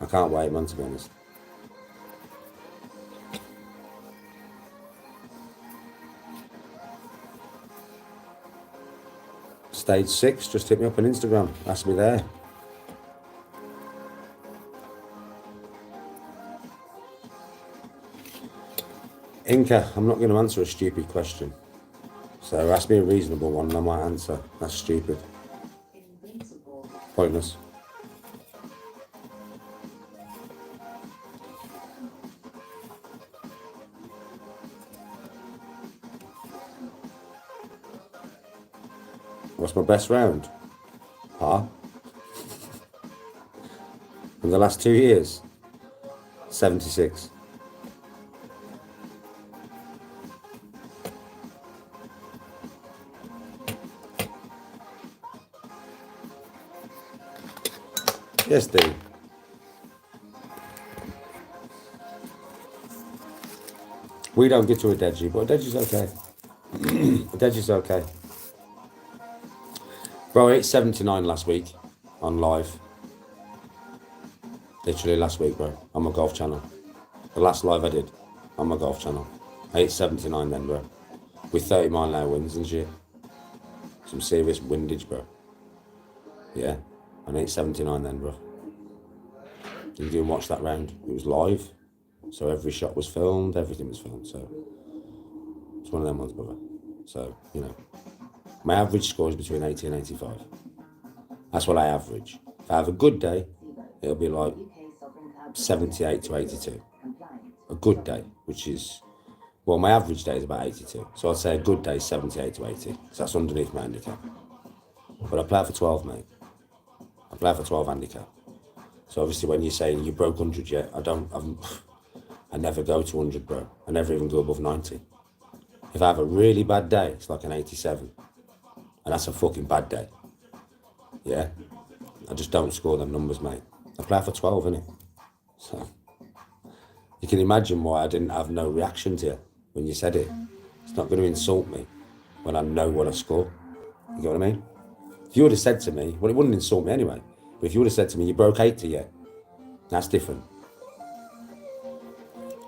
I can't wait, man, to be honest. Stage 6, just hit me up on Instagram. Ask me there. Inca, I'm not going to answer a stupid question. So ask me a reasonable one and I might answer. That's stupid. Pointless. What's my best round? Par. In the last 2 years? 76. Yes, Dean. We don't get to a Deji, but a Deji's okay. A Deji's okay. Bro, I ate 79 last week on live. Literally last week, bro, on my golf channel. The last live I did on my golf channel. I ate 79 then, bro. With 30-mile-an-hour winds and shit. Some serious windage, bro. Yeah, I ate 79 then, bro. You didn't watch that round. It was live. So every shot was filmed, everything was filmed. So it's one of them ones, brother. So, you know. My average score is between 80 and 85. That's what I average. If I have a good day, it'll be like 78 to 82. A good day, which is, well, my average day is about 82. So I'd say a good day is 78 to 80. So that's underneath my handicap. But I play out for 12, mate. I play out for 12 handicap. So obviously when you're saying you broke 100 yet, I never go to 100, bro. I never even go above 90. If I have a really bad day, it's like an 87. And that's a fucking bad day. Yeah? I just don't score them numbers, mate. I play for 12, innit? So, you can imagine why I didn't have no reaction to you when you said it. It's not going to insult me when I know what I score. You get what I mean? If you would have said to me, well, it wouldn't insult me anyway, but if you would have said to me, you broke 80 yet, that's different.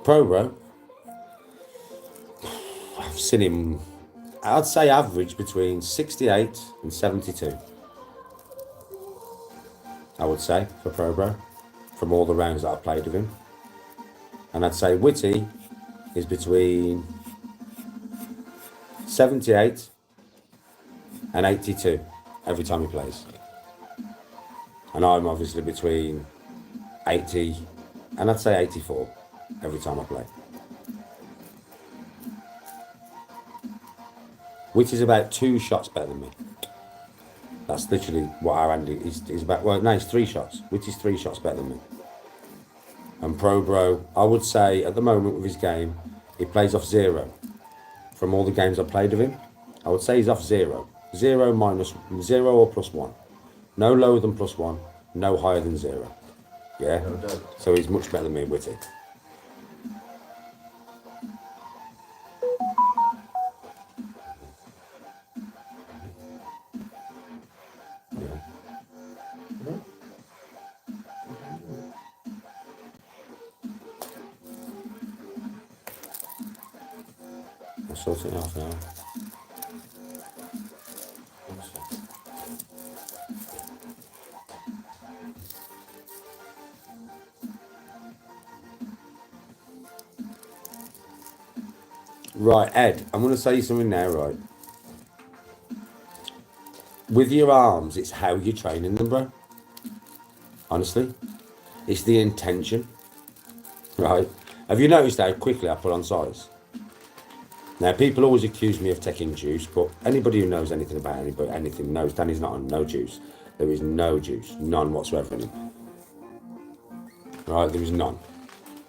Pro, bro, I've seen him, I'd say average between 68 and 72. I would say, for Pro Bro, from all the rounds that I've played with him. And I'd say Witty is between 78 and 82 every time he plays. And I'm obviously between 80 and I'd say 84 every time I play. Witty's about 2 shots better than me. That's literally what our Andy is about. Well, no, it's 3 shots. Which is 3 shots better than me. And Pro Bro, I would say at the moment with his game, he plays off 0. From all the games I've played with him, I would say he's off 0. 0 or plus 1. No lower than plus 1, no higher than 0. Yeah? So he's much better than me, Witty. I'll sort it out now. Right, Ed, I'm going to say something now, right? With your arms, it's how you're training them, bro. Honestly. It's the intention, right? Have you noticed how quickly I put on size? Now, people always accuse me of taking juice, but anybody who knows anything about anything knows Danny's not on no juice. There is no juice, none whatsoever in him. Right, there is none.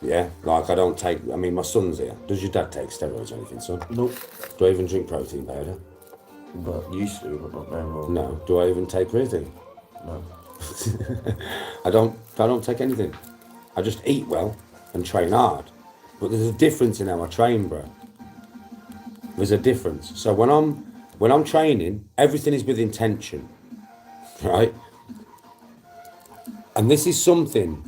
Yeah, like I don't take, I mean, my son's here. Does your dad take steroids or anything, son? Nope. Do I even drink protein powder? But used to, but not very well. No. Do I even take creatine? No. I don't take anything. I just eat well and train hard. But there's a difference in how I train, bro. There's a difference. So when I'm training, everything is with intention, right? And this is something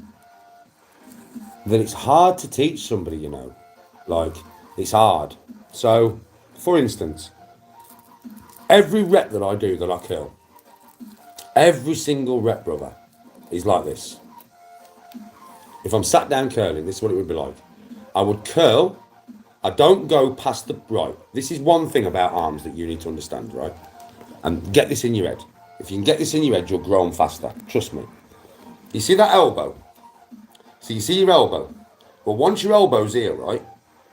that it's hard to teach somebody, you know. Like, it's hard. So, for instance, every rep that I do that I curl, every single rep, brother, is like this. If I'm sat down curling, this is what it would be like. I would curl. I don't go past the, right, this is one thing about arms that you need to understand, right? And get this in your head. If you can get this in your head, you'll grow them faster. Trust me. You see that elbow? So you see your elbow. Well, once your elbow's here, right?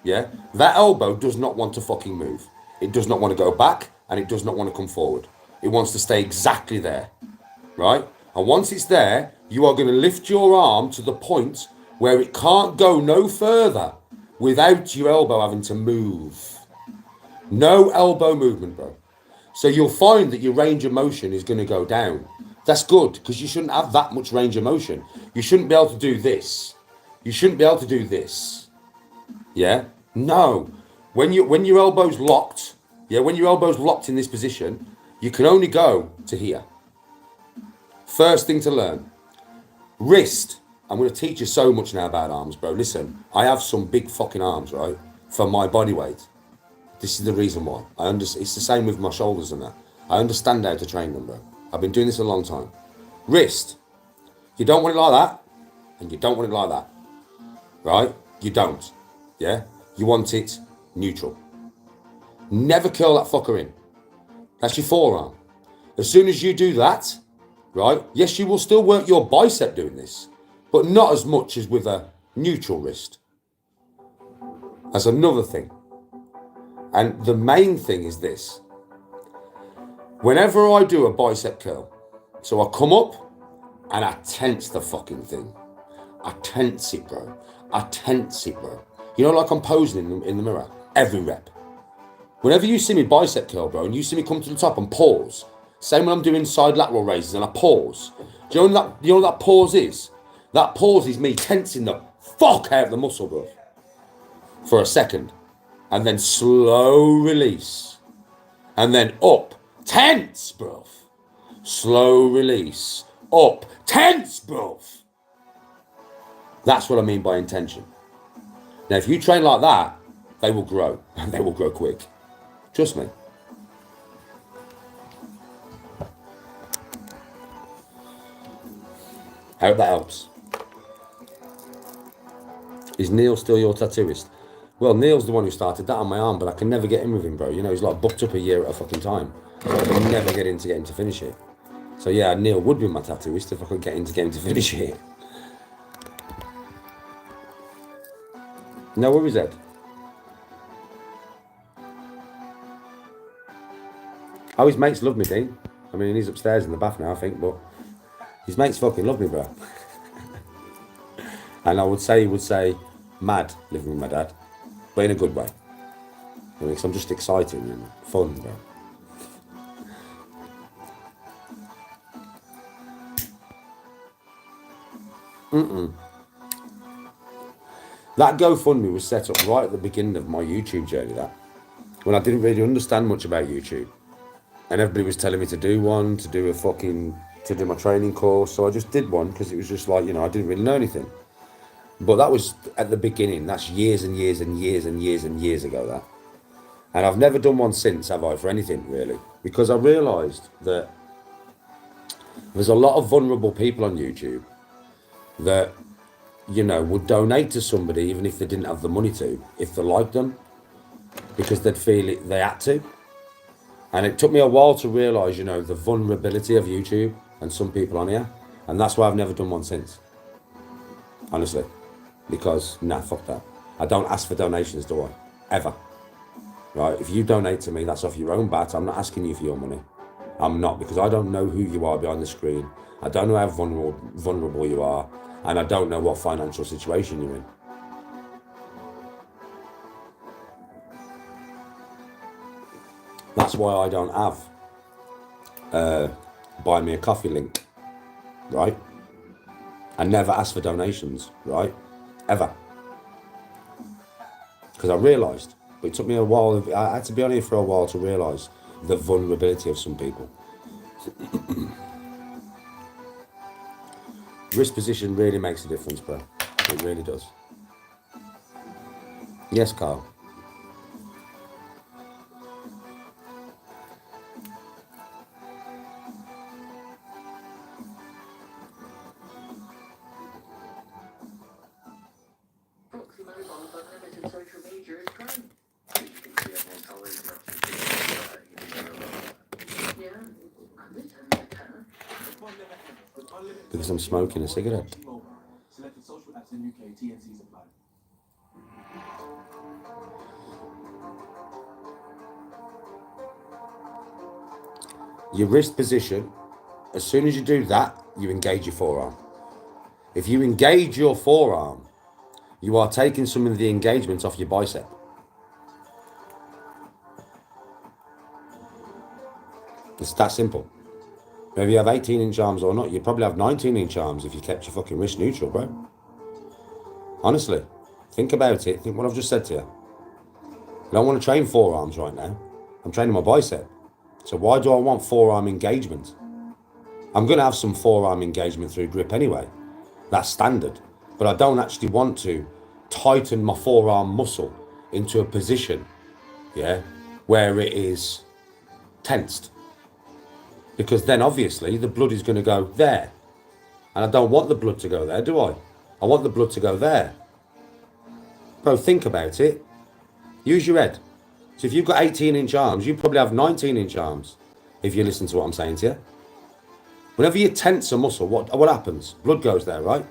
Yeah? That elbow does not want to fucking move. It does not want to go back, and it does not want to come forward. It wants to stay exactly there, right? And once it's there, you are going to lift your arm to the point where it can't go no further without your elbow having to move. No elbow movement, bro. So you'll find that your range of motion is going to go down. That's good, because you shouldn't have that much range of motion. You shouldn't be able to do this. You shouldn't be able to do this. Yeah? No. When your elbow's locked, yeah, when your elbow's locked in this position, you can only go to here. First thing to learn. Wrist. I'm going to teach you so much now about arms, bro. Listen, I have some big fucking arms, right? For my body weight. This is the reason why. It's the same with my shoulders and that. I understand how to train them, bro. I've been doing this a long time. Wrist. You don't want it like that, and you don't want it like that. Right? You don't. Yeah? You want it neutral. Never curl that fucker in. That's your forearm. As soon as you do that, right, yes, you will still work your bicep doing this, but not as much as with a neutral wrist. That's another thing. And the main thing is this. Whenever I do a bicep curl, so I come up and I tense the fucking thing. I tense it, bro. I tense it, bro. You know, like I'm posing in the mirror, every rep. Whenever you see me bicep curl, bro, and you see me come to the top and pause, same when I'm doing side lateral raises and I pause. Do you know what that pause is? That pause is me tensing the fuck out of the muscle, bro, for a second. And then slow release. And then up. Tense, bro. Slow release. Up. Tense, bro. That's what I mean by intention. Now, if you train like that, they will grow. And they will grow quick. Trust me. I hope that helps. Is Neil still your tattooist? Well, Neil's the one who started that on my arm, but I can never get in with him, bro. You know, he's like booked up a year at a fucking time. So I can never get in to finish it. So yeah, Neil would be my tattooist if I could get in to finish it. No worries, Ed. Oh, his mates love me, Dean. I mean, he's upstairs in the bath now, I think, but his mates fucking love me, bro. And he would say, mad living with my dad, but in a good way. Because I'm just exciting and fun, bro. That GoFundMe was set up right at the beginning of my YouTube journey, when I didn't really understand much about YouTube. And everybody was telling me to do one, to do my training course. So I just did one because it was just like, you know, I didn't really know anything. But that was at the beginning. That's years and years and years and years and years ago, that. And I've never done one since, have I, for anything, really? Because I realised that there's a lot of vulnerable people on YouTube that, you know, would donate to somebody even if they didn't have the money to, if they liked them, because they'd feel it, they had to. And it took me a while to realise, you know, the vulnerability of YouTube and some people on here. And that's why I've never done one since. Honestly. Because, nah, fuck that. I don't ask for donations, do I? Ever. Right? If you donate to me, that's off your own bat. I'm not asking you for your money. I'm not, because I don't know who you are behind the screen. I don't know how vulnerable you are. And I don't know what financial situation you're in. That's why I don't have buy me a coffee link, right? I never ask for donations, right? Ever. Because I realised, but it took me a while, I had to be on here for a while to realise the vulnerability of some people. Wrist position really makes a difference, bro. It really does. Yes, Carl. Because I'm smoking a cigarette. Selected social apps in UK, TNCs apply. Your wrist position, as soon as you do that, you engage your forearm. If you engage your forearm, you are taking some of the engagement off your bicep. It's that simple. Whether you have 18-inch arms or not, you probably have 19-inch arms if you kept your fucking wrist neutral, bro. Honestly, think about it. Think what I've just said to you. I don't want to train forearms right now. I'm training my bicep. So why do I want forearm engagement? I'm going to have some forearm engagement through grip anyway. That's standard. But I don't actually want to tighten my forearm muscle into a position, yeah, where it is tensed. Because then obviously the blood is going to go there. And I don't want the blood to go there, do I? I want the blood to go there. Bro, think about it. Use your head. So if you've got 18-inch arms, you probably have 19-inch arms. if you listen to what I'm saying to you. Whenever you tense a muscle, what happens? Blood goes there, right?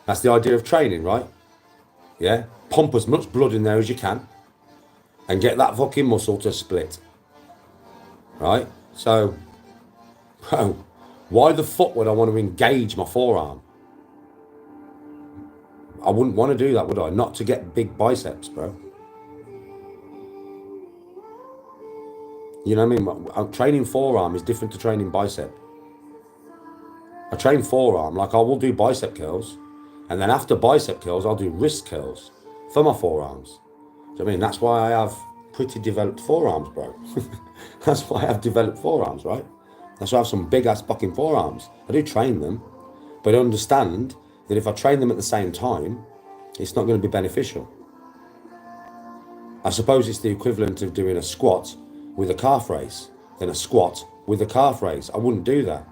That's the idea of training, right? Yeah? Pump as much blood in there as you can and get that fucking muscle to split. Right? So, bro, why the fuck would I want to engage my forearm? I wouldn't want to do that, would I? Not to get big biceps, bro. You know what I mean? Training forearm is different to training bicep. I train forearm, like I will do bicep curls, and then after bicep curls, I'll do wrist curls for my forearms. So I mean, that's why I have pretty developed forearms, bro. That's why I have developed forearms, right? That's why I have some big ass fucking forearms. I do train them, but I understand that if I train them at the same time, it's not going to be beneficial. I suppose it's the equivalent of doing a squat with a calf raise, then a squat with a calf raise. I wouldn't do that,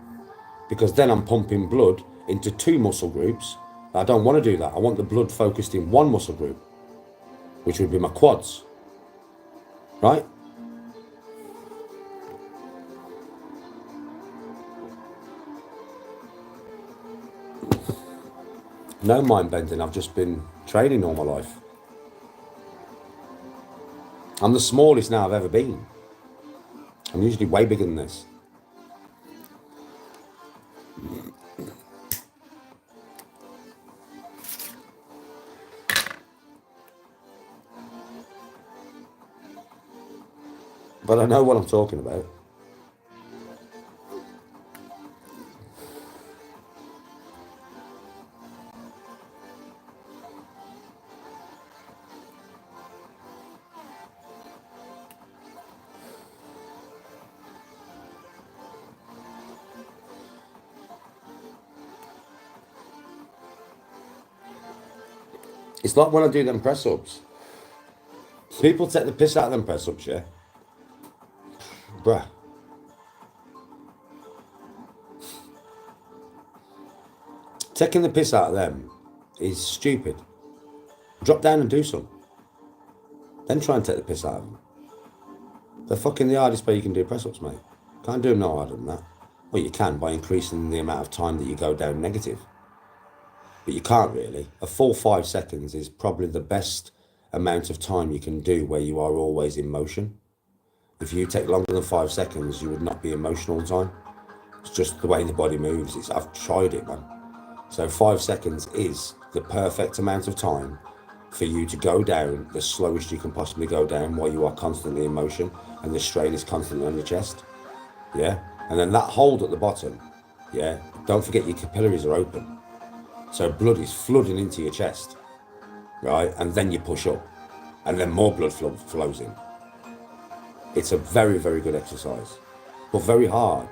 because then I'm pumping blood into two muscle groups. I don't want to do that. I want the blood focused in one muscle group, which would be my quads, right? No mind bending, I've just been training all my life. I'm the smallest now I've ever been. I'm usually way bigger than this. But I know what I'm talking about. It's like when I do them press-ups. People take the piss out of them press-ups, yeah? Bruh. Taking the piss out of them is stupid. Drop down and do some. Then try and take the piss out of them. They're fucking the hardest way you can do press-ups, mate. Can't do them no harder than that. Well, you can by increasing the amount of time that you go down negative. But you can't really. A full 5 seconds is probably the best amount of time you can do where you are always in motion. If you take longer than 5 seconds, you would not be in motion all the time. It's just the way the body moves. I've tried it, man. So 5 seconds is the perfect amount of time for you to go down the slowest you can possibly go down while you are constantly in motion and the strain is constantly on your chest. Yeah? And then that hold at the bottom, yeah? Don't forget your capillaries are open. So blood is flooding into your chest, right? And then you push up, and then more blood flows in. It's a very, very good exercise, but very hard.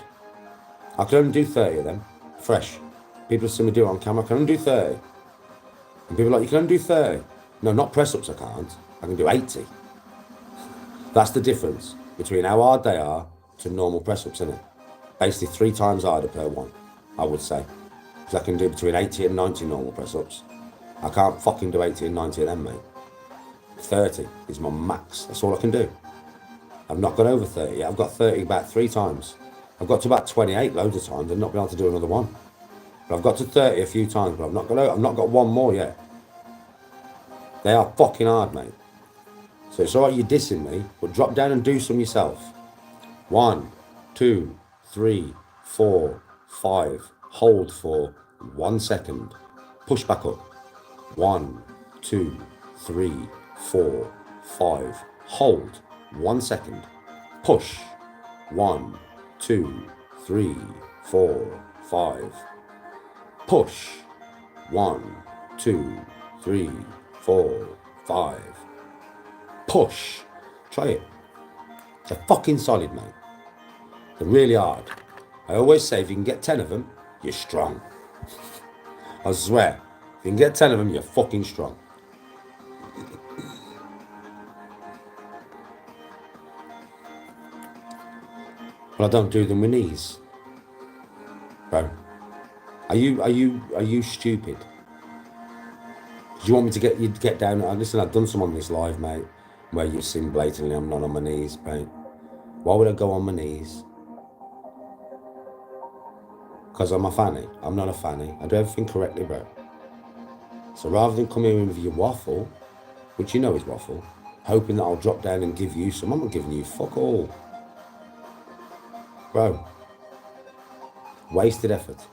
I can only do 30 of them, fresh. People see me do it on camera, I can only do 30. And people are like, you can only do 30. No, not press-ups I can't. I can do 80. That's the difference between how hard they are to normal press-ups, isn't it? Basically 3 times harder per one, I would say. Because I can do between 80 and 90 normal press-ups. I can't fucking do 80 and 90 of them, mate. 30 is my max. That's all I can do. I've not gone over 30 yet. I've got 30 about 3 times. I've got to about 28 loads of times and not been able to do another one. But I've got to 30 a few times, but I've not got one more yet. They are fucking hard, mate. So it's alright you're dissing me, but drop down and do some yourself. 1, 2, 3, 4, 5. Hold for 1 second. Push back up. 1, 2, 3, 4, 5. Hold 1 second. Push. 1, 2, 3, 4, 5. Push. 1, 2, 3, 4, 5. Push. Try it. They're fucking solid, mate. They're really hard. I always say if you can get 10 of them, you're strong. I swear. If you can get 10 of them, you're fucking strong. But I don't do them with knees. Bro. Are you stupid? Do you want me to get down? Listen, I've done some on this live, mate, where you've seen blatantly I'm not on my knees, mate. Why would I go on my knees Because I'm a fanny. I'm not a fanny. I do everything correctly, bro. So rather than come in with your waffle, which you know is waffle, hoping that I'll drop down and give you some, I'm not giving you fuck all. Bro. Wasted effort.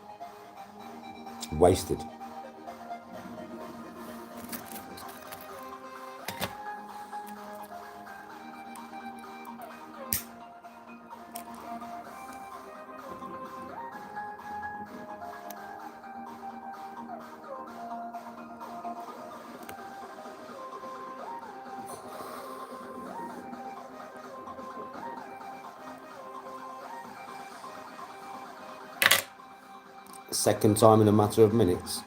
Wasted. Second time in a matter of minutes.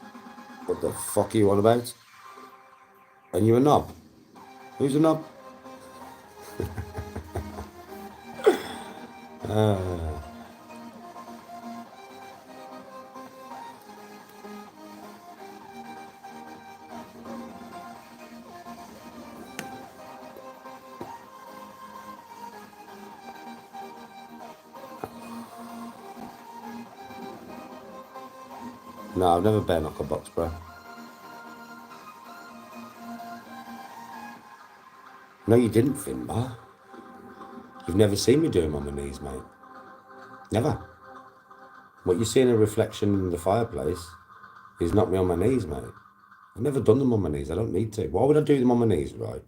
What the fuck are you on about? And you a knob? Who's a knob? No, I've never bare knock a box, bro. No, you didn't, Finbar. You've never seen me do them on my knees, mate. Never. What you see in a reflection in the fireplace is not me on my knees, mate. I've never done them on my knees. I don't need to. Why would I do them on my knees, right?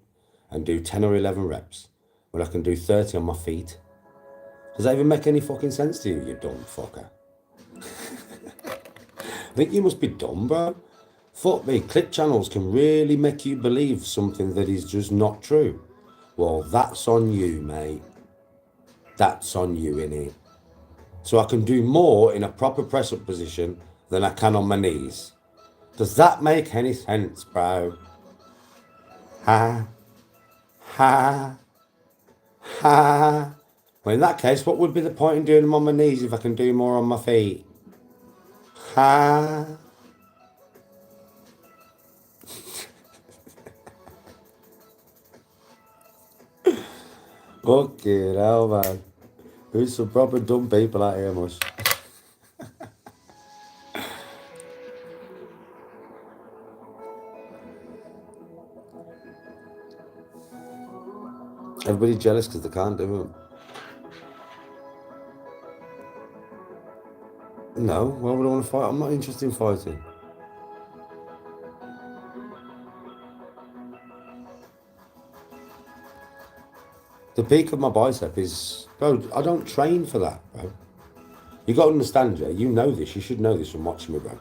And do 10 or 11 reps when I can do 30 on my feet? Does that even make any fucking sense to you, you dumb fucker? I think you must be dumb, bro. Fuck me, clip channels can really make you believe something that is just not true. Well, that's on you, mate. That's on you, innit? So I can do more in a proper press-up position than I can on my knees. Does that make any sense, bro? Ha. Ha. Ha. Well, in that case, what would be the point in doing them on my knees if I can do more on my feet? Ha. Fucking hell, man. There's some proper dumb people out here, mush. Everybody's jealous because they can't do them. No, why would I want to fight? I'm not interested in fighting. The peak of my bicep is, bro, I don't train for that, bro. You got to understand, Jay, you know this, you should know this from watching me, bro.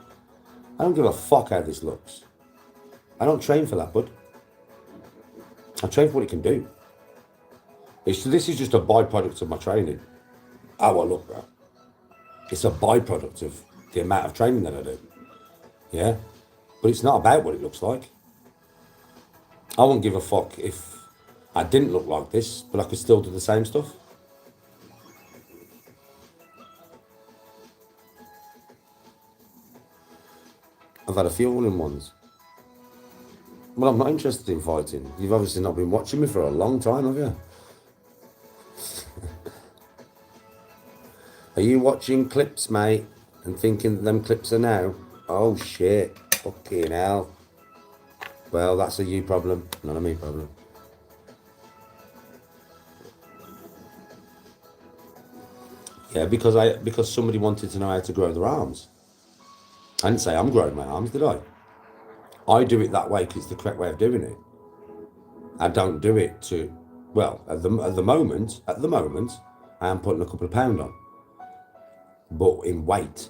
I don't give a fuck how this looks. I don't train for that, bud. I train for what it can do. This is just a byproduct of my training. How I look, bro. It's a byproduct of the amount of training that I do. Yeah? But it's not about what it looks like. I wouldn't give a fuck if I didn't look like this, but I could still do the same stuff. I've had a few all-in-ones. Well, I'm not interested in fighting. You've obviously not been watching me for a long time, have you? Are you watching clips, mate, and thinking that them clips are now? Oh, shit. Fucking hell. Well, that's a you problem, not a me problem. Yeah, because somebody wanted to know how to grow their arms. I didn't say I'm growing my arms, did I? I do it that way because it's the correct way of doing it. I don't do it to, well, at the moment, I am putting a couple of pounds on. But in weight,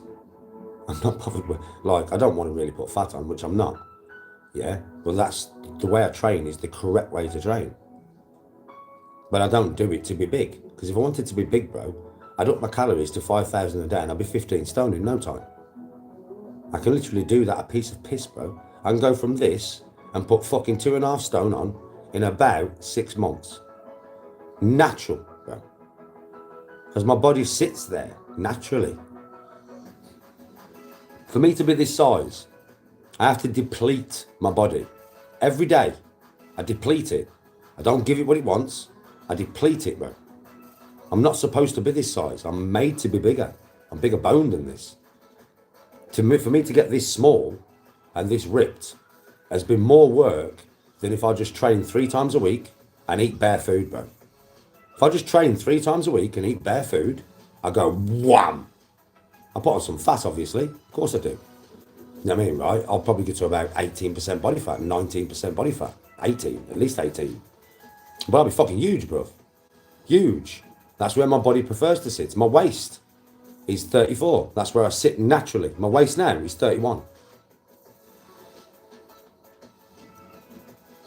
I'm not bothered with, like, I don't want to really put fat on, which I'm not. Yeah, but that's the way I train is the correct way to train. But I don't do it to be big, because if I wanted to be big, bro, I'd up my calories to 5,000 a day and I'd be 15 stone in no time. I can literally do that a piece of piss, bro. I can go from this and put fucking 2.5 stone on in about 6 months. Natural, bro. Because my body sits there naturally. For me to be this size, I have to deplete my body. Every day, I deplete it. I don't give it what it wants. I deplete it, bro. I'm not supposed to be this size. I'm made to be bigger. I'm bigger boned than this. For me to get this small and this ripped has been more work than if I just train 3 times a week and eat bare food, bro. If I just train 3 times a week and eat bare food, I go wham. I put on some fat, obviously. Of course I do. You know what I mean, right? I'll probably get to about 18% body fat, 19% body fat. 18, at least 18. But I'll be fucking huge, bro. Huge. That's where my body prefers to sit. My waist is 34. That's where I sit naturally. My waist now is 31.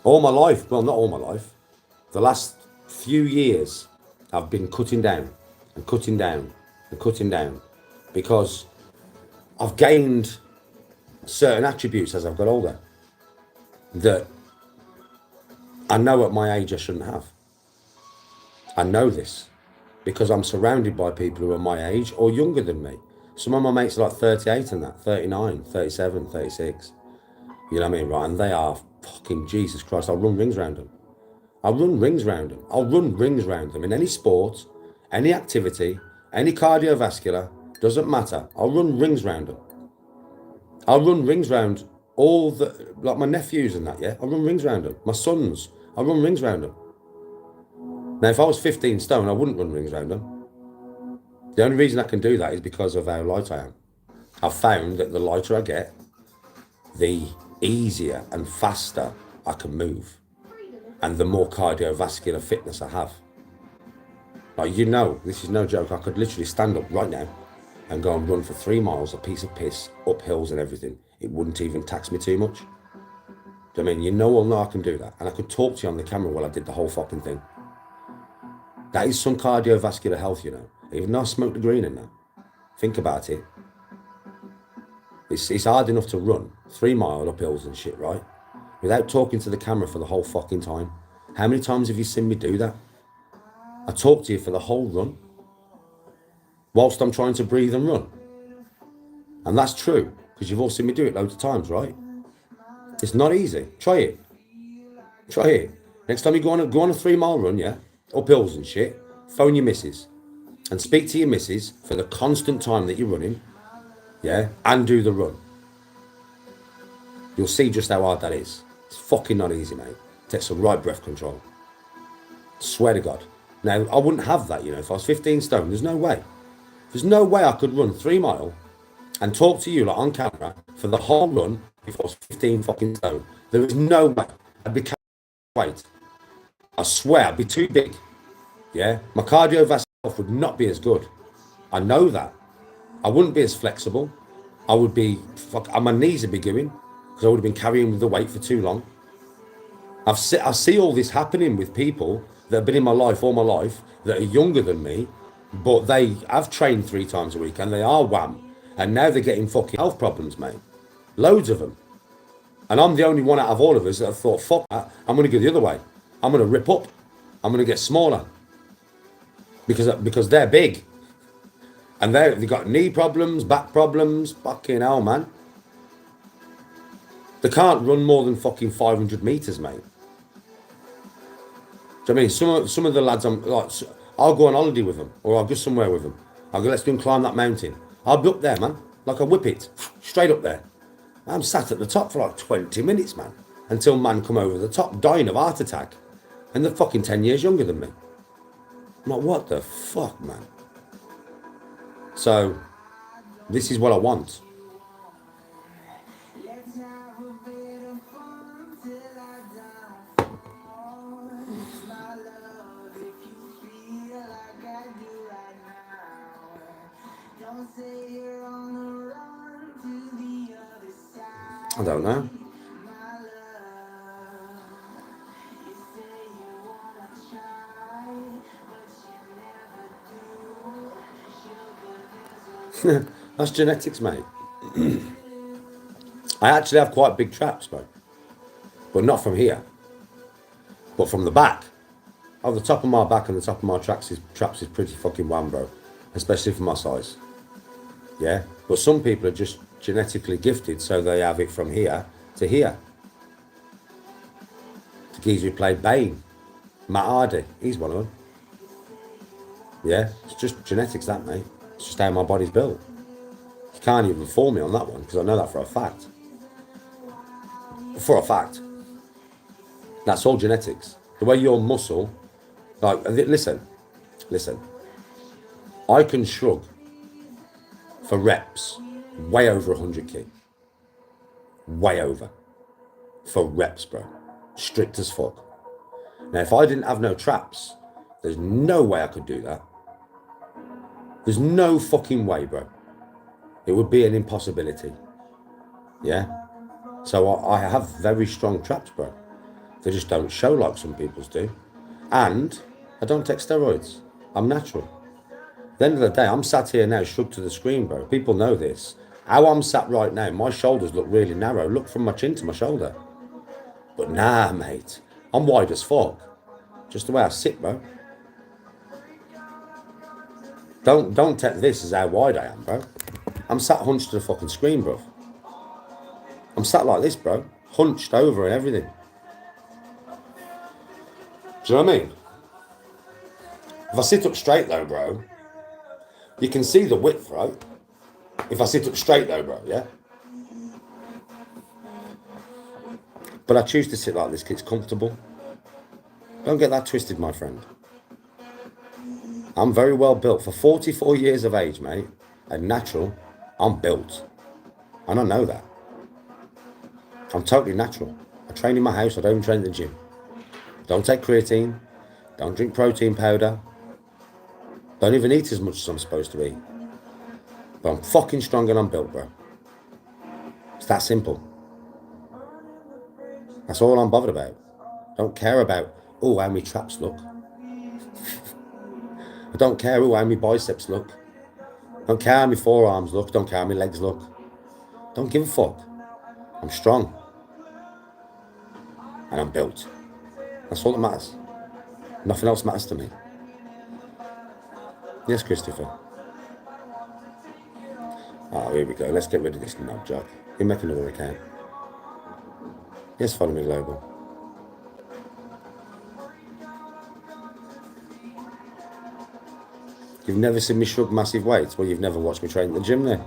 All my life, well, not all my life, the last few years, I've been cutting down and cutting down and cutting down because I've gained certain attributes as I've got older that I know at my age I shouldn't have. I know this because I'm surrounded by people who are my age or younger than me. Some of my mates are like 38 and that, 39, 37, 36. You know what I mean, right? And they are fucking, Jesus Christ, I'll run rings around them. I'll run rings around them. I'll run rings around them in any sport, any activity, any cardiovascular, doesn't matter. I'll run rings around them. I'll run rings around all the, like my nephews and that, yeah? I'll run rings around them. My sons, I'll run rings around them. Now, if I was 15 stone, I wouldn't run rings around them. The only reason I can do that is because of how light I am. I've found that the lighter I get, the easier and faster I can move. And the more cardiovascular fitness I have. Like, you know, this is no joke. I could literally stand up right now and go and run for 3 miles, a piece of piss, up hills and everything. It wouldn't even tax me too much. Do you know I mean? You know I can do that. And I could talk to you on the camera while I did the whole fucking thing. That is some cardiovascular health, you know. Even though I smoke the green in that. Think about it. It's hard enough to run 3 mile up hills and shit, right? Without talking to the camera for the whole fucking time. How many times have you seen me do that? I talk to you for the whole run. Whilst I'm trying to breathe and run. And that's true. Because you've all seen me do it loads of times, right? It's not easy. Try it. Try it. Next time you go on a 3 mile run, yeah? Up hills and shit. Phone your missus. And speak to your missus for the constant time that you're running. Yeah? And do the run. You'll see just how hard that is. It's fucking not easy, mate. It takes some right breath control. Swear to God. Now, I wouldn't have that, you know, if I was 15 stone. There's no way. There's no way I could run 3 mile and talk to you like on camera for the whole run if I was 15 fucking stone. There is no way. I'd be carrying weight. I swear, I'd be too big. Yeah? My cardiovascular health would not be as good. I know that. I wouldn't be as flexible. I would be, my knees would be going because I would have been carrying the weight for too long. I see all this happening with people that have been in my life all my life that are younger than me, but they have trained 3 times a week and they are wham. And now they're getting fucking health problems, mate. Loads of them. And I'm the only one out of all of us that have thought, fuck that, I'm going to go the other way. I'm going to rip up. I'm going to get smaller. Because they're big. And they've got knee problems, back problems, fucking hell, man. They can't run more than fucking 500 metres, mate. Do you know what I mean? Some of the lads, I'll go on holiday with them, or I'll go somewhere with them. I'll go, let's go and climb that mountain. I'll be up there, man, like a whippet, straight up there. I'm sat at the top for like 20 minutes, man, until man come over the top, dying of heart attack. And they're fucking 10 years younger than me. I'm like, what the fuck, man? So, this is what I want. I don't know. That's genetics, mate. I actually have quite big traps, mate. But not from here. But from the back. Oh, the top of my back and the top of my traps is pretty fucking wham, bro. Especially for my size. Yeah? But some people are just genetically gifted, so they have it from here to here. The geezer who played Bane, Matt Hardy, he's one of them. Yeah? It's just genetics, that, mate. It's just how my body's built. Can't even fool me on that one because I know that for a fact. For a fact. That's all genetics. The way your muscle, like, listen. I can shrug for reps way over 100 kg. Way over. For reps, bro. Strict as fuck. Now, if I didn't have no traps, there's no way I could do that. There's no fucking way, bro. It would be an impossibility. Yeah? So I have very strong traps, bro. They just don't show like some people's do. And I don't take steroids. I'm natural. At the end of the day, I'm sat here now, shrugged to the screen, bro. People know this. How I'm sat right now, my shoulders look really narrow. Look from my chin to my shoulder. But nah, mate. I'm wide as fuck. Just the way I sit, bro. Don't take this as how wide I am, bro. I'm sat hunched to the fucking screen, bro. I'm sat like this, bro. Hunched over and everything. Do you know what I mean? If I sit up straight though, bro, you can see the width, right? If I sit up straight though, bro, yeah? But I choose to sit like this because it's comfortable. Don't get that twisted, my friend. I'm very well built. For 44 years of age, mate, and natural, I'm built. And I know that. I'm totally natural. I train in my house. I don't even train in the gym. Don't take creatine. Don't drink protein powder. Don't even eat as much as I'm supposed to eat. But I'm fucking strong and I'm built, bro. It's that simple. That's all I'm bothered about. Don't care about, oh, how my traps look. I don't care, oh, how my biceps look. Don't care how my forearms look. Don't care how my legs look. Don't give a fuck. I'm strong. And I'm built. That's all that matters. Nothing else matters to me. Yes, Christopher. Oh, here we go. Let's get rid of this knob job. You make another account. Yes, follow me, Global. You've never seen me shrug massive weights? Well, you've never watched me train at the gym then.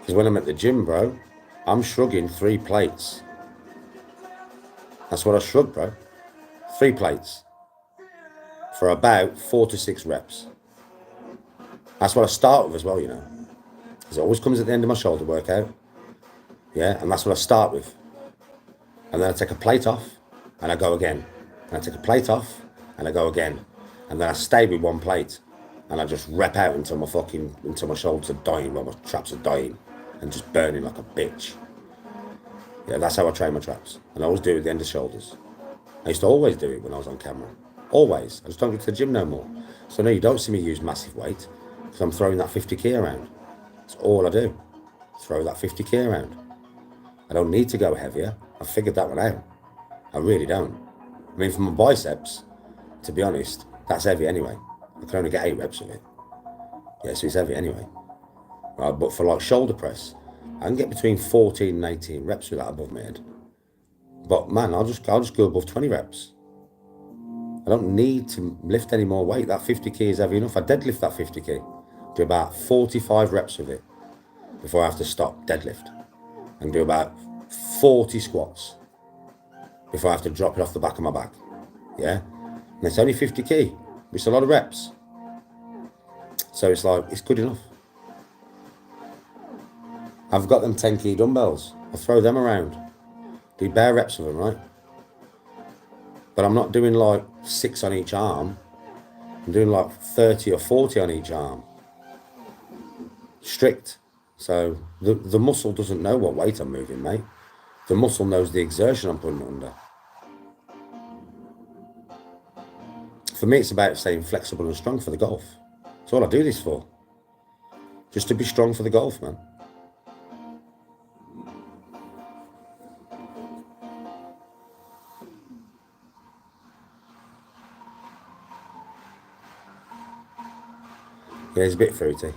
Because when I'm at the gym, bro, I'm shrugging 3 plates. That's what I shrug, bro. 3 plates. For about 4 to 6 reps. That's what I start with as well, you know. Because it always comes at the end of my shoulder workout. Yeah, and that's what I start with. And then I take a plate off, and I go again. And I take a plate off, and I go again. And then I stay with 1 plate. And I just rep out until my shoulders are dying, while my traps are dying. And just burning like a bitch. Yeah, that's how I train my traps. And I always do it at the end of shoulders. I used to always do it when I was on camera. Always. I just don't go to the gym no more. So no, you don't see me use massive weight. Because I'm throwing that 50k around. That's all I do. Throw that 50k around. I don't need to go heavier. I've figured that one out. I really don't. I mean, for my biceps, to be honest, that's heavy anyway. I can only get 8 reps of it. Yeah, so it's heavy anyway. Right, but for like shoulder press, I can get between 14 and 18 reps with that above my head. But man, I'll just go above 20 reps. I don't need to lift any more weight. That 50k is heavy enough. I deadlift that 50k. Do about 45 reps with it before I have to stop deadlift. And do about 40 squats before I have to drop it off the back of my back. Yeah? And it's only 50k, which is a lot of reps. So it's like, it's good enough. I've got them 10k dumbbells. I throw them around. Do bare reps of them, right? But I'm not doing like 6 on each arm. I'm doing like 30 or 40 on each arm. Strict. So the muscle doesn't know what weight I'm moving, mate. The muscle knows the exertion I'm putting it under. For me, it's about staying flexible and strong for the golf. That's all I do this for. Just to be strong for the golf, man. Yeah, it's a bit fruity.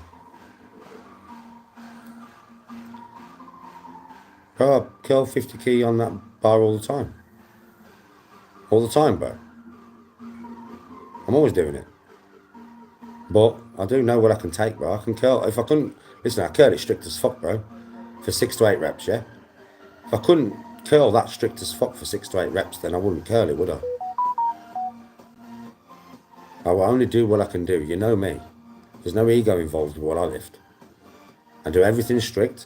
Bro, I curl 50k on that bar all the time. All the time, bro. I'm always doing it. But I do know what I can take, bro. I can curl. If I couldn't, Listen, I curl it strict as fuck, bro. For 6 to 8 reps, yeah? If I couldn't curl that strict as fuck for 6 to 8 reps, then I wouldn't curl it, would I? I will only do what I can do. You know me. There's no ego involved with what I lift. I do everything strict.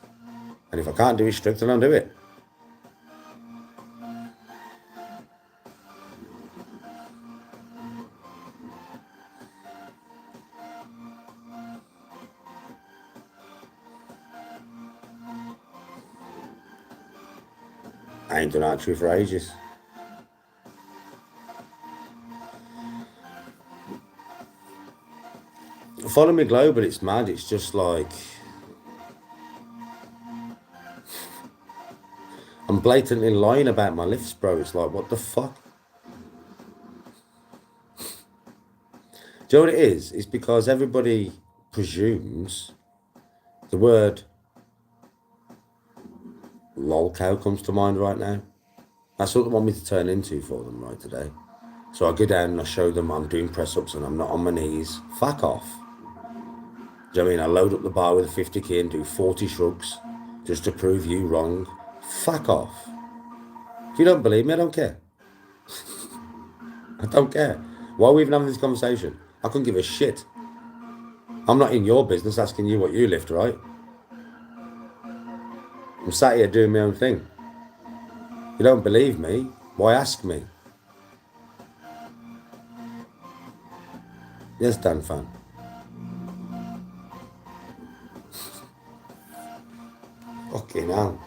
And if I can't do it strict, then I'll do it. I ain't done archery for ages. Follow me global, it's mad. It's just like I'm blatantly lying about my lifts, bro. It's like, what the fuck? Do you know what it is? It's because everybody presumes the word lolcow comes to mind right now. That's what they want me to turn into for them right today. So I go down and I show them I'm doing press-ups and I'm not on my knees. Fuck off. Do you know what I mean? I load up the bar with a 50 key and do 40 shrugs just to prove you wrong. Fuck off. If you don't believe me, I don't care. I don't care. Why are we even having this conversation? I couldn't give a shit. I'm not in your business asking you what you lift, right? I'm sat here doing my own thing. You don't believe me? Why ask me? Yes, Dan fan. Fucking hell.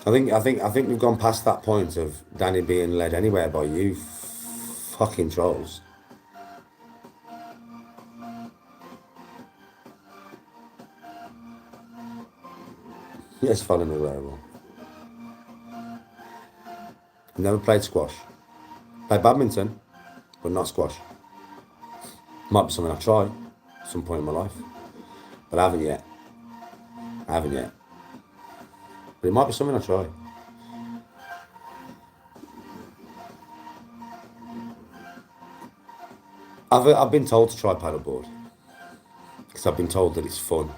I think we've gone past that point of Danny being led anywhere by you fucking trolls. Yes, follow me wherever. Never played squash. Played badminton, but not squash. Might be something I'll try at some point in my life, but I haven't yet. But it might be something I'll try. I've been told to try paddleboard because I've been told that it's fun.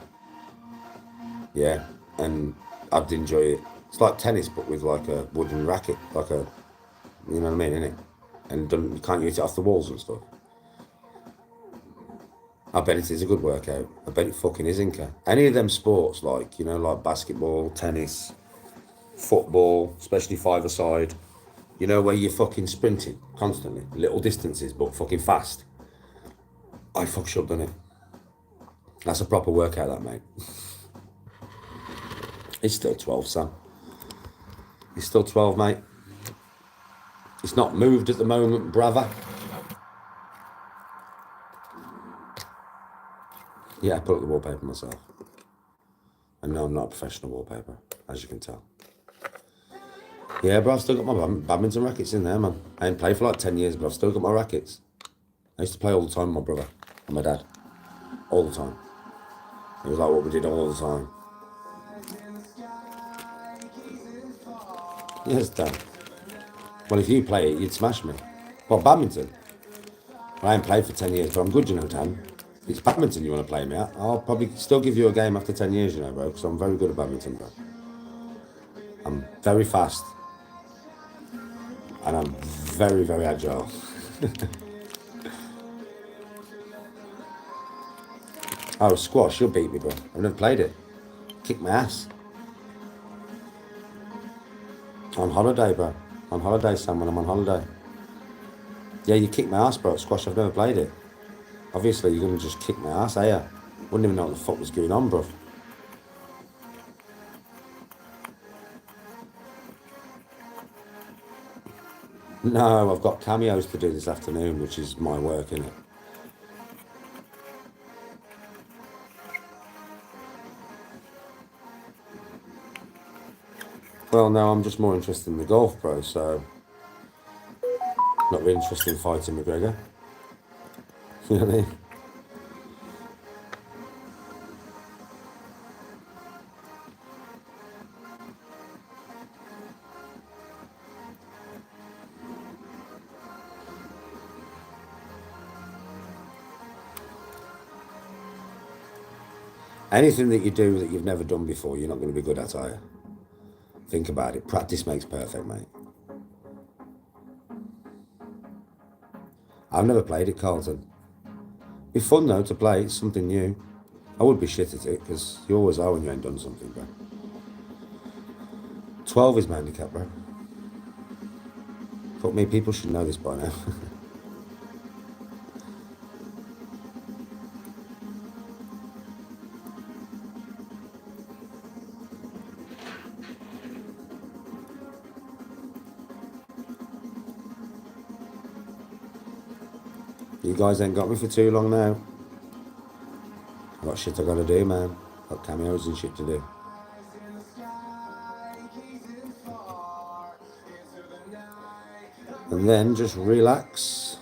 Yeah, and I'd enjoy it. It's like tennis, but with like a wooden racket, like a, you know what I mean, innit? And you can't use it off the walls and stuff. I bet it is a good workout. I bet it fucking is, Inca. Any of them sports, like, you know, like basketball, tennis, football, especially five-a-side, you know, where you're fucking sprinting constantly, little distances, but fucking fast. I fuck sure done it. That's a proper workout, that, mate. It's still 12, Sam. It's still 12, mate. It's not moved at the moment, brother. Yeah, I put up the wallpaper myself. And no, I'm not a professional wallpaper, as you can tell. Yeah, but I've still got my badminton rackets in there, man. I ain't played for like 10 years, but I've still got my rackets. I used to play all the time with my brother and my dad. All the time. It was like what we did all the time. Yes, Dan. Well, if you play it, you'd smash me. Well, badminton. I ain't played for 10 years, but I'm good, you know, Dan. If it's badminton you want to play me at, I'll probably still give you a game after 10 years, you know, bro, because I'm very good at badminton, bro. I'm very fast. And I'm very, very agile. Oh, squash, you'll beat me, bro. I've never played it. Kick my ass. On holiday, bro. On holiday, Sam, when I'm on holiday. Yeah, you kick my ass, bro, at squash. I've never played it. Obviously, you're going to just kick my ass, are you? Wouldn't even know what the fuck was going on, bro. No, I've got cameos to do this afternoon, which is my work, innit? Well, no, I'm just more interested in the golf, bro, so... Not really interested in fighting McGregor. You know what I mean? Anything that you do that you've never done before, you're not going to be good at, are you? Think about it. Practice makes perfect, mate. I've never played it, Carlton. It'd be fun, though, to play. It's something new. I would be shit at it, because you always are when you ain't done something, bro. 12 is my handicap, bro. Fuck me, people should know this by now. You guys ain't got me for too long now. I've got shit I gotta do, man. Got cameos and shit to do. And then just relax.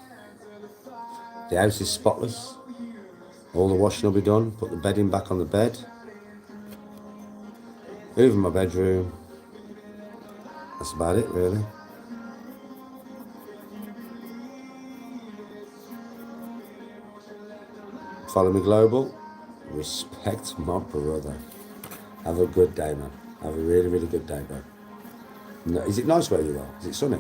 The house is spotless. All the washing will be done. Put the bedding back on the bed. Even my bedroom. That's about it, really. Follow me global. Respect my brother. Have a good day, man. Have a really, really good day, bro. No, is it nice where you are? Is it sunny?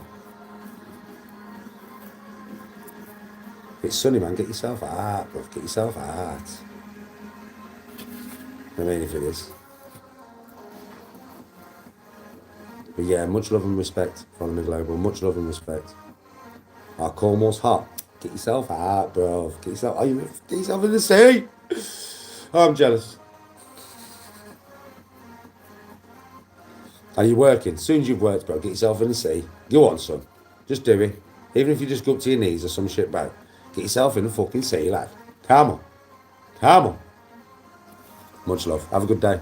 If it's sunny, man, get yourself out, bro. Get yourself out. I mean, if it is. But yeah, much love and respect. Follow me global. Much love and respect. Cornwall's hot. Get yourself out, bro. Get yourself in the sea. Oh, I'm jealous. Are you working? As soon as you've worked, bro, get yourself in the sea. Go on, son. Just do it. Even if you just go up to your knees or some shit, bro. Get yourself in the fucking sea, lad. Come on. Come on. Much love. Have a good day.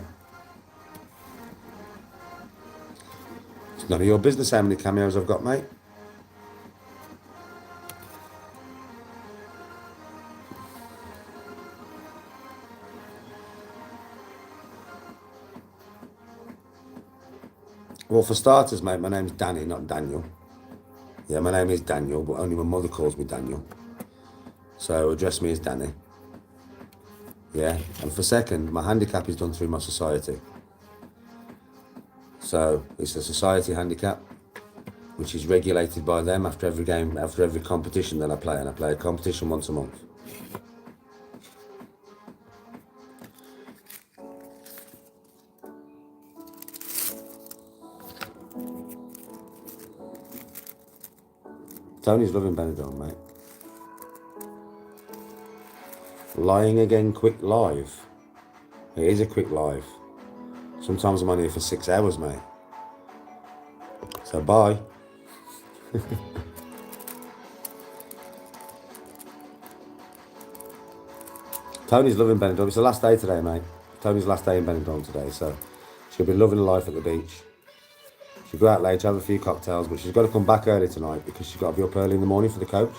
It's none of your business how many cameos I've got, mate. Well, for starters, mate, my name's Danny, not Daniel. Yeah, my name is Daniel, but only my mother calls me Daniel. So address me as Danny. Yeah, and for second, my handicap is done through my society. So it's a society handicap, which is regulated by them after every game, after every competition that I play, and I play a competition once a month. Tony's loving Benidorm, mate. Lying again, quick live. It is a quick live. Sometimes I'm on here for 6 hours, mate. So bye. Tony's loving Benidorm. It's the last day today, mate. Tony's last day in Benidorm today, so she'll be loving life at the beach. She'll go out later, have a few cocktails, but she's got to come back early tonight because she's got to be up early in the morning for the coach.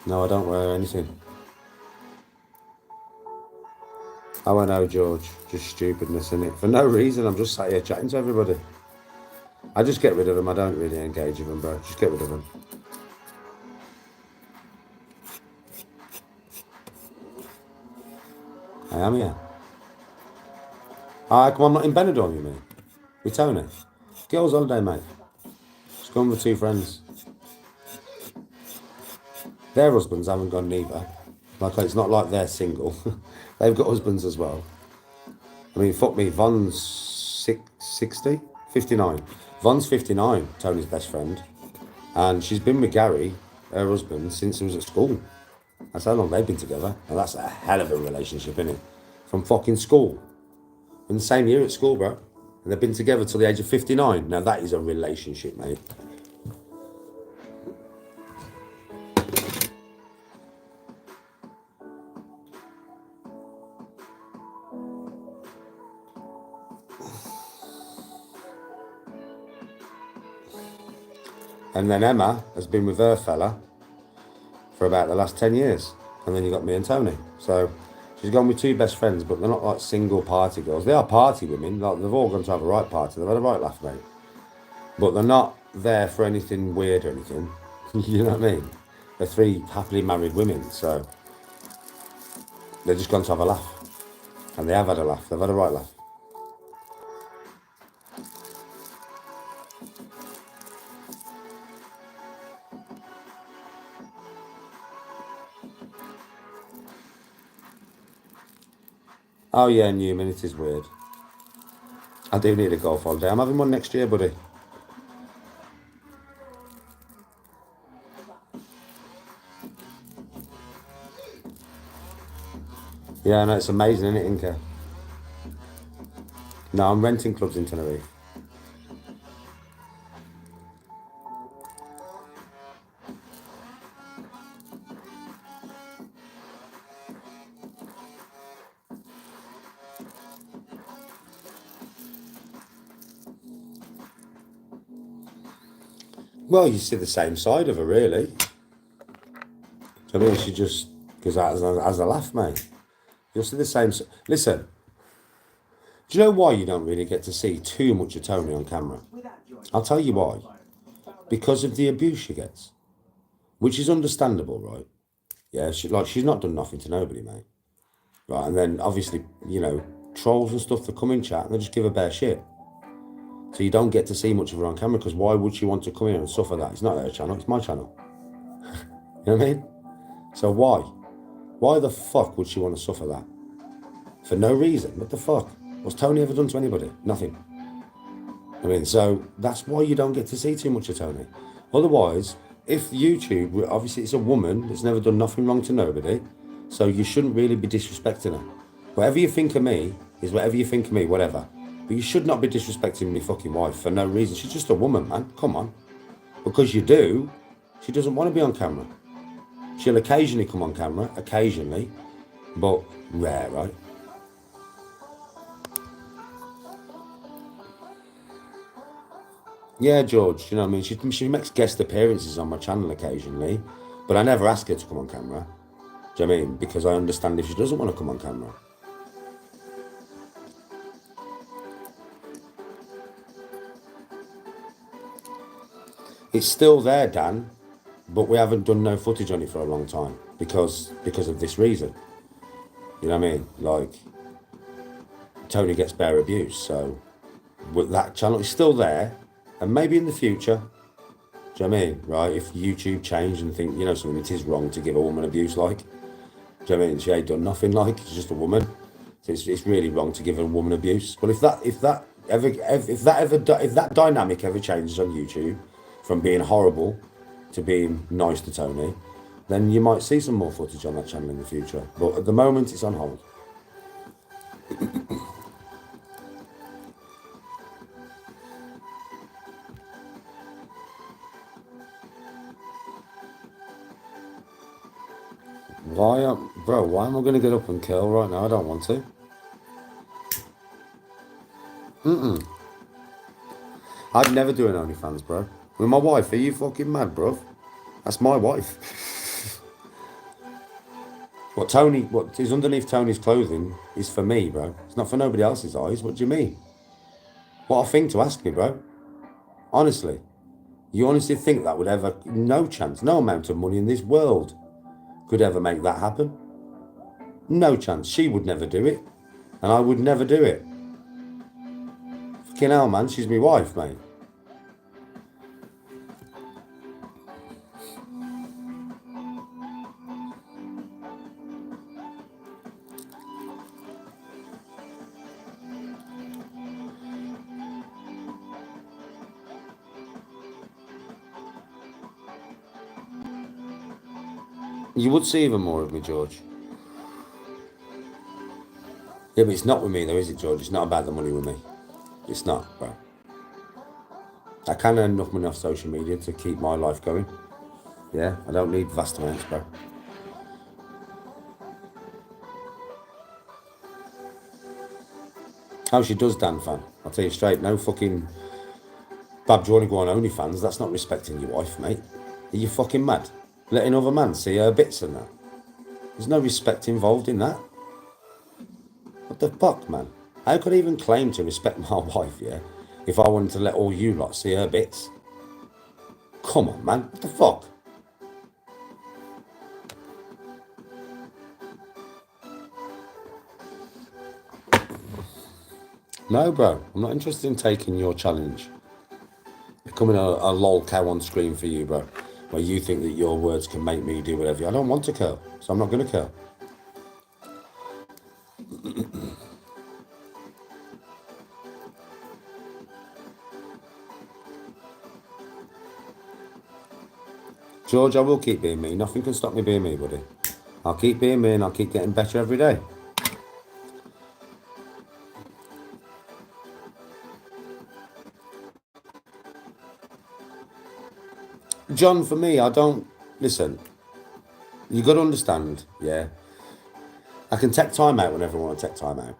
No, I don't wear anything. Oh, I know, George. Just stupidness, innit? For no reason, I'm just sat here chatting to everybody. I just get rid of them. I don't really engage with them, bro. Just get rid of them. I am here. Ah, come on, not in Benidorm, you mean? With Tony. Girls' holiday, mate. Just going with 2 friends. Their husbands haven't gone neither. Like, it's not like they're single. They've got husbands as well. I mean, fuck me, Von's 60? 59. Von's 59, Tony's best friend. And she's been with Gary, her husband, since he was at school. That's how long they've been together. And that's a hell of a relationship, isn't it? From fucking school. In the same year at school, bro. And they've been together till the age of 59. Now that is a relationship, mate. And then Emma has been with her fella for about the last 10 years. And then you got me and Tony. So she's gone with 2 best friends, but they're not like single party girls. They are party women. Like, they've all gone to have a right party. They've had a right laugh, mate. But they're not there for anything weird or anything. You know what I mean? They're 3 happily married women, so they're just gone to have a laugh. And they have had a laugh. They've had a right laugh. Oh yeah, Newman, it is weird. I do need a golf holiday. I'm having one next year, buddy. Yeah, no, it's amazing, isn't it, Inca? No, I'm renting clubs in Tenerife. Well, you see the same side of her, really. I mean, she just goes out as a laugh, mate. You'll see the same. Listen, do you know why you don't really get to see too much of Toni on camera? I'll tell you why. Because of the abuse she gets, which is understandable, right? Yeah, she's not done nothing to nobody, mate. Right, and then obviously, you know, trolls and stuff that come in chat and they just give her bare shit. So you don't get to see much of her on camera because why would she want to come in and suffer that? It's not her channel, it's my channel. You know what I mean? So why? Why the fuck would she want to suffer that? For no reason. What the fuck? What's Toni ever done to anybody? Nothing. I mean, so that's why you don't get to see too much of Toni. Otherwise, if YouTube, obviously it's a woman that's never done nothing wrong to nobody, so you shouldn't really be disrespecting her. Whatever you think of me is whatever you think of me, whatever. But you should not be disrespecting my fucking wife for no reason. She's just a woman, man. Come on. Because you do, she doesn't want to be on camera. She'll occasionally come on camera, occasionally, but rare, right? Yeah, George, you know what I mean? She makes guest appearances on my channel occasionally, but I never ask her to come on camera. Do you know what I mean? Because I understand if she doesn't want to come on camera. It's still there, Dan, but we haven't done no footage on it for a long time because of this reason. You know what I mean? Like, Toni gets bare abuse, so but that channel is still there, and maybe in the future, do you know what I mean? Right? If YouTube changed and think, you know, something, it is wrong to give a woman abuse, like, do you know what I mean? She ain't done nothing, like, she's just a woman. So it's really wrong to give a woman abuse. But if that dynamic ever changes on YouTube, from being horrible to being nice to Toni, then you might see some more footage on that channel in the future. But at the moment, it's on hold. Why am I going to get up and kill right now? I don't want to. I'd never do an OnlyFans, bro. With my wife, are you fucking mad, bro? That's my wife. What is underneath Toni's clothing is for me, bro. It's not for nobody else's eyes. What do you mean? What a thing to ask me, bro. Honestly. You honestly think that would ever... No chance. No amount of money in this world could ever make that happen. No chance. She would never do it. And I would never do it. Fucking hell, man. She's my wife, mate. You would see even more of me, George. Yeah, but it's not with me though, is it, George? It's not about the money with me. It's not, bro. I can earn enough money off social media to keep my life going. Yeah, I don't need vast amounts, bro. How she does, Dan, fan. I'll tell you straight, no fucking... Bab, do you want to go on OnlyFans? That's not respecting your wife, mate. Are you fucking mad? Letting other man see her bits and that. There's no respect involved in that. What the fuck, man? How could I even claim to respect my wife, yeah, if I wanted to let all you lot see her bits? Come on, man. What the fuck? No, bro. I'm not interested in taking your challenge. Becoming a lol cow on screen for you, bro. Where you think that your words can make me do whatever. I don't want to curl, so I'm not going to curl. George, I will keep being me. Nothing can stop me being me, buddy. I'll keep being me and I'll keep getting better every day. John, for me, I don't... Listen, you got to understand, yeah? I can take time out whenever I want to take time out.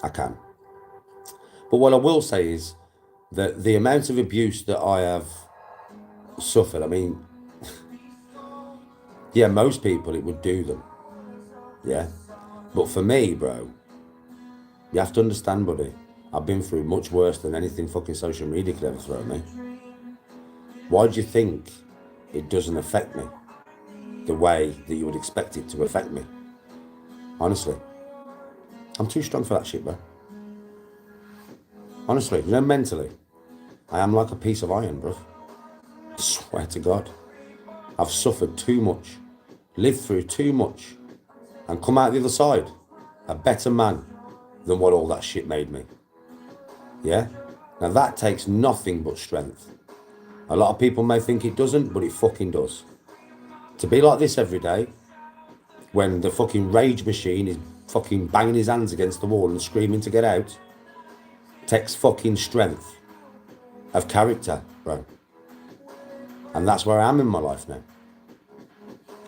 I can. But what I will say is that the amount of abuse that I have suffered, I mean, yeah, most people, it would do them. Yeah? But for me, bro, you have to understand, buddy, I've been through much worse than anything fucking social media could ever throw at me. Why do you think it doesn't affect me the way that you would expect it to affect me? Honestly. I'm too strong for that shit, bro. Honestly, you know, mentally, I am like a piece of iron, bro. I swear to God. I've suffered too much, lived through too much, and come out the other side a better man than what all that shit made me. Yeah? Now that takes nothing but strength. A lot of people may think it doesn't, but it fucking does. To be like this every day, when the fucking rage machine is fucking banging his hands against the wall and screaming to get out, takes fucking strength of character, bro. And that's where I am in my life now.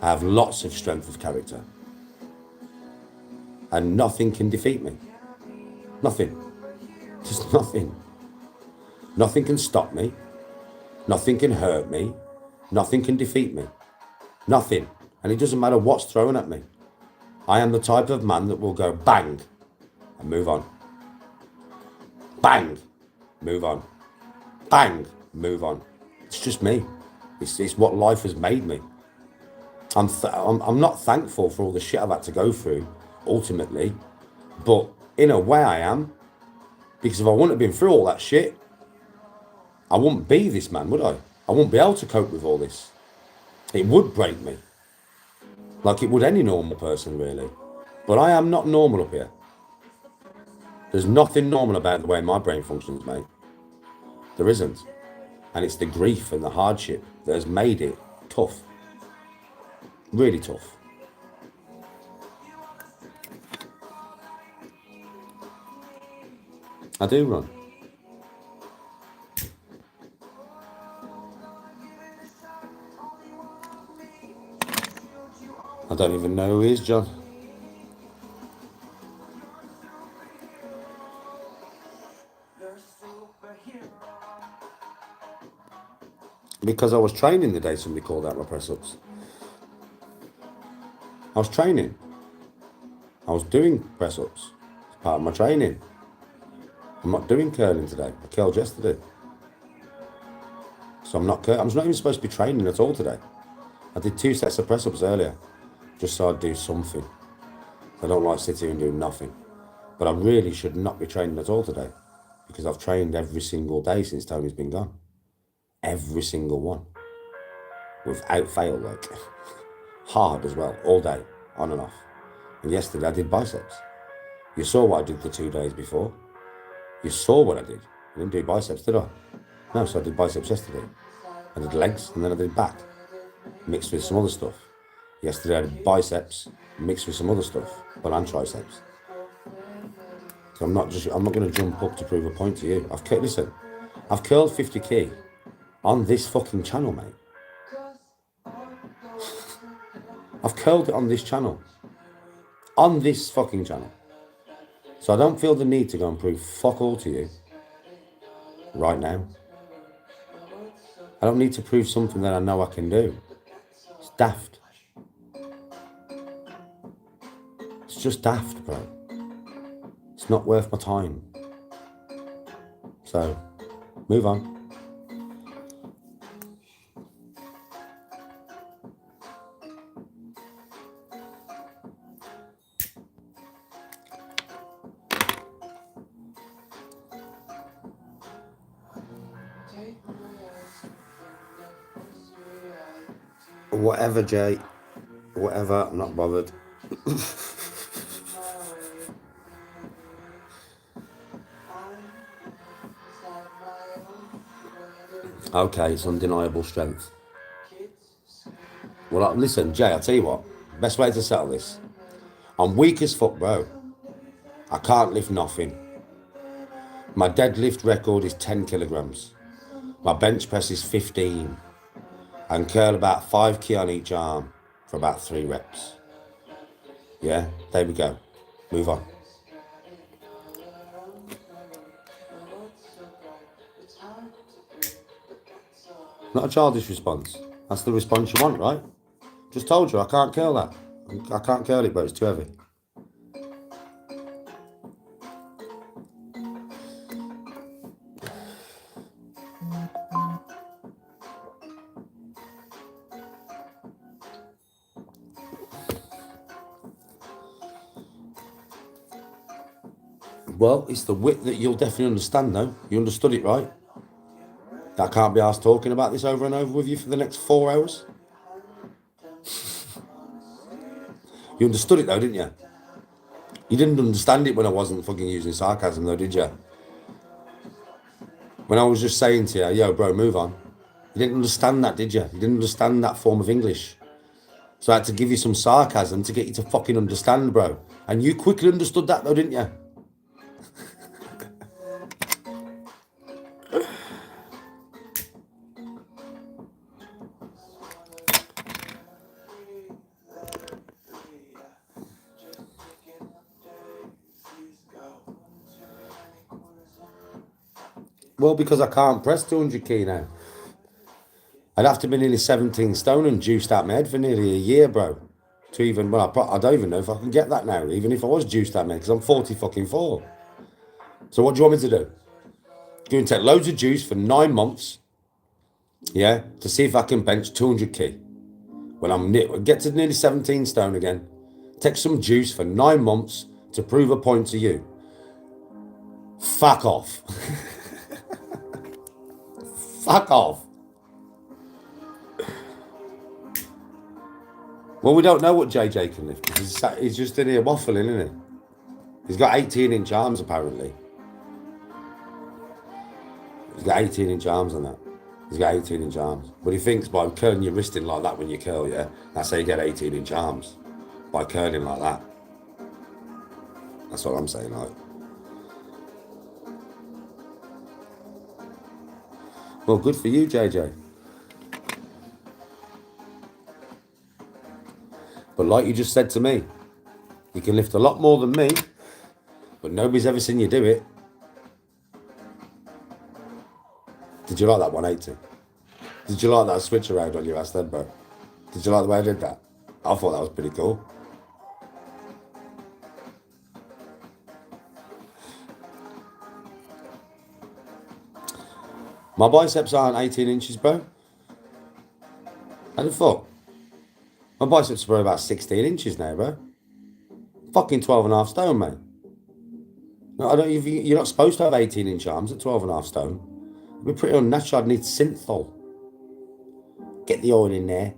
I have lots of strength of character. And nothing can defeat me. Nothing. Just nothing. Nothing can stop me. Nothing can hurt me. Nothing can defeat me. Nothing. And it doesn't matter what's thrown at me. I am the type of man that will go bang and move on. Bang, move on. Bang, move on. It's just me. It's what life has made me. I'm not thankful for all the shit I've had to go through, ultimately. But in a way I am. Because if I wouldn't have been through all that shit, I wouldn't be this man, would I? I wouldn't be able to cope with all this. It would break me. Like it would any normal person, really. But I am not normal up here. There's nothing normal about the way my brain functions, mate. There isn't. And it's the grief and the hardship that has made it tough. Really tough. I do run. I don't even know who he is, John. Because I was training the day somebody called out my press-ups. I was training. I was doing press-ups. It's part of my training. I'm not doing curling today. I curled yesterday. So I'm not even supposed to be training at all today. I did 2 sets of press-ups earlier, just so I'd do something. I don't like sitting here and doing nothing. But I really should not be training at all today, because I've trained every single day since Tony's been gone. Every single one. Without fail, like. Hard as well, all day, on and off. And yesterday I did biceps. You saw what I did the 2 days before. You saw what I did. I didn't do biceps, did I? No, so I did biceps yesterday. I did legs and then I did back, mixed with some other stuff. Yesterday I did biceps, mixed with some other stuff, but and triceps. So I'm not going to jump up to prove a point to you. I've curled 50k on this fucking channel, mate. I've curled it on this channel. On this fucking channel. So I don't feel the need to go and prove fuck all to you right now. I don't need to prove something that I know I can do. It's daft. It's just daft, bro. It's not worth my time. So, move on. Whatever, Jay. Whatever, I'm not bothered. Okay, it's undeniable strength. Well, listen, Jay, I'll tell you what. Best way to settle this. I'm weak as fuck, bro. I can't lift nothing. My deadlift record is 10 kilograms. My bench press is 15. I can curl about 5 kg on each arm for about 3 reps. Yeah, there we go. Move on. Not a childish response. That's the response you want, right? Just told you, I can't curl that. I can't curl it, but it's too heavy. Well, it's the width that you'll definitely understand, though. You understood it, right? I can't be asked talking about this over and over with you for the next 4 hours. You understood it, though, didn't you? You didn't understand it when I wasn't fucking using sarcasm, though, did you? When I was just saying to you, yo, bro, move on. You didn't understand that, did you? You didn't understand that form of English. So I had to give you some sarcasm to get you to fucking understand, bro. And you quickly understood that, though, didn't you? Well, because I can't press 200 kg now. I'd have to be nearly 17 stone and juiced out my head for nearly a year, bro. To even, well, I don't even know if I can get that now, even if I was juiced out my head, because I'm 40 fucking 4. So what do you want me to do? Go and take loads of juice for 9 months, yeah, to see if I can bench 200 kg. When I'm get to nearly 17 stone again, take some juice for 9 months to prove a point to you. Fuck off. Fuck off. Well, we don't know what JJ can lift. He's just in here waffling, isn't he? He's got 18-inch arms, apparently. He's got 18-inch arms on that. He's got 18-inch arms. But he thinks by curling your wrist in like that when you curl, yeah, that's how you get 18-inch arms. By curling like that. That's what I'm saying, like. Well, good for you, JJ. But like you just said to me, you can lift a lot more than me, but nobody's ever seen you do it. Did you like that 180? Did you like that switch around on your ass then, bro? Did you like the way I did that? I thought that was pretty cool. My biceps aren't 18 inches, bro. How the fuck? My biceps are probably about 16 inches now, bro. Fucking 12 and a half stone, mate. No, you're not supposed to have 18-inch arms at 12 and a half stone. It'd be pretty unnatural. I'd need synthol. Get the oil in there.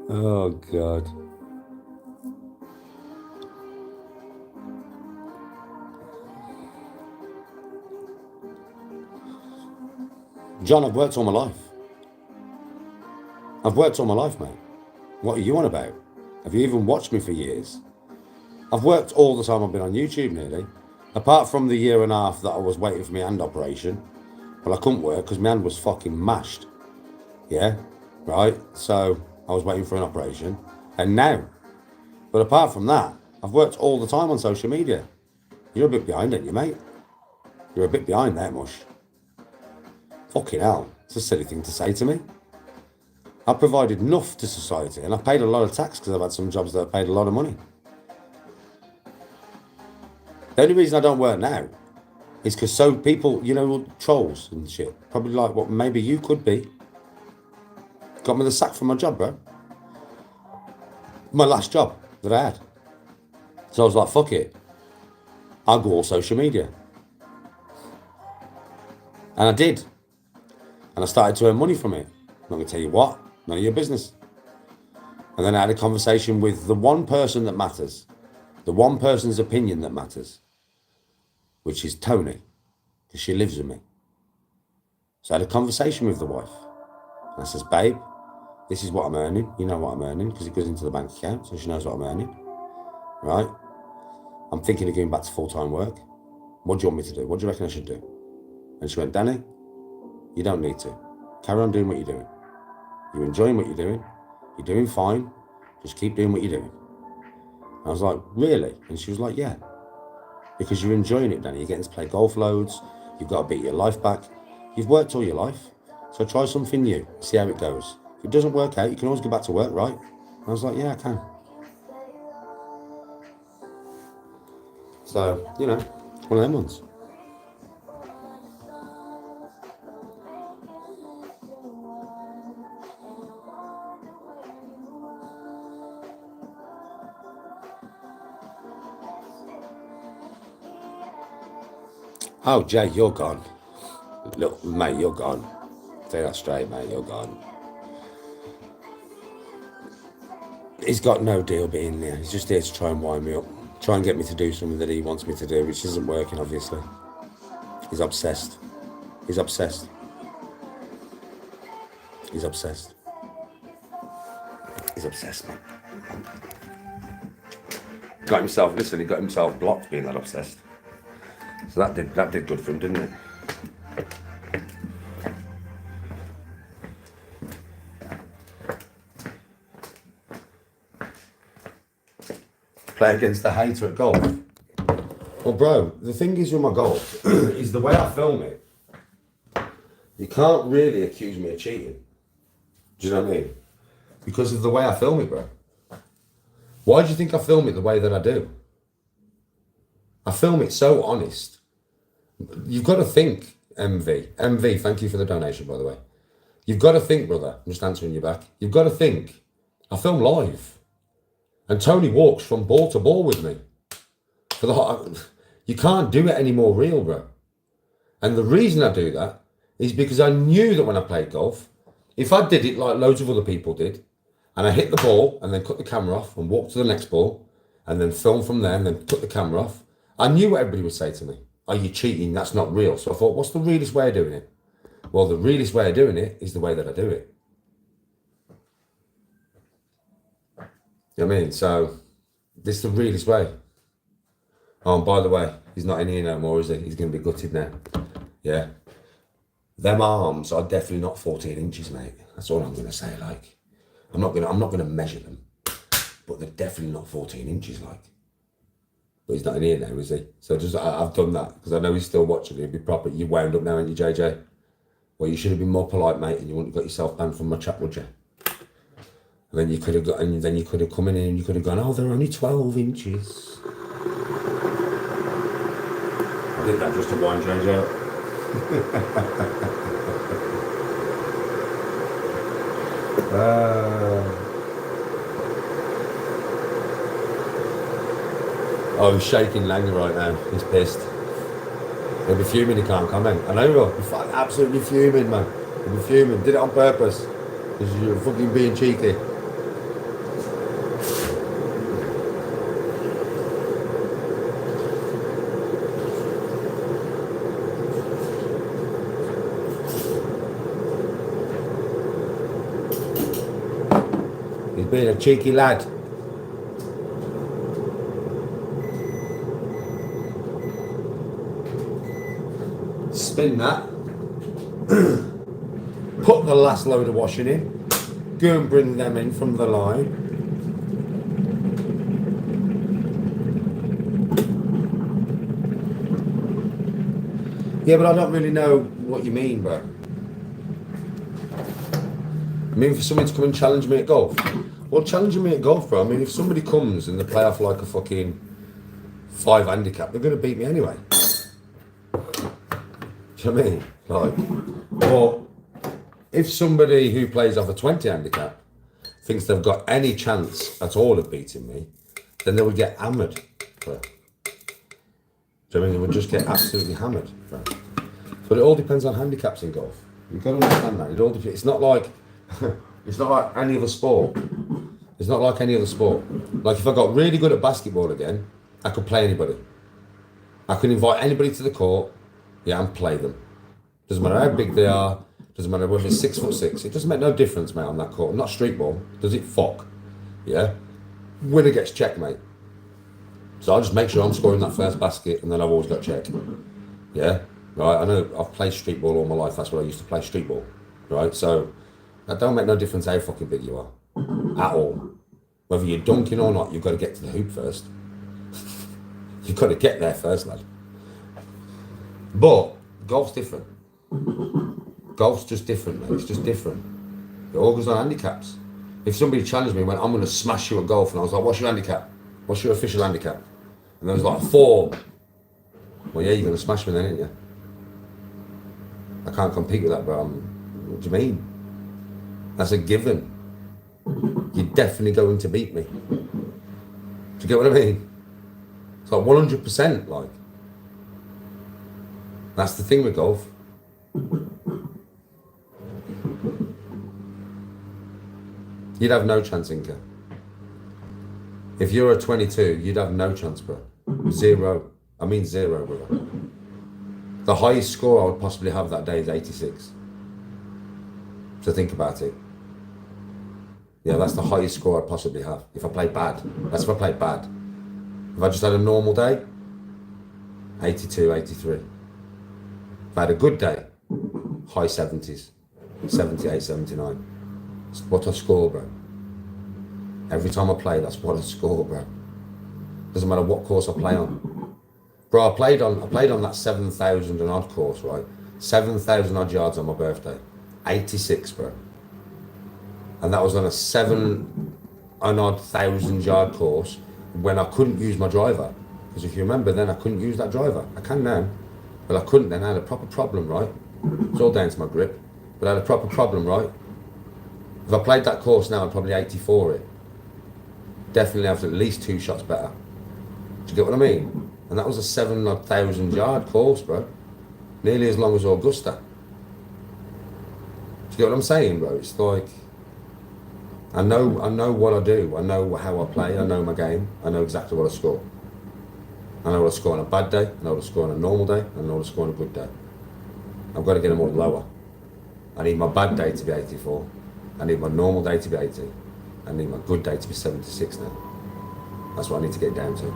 Oh, God. John, I've worked all my life. I've worked all my life, mate. What are you on about? Have you even watched me for years? I've worked all the time I've been on YouTube nearly. Apart from the year and a half that I was waiting for my hand operation. But I couldn't work because my hand was fucking mashed. Yeah, right? So I was waiting for an operation. And now. But apart from that, I've worked all the time on social media. You're a bit behind, aren't you, mate? You're a bit behind there, mush. Fucking hell, it's a silly thing to say to me. I've provided enough to society and I've paid a lot of tax because I've had some jobs that have paid a lot of money. The only reason I don't work now is because so people, you know, trolls and shit, probably like what maybe you could be, got me the sack from my job, bro. My last job that I had. So I was like, fuck it. I'll go all social media. And I did. And I started to earn money from it. I'm not going to tell you what, none of your business. And then I had a conversation with the one person that matters, the one person's opinion that matters, which is Toni, because she lives with me. So I had a conversation with the wife. And I says, babe, this is what I'm earning. You know what I'm earning, because it goes into the bank account, so she knows what I'm earning. Right? I'm thinking of going back to full-time work. What do you want me to do? What do you reckon I should do? And she went, Danny, you don't need to. Carry on doing what you're doing. You're enjoying what you're doing. You're doing fine. Just keep doing what you're doing. And I was like, really? And she was like, yeah. Because you're enjoying it, Danny. You're getting to play golf loads. You've got to beat your life back. You've worked all your life. So try something new. See how it goes. If it doesn't work out, you can always go back to work, right? And I was like, yeah, I can. So, you know, one of them ones. Oh, Jay, you're gone. Look, mate, you're gone. Say that straight, mate, you're gone. He's got no deal being there. He's just here to try and wind me up. Try and get me to do something that he wants me to do, which isn't working, obviously. He's obsessed. He's obsessed. He's obsessed. He's obsessed, man. Got himself, listen, he got himself blocked being that obsessed. So that did good for him, didn't it? Play against the hater at golf. Well, bro, the thing is with my golf is the way I film it. You can't really accuse me of cheating. Do you know what I mean? Because of the way I film it, bro. Why do you think I film it the way that I do? I film it so honest. You've got to think, MV. MV, thank you for the donation, by the way. You've got to think, brother. I'm just answering you back. You've got to think. I film live. And Toni walks from ball to ball with me. You can't do it any more real, bro. And the reason I do that is because I knew that when I played golf, if I did it like loads of other people did, and I hit the ball and then cut the camera off and walk to the next ball and then film from there and then cut the camera off, I knew what everybody would say to me. Are you cheating? That's not real. So I thought, what's the realest way of doing it? Well, the realest way of doing it is the way that I do it. You know what I mean? So this is the realest way. Oh, and by the way, he's not in here no more, is he? He's going to be gutted now. Yeah. Them arms are definitely not 14 inches, mate. That's all I'm going to say, like. I'm not going to measure them, but they're definitely not 14 inches, like. But he's not in here now, is he? So I've done that because I know he's still watching. He'll be proper. You wound up now, ain't you, JJ? Well, you should have been more polite, mate, and you wouldn't have got yourself banned from my chat, would you? And then you could have got, and then you could have come in and you could have gone, oh, they're only 12 inches. I did that just to wind JJ up. Oh, he's shaking Langer right now. He's pissed. He'll be fuming, he can't comment. I know, bro. He's absolutely fuming, man. He'll be fuming. Did it on purpose. Because you're fucking being cheeky. He's being a cheeky lad. Spin that. Put the last load of washing in. Go and bring them in from the line. Yeah, but I don't really know what you mean, bro. I mean, for somebody to come and challenge me at golf. Well, challenging me at golf, bro. I mean, if somebody comes and they play off like a fucking 5 handicap, they're going to beat me anyway. Do you know what I mean? Like, or if somebody who plays off a 20 handicap thinks they've got any chance at all of beating me, then they would get hammered. Bro. Do you know what I mean? They would just get absolutely hammered, bro. But it all depends on handicaps in golf. You've got to understand that. It all depends. It's not like it's not like any other sport. It's not like any other sport. Like if I got really good at basketball again, I could play anybody. I could invite anybody to the court, yeah, and play them. Doesn't matter how big they are. Doesn't matter whether it's 6'6". It doesn't make no difference, mate, on that court. Not street ball. Does it? Fuck. Yeah. Winner gets checkmate. So I'll just make sure I'm scoring that first basket, and then I've always got check. Yeah. Right. I know I've played street ball all my life. That's what I used to play, street ball. Right. So that don't make no difference how fucking big you are, at all. Whether you're dunking or not, you've got to get to the hoop first. You've got to get there first, lad. But golf's different. Golf's just different, mate. It's just different. It all goes on handicaps. If somebody challenged me and went, I'm going to smash you at golf, and I was like, what's your handicap? What's your official handicap? And there was like 4. Well, yeah, you're going to smash me then, ain't you? I can't compete with that, bro. What do you mean? That's a given. You're definitely going to beat me. Do you get what I mean? It's like 100%, like. That's the thing with golf. You'd have no chance, Inca. If you're a 22, you'd have no chance, bro. 0. I mean 0, bro. The highest score I would possibly have that day is 86. So think about it. Yeah, that's the highest score I'd possibly have. If I play bad. That's if I play bad. If I just had a normal day, 82, 83. If I had a good day, high 70s. 78, 79. That's what I score, bro. Every time I play, that's what I score, bro. Doesn't matter what course I play on. Bro, I played on that 7,000 and odd course, right? 7,000 odd yards on my birthday. 86, bro. And that was on a 7 and odd thousand yard course when I couldn't use my driver. Because if you remember then, I couldn't use that driver. I can now, but I couldn't then. I had a proper problem, right? It's all down to my grip, but I had a proper problem, right? If I played that course now, I'd probably 84 it. Definitely have at least 2 shots better. Do you get what I mean? And that was a 7,000 yard course, bro. Nearly as long as Augusta. Do you get what I'm saying, bro? It's like, I know what I do. I know how I play. I know my game. I know exactly what I score. I know what I score on a bad day. I know what I score on a normal day. I know what I score on a good day. I've got to get them all lower. I need my bad day to be 84. I need my normal day to be 80. I need my good day to be 76 now. That's what I need to get down to.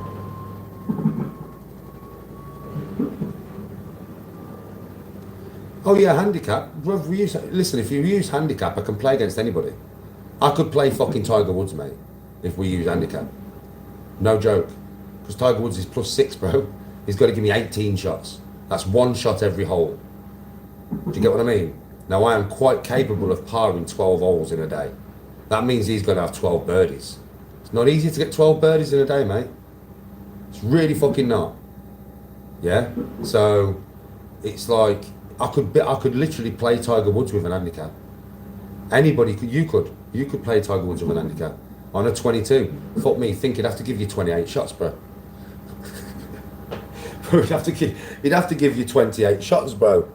Oh yeah, handicap. Listen, if you use handicap, I can play against anybody. I could play fucking Tiger Woods, mate, if we use handicap. No joke. Because Tiger Woods is +6, bro. He's got to give me 18 shots. That's 1 shot every hole. Do you get what I mean? Now, I am quite capable of parring 12 holes in a day. That means he's got to have 12 birdies. It's not easy to get 12 birdies in a day, mate. It's really fucking not. Yeah? So, it's like, I could literally play Tiger Woods with an handicap. Anybody could, you could play Tiger Woods with an handicap. On a 22. Fuck me, think he'd have to give you 28 shots, bro. He'd have to give you 28 shots, bro.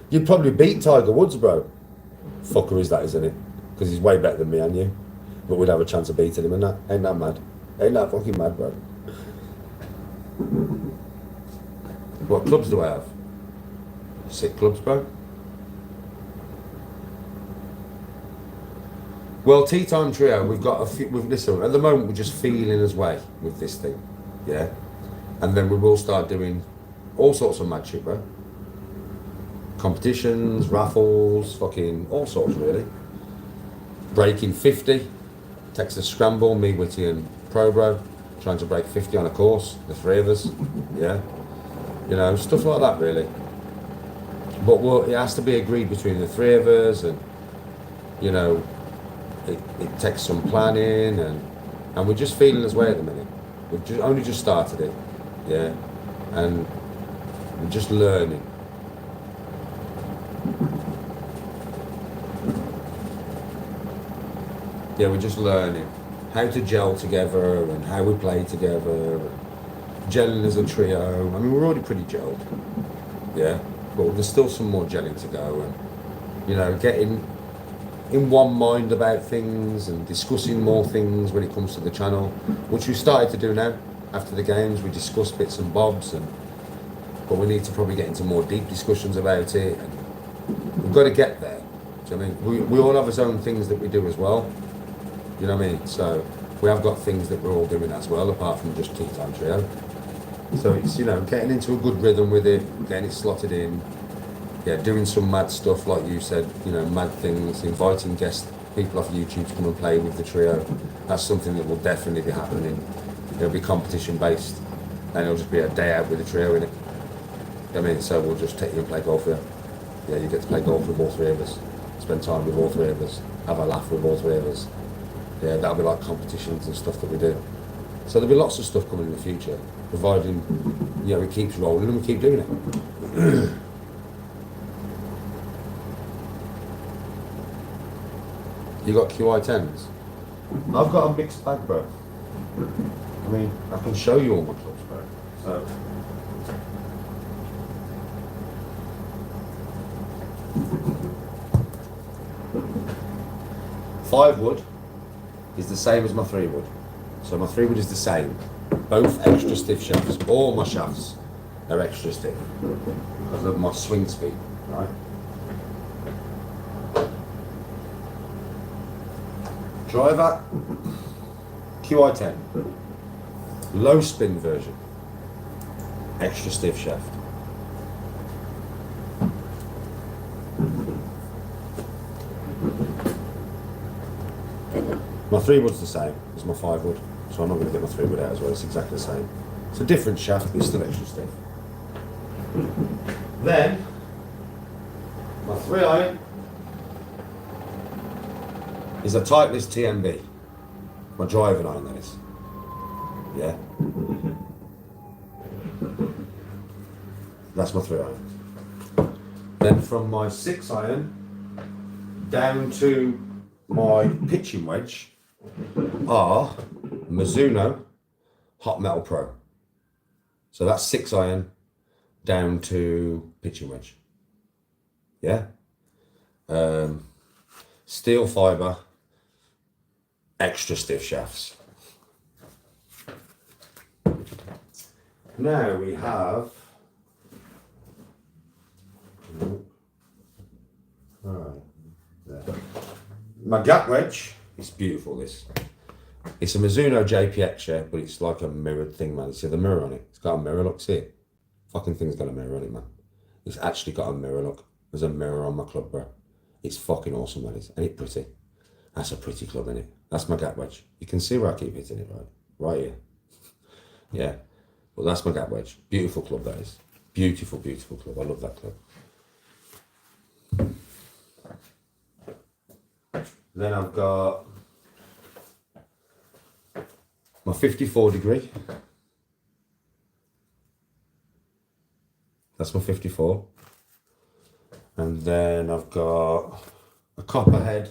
You'd probably beat Tiger Woods, bro. Fucker is that, isn't it? Because he's way better than me and you. But we'd have a chance of beating him, and that ain't that mad. Ain't that fucking mad, bro. What clubs do I have? 6 clubs, bro. Well, Tea Time Trio, we've got a few. Listen, at the moment we're just feeling his way with this thing, yeah. And then we will start doing all sorts of mad shit, bro. Competitions, raffles, fucking all sorts, really. Breaking 50, Texas Scramble, me, Witty, and Pro Bro, trying to break 50 on a course, the 3 of us, yeah. You know, stuff like that, really. But it has to be agreed between the 3 of us, and you know, it takes some planning, and we're just feeling his way at the minute. We've only just started it, yeah, and we're just learning. Yeah, we're just learning how to gel together and how we play together, and gelling as a trio. I mean, we're already pretty gelled, yeah. but there's still some more gelling to go, and you know, getting in one mind about things and discussing more things when it comes to the channel, which we started to do now. After the games, we discuss bits and bobs, but we need to probably get into more deep discussions about it. And we've got to get there. Do you know what I mean? We all have our own things that we do as well. You know what I mean? So we have got things that we're all doing as well, apart from just Ketone Trio. So it's, you know, getting into a good rhythm with it, getting it slotted in. Yeah, doing some mad stuff, like you said, you know, mad things, inviting guests, people off YouTube to come and play with the trio. That's something that will definitely be happening. It'll be competition based, and it'll just be a day out with the trio in it. I mean, so we'll just take you and play golf here. Yeah, you get to play golf with all three of us, spend time with all three of us, have a laugh with all three of us. Yeah, that'll be like competitions and stuff that we do. So there'll be lots of stuff coming in the future, providing, you know, it keeps rolling and we keep doing it. You got QI10s? I've got a mixed bag, bro. I mean, I can show you all my clubs, bro. So. Five wood is the same as my 3 wood. So my 3 wood is the same. Both extra stiff shafts. All my shafts are extra stiff because of my swing speed, right? Driver, QI10, low spin version, extra stiff shaft. My 3 wood's the same as my 5 wood, so I'm not going to get my 3 wood out as well, it's exactly the same. It's a different shaft, but it's still extra stiff. Then, my 3 iron is a Titleist TMB. My driving iron, that is. Yeah. That's my 3 iron. Then from my 6 iron down to my pitching wedge are Mizuno Hot Metal Pro. So that's 6 iron down to pitching wedge. Yeah. Steel fibre, extra stiff shafts. Now we have, my gap wedge. It's beautiful, this. It's a Mizuno JPX, yeah, but it's like a mirrored thing, man. You see the mirror on it? It's got a mirror look, see it? Fucking thing's got a mirror on it, man. It's actually got a mirror look. There's a mirror on my club, bro. It's fucking awesome, that is. Ain't it pretty? That's a pretty club, innit? That's my gap wedge. You can see where I keep hitting it, right? Right here. Yeah. Well, that's my gap wedge. Beautiful club, that is. Beautiful, beautiful club. I love that club. Then I've got my 54 degree. That's my 54. And then I've got a Copperhead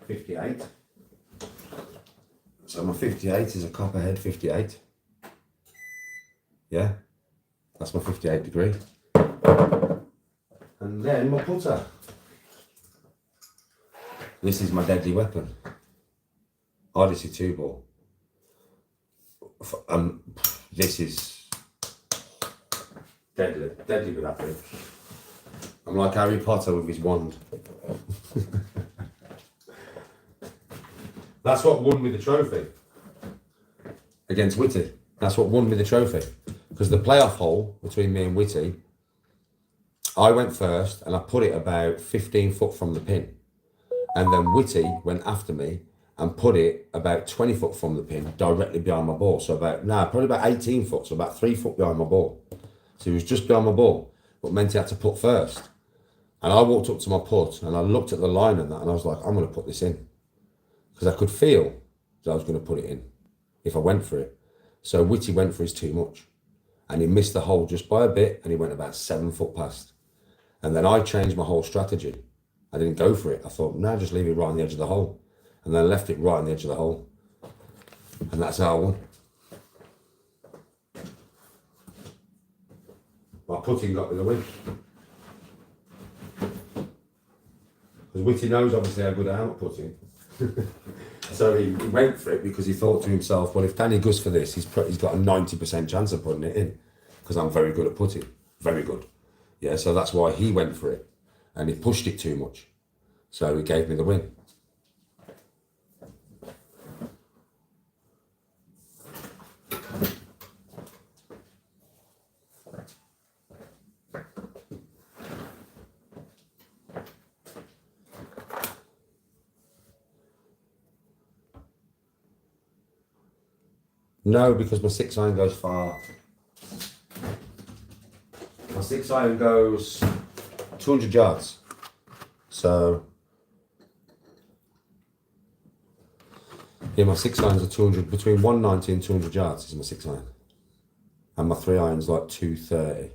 58. So my 58 is a Copperhead 58. Yeah, that's my 58 degree. And then my putter. This is my deadly weapon. Odyssey 2 ball. This is deadly with that thing. I'm like Harry Potter with his wand. That's what won me the trophy against Whitty. That's what won me the trophy. Because the playoff hole between me and Whitty, I went first and I put it about 15 foot from the pin. And then Whitty went after me and put it about 20 foot from the pin directly behind my ball. So probably about 18 foot, so about 3 foot behind my ball. So he was just behind my ball, but meant he had to put first. And I walked up to my putt and I looked at the line and that and I was like, I'm going to put this in. Because I could feel that I was going to put it in if I went for it. So Whitty went for his too much. And he missed the hole just by a bit and he went about 7 foot past. And then I changed my whole strategy. I didn't go for it. I thought, no, just leave it right on the edge of the hole. And then I left it right on the edge of the hole. And that's how I won. My putting got me the win. Because Whitty knows obviously how good I am at putting. So he went for it because he thought to himself, well, if Danny goes for this, he's got a 90% chance of putting it in. Because I'm very good at putting. Very good. Yeah, so that's why he went for it. And he pushed it too much. So he gave me the win. No, because my 6-iron goes far. My 6-iron goes 200 yards. So, yeah, my 6-irons are 200, between 190 and 200 yards is my 6-iron. And my 3-iron's like 230.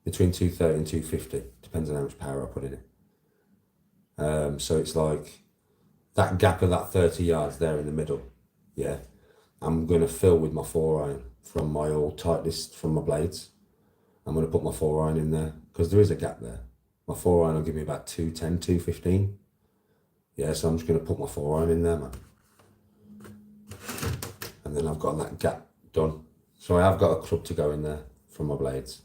Between 230 and 250, depends on how much power I put in it. So it's like that gap of that 30 yards there in the middle, yeah. I'm going to fill with my 4-iron from my all tightest from my blades. I'm going to put my 4-iron in there because there is a gap there. My 4-iron will give me about 210, 215. Yeah, so I'm just going to put my 4-iron in there, man. And then I've got that gap done. So I have got a club to go in there from my blades.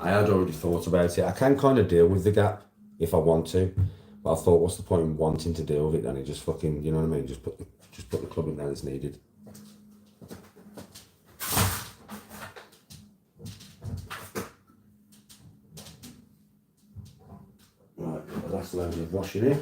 I had already thought about it. I can kind of deal with the gap if I want to. But I thought, what's the point in wanting to deal with it? Then it just fucking, you know what I mean? Just put the club in there that's needed. Right, got the last load of washing here.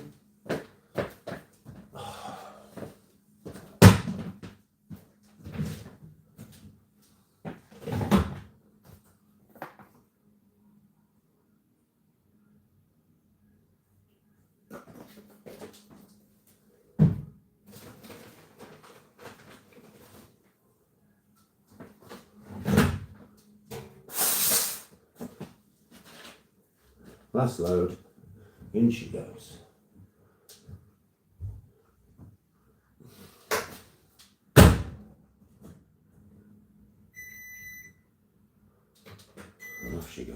Last load, in she goes. And off she goes.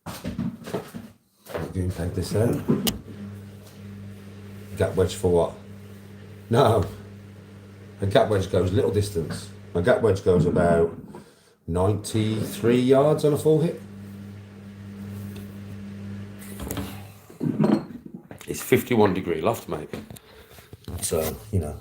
I'm going to take this out. Gap wedge for what? No. A gap wedge goes little distance. My gap wedge goes about 93 yards on a full hit. It's 51-degree loft, mate. So, you know.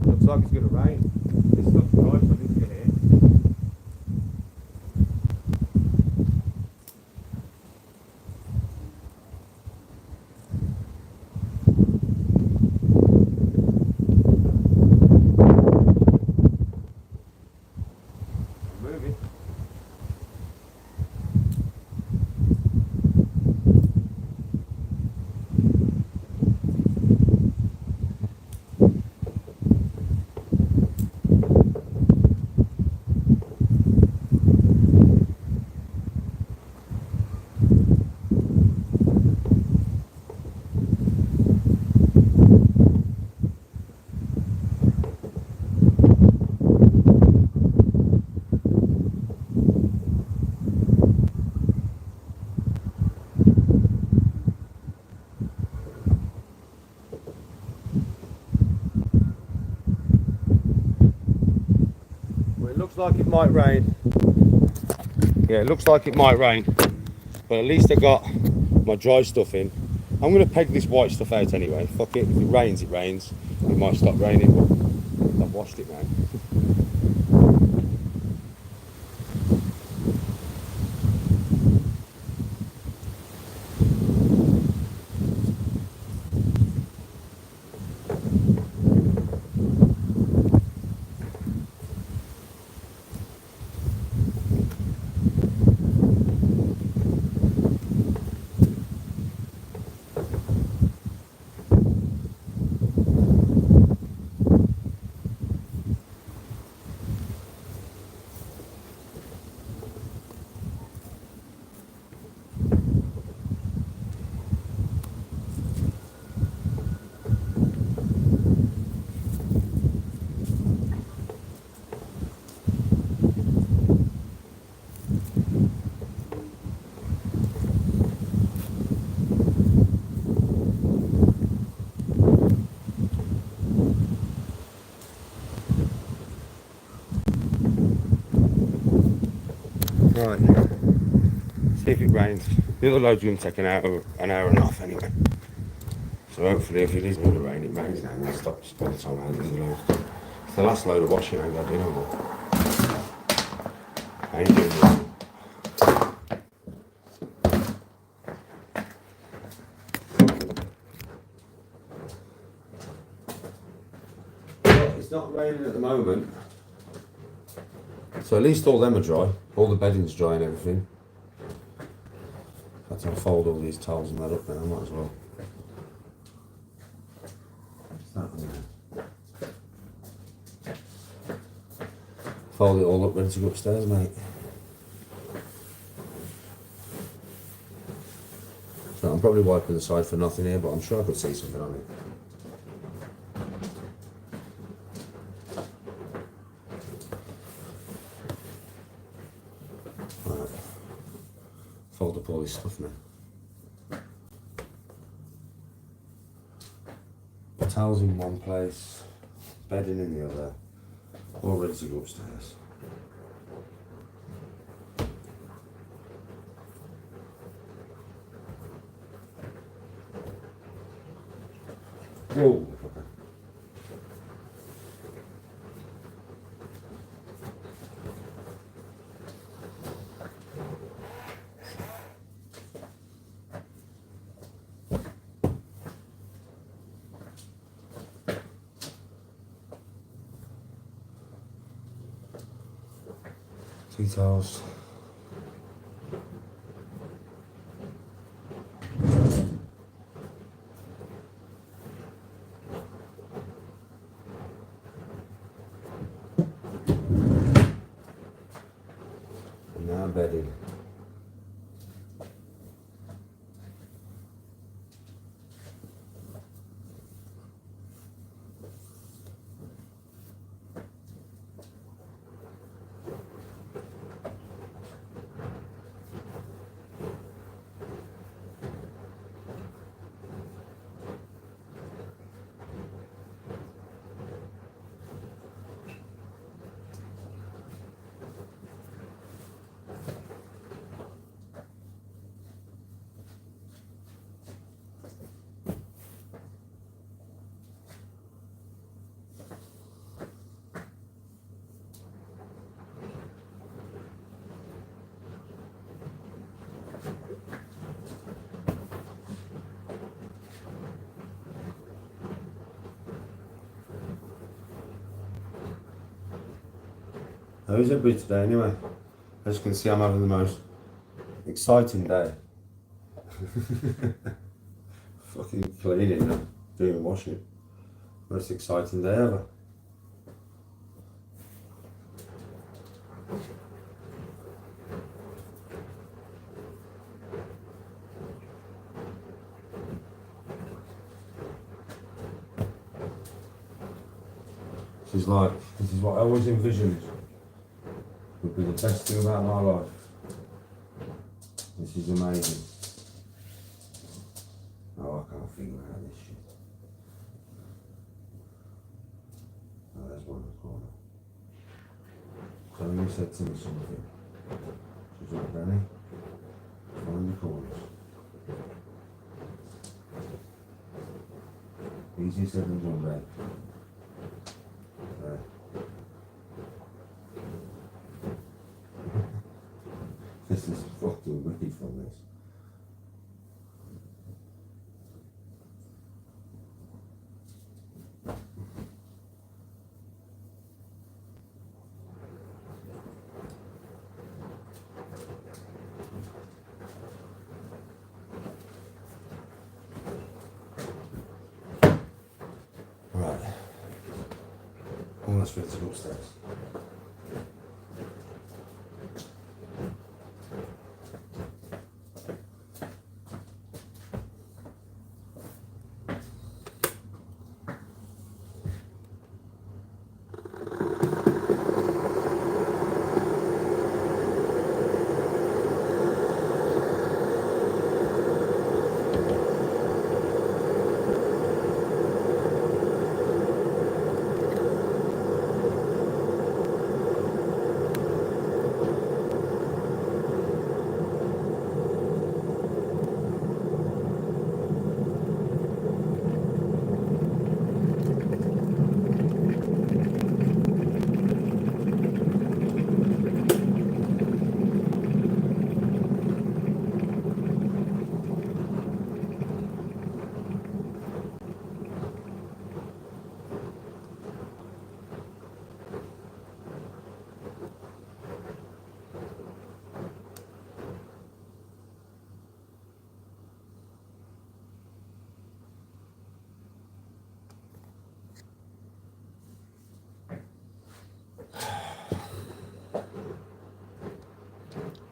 Looks like it's going to rain. This looks nice, I need to get it in. Moving. Looks like it might rain. Yeah, it looks like it might rain. But at least I got my dry stuff in. I'm going to peg this white stuff out anyway. Fuck it, if it rains, it rains. It might stop raining. I've washed it now. Right, see if it rains. The other load's going to take an hour and a half anyway. So hopefully if it is going to rain, it rains now and it stops by the time I have the other load. It's the last load of washing I got to do no more. I ain't doing this. Well, it's not raining at the moment. So at least all them are dry. All the bedding's dry and everything. I'll fold all these towels and that up now, I might as well. Fold it all up, ready to go upstairs, mate. So I'm probably wiping the side for nothing here, but I'm sure I could see something on it. Right. Fold up all this stuff now. Towels in one place, bedding in the other, all ready to go upstairs. Whoa. 2 towels. And now bedding. How is everybody today anyway? As you can see, I'm having the most exciting day. Fucking cleaning and doing washing. Most exciting day ever. This is what I always envisioned would be the best thing about my life. This is amazing. Oh, I can't figure out this shit. Oh, there's one in the corner. Toni said to me something. She's like, Danny, find the corners. Easier said than done, babe. There. This is fucking wicked from this. Right. Let's get to go upstairs.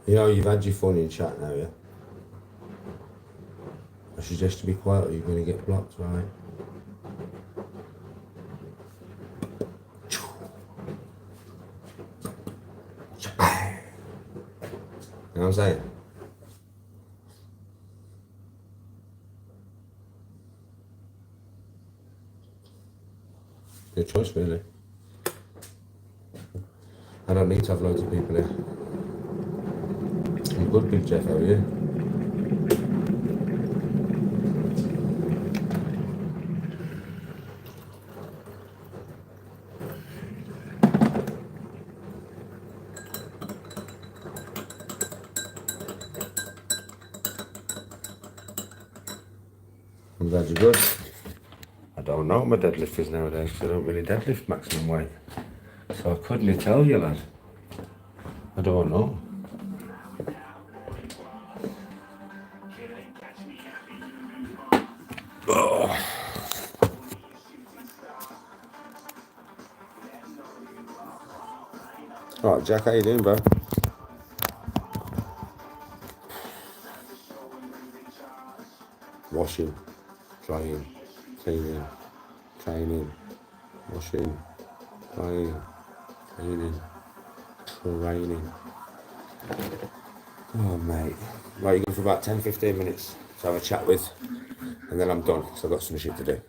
You know, you've had your fun in chat now, yeah? I suggest you be quiet or you're going to get blocked, right? You know what I'm saying? Your choice, really. I don't need to have loads of people here. I'm good, Big Jeff, how are you? I'm glad you're good. I don't know what my deadlift is nowadays because I don't really deadlift maximum weight. So I couldn't tell you, lad. I don't know. Oh. Alright, Jack, how you doing, bro? Washing, drying, cleaning, training, washing, drying, cleaning, training. Oh, mate. Right, you're going for about 10-15 minutes to have a chat with, and then I'm done, because I've got some shit to do.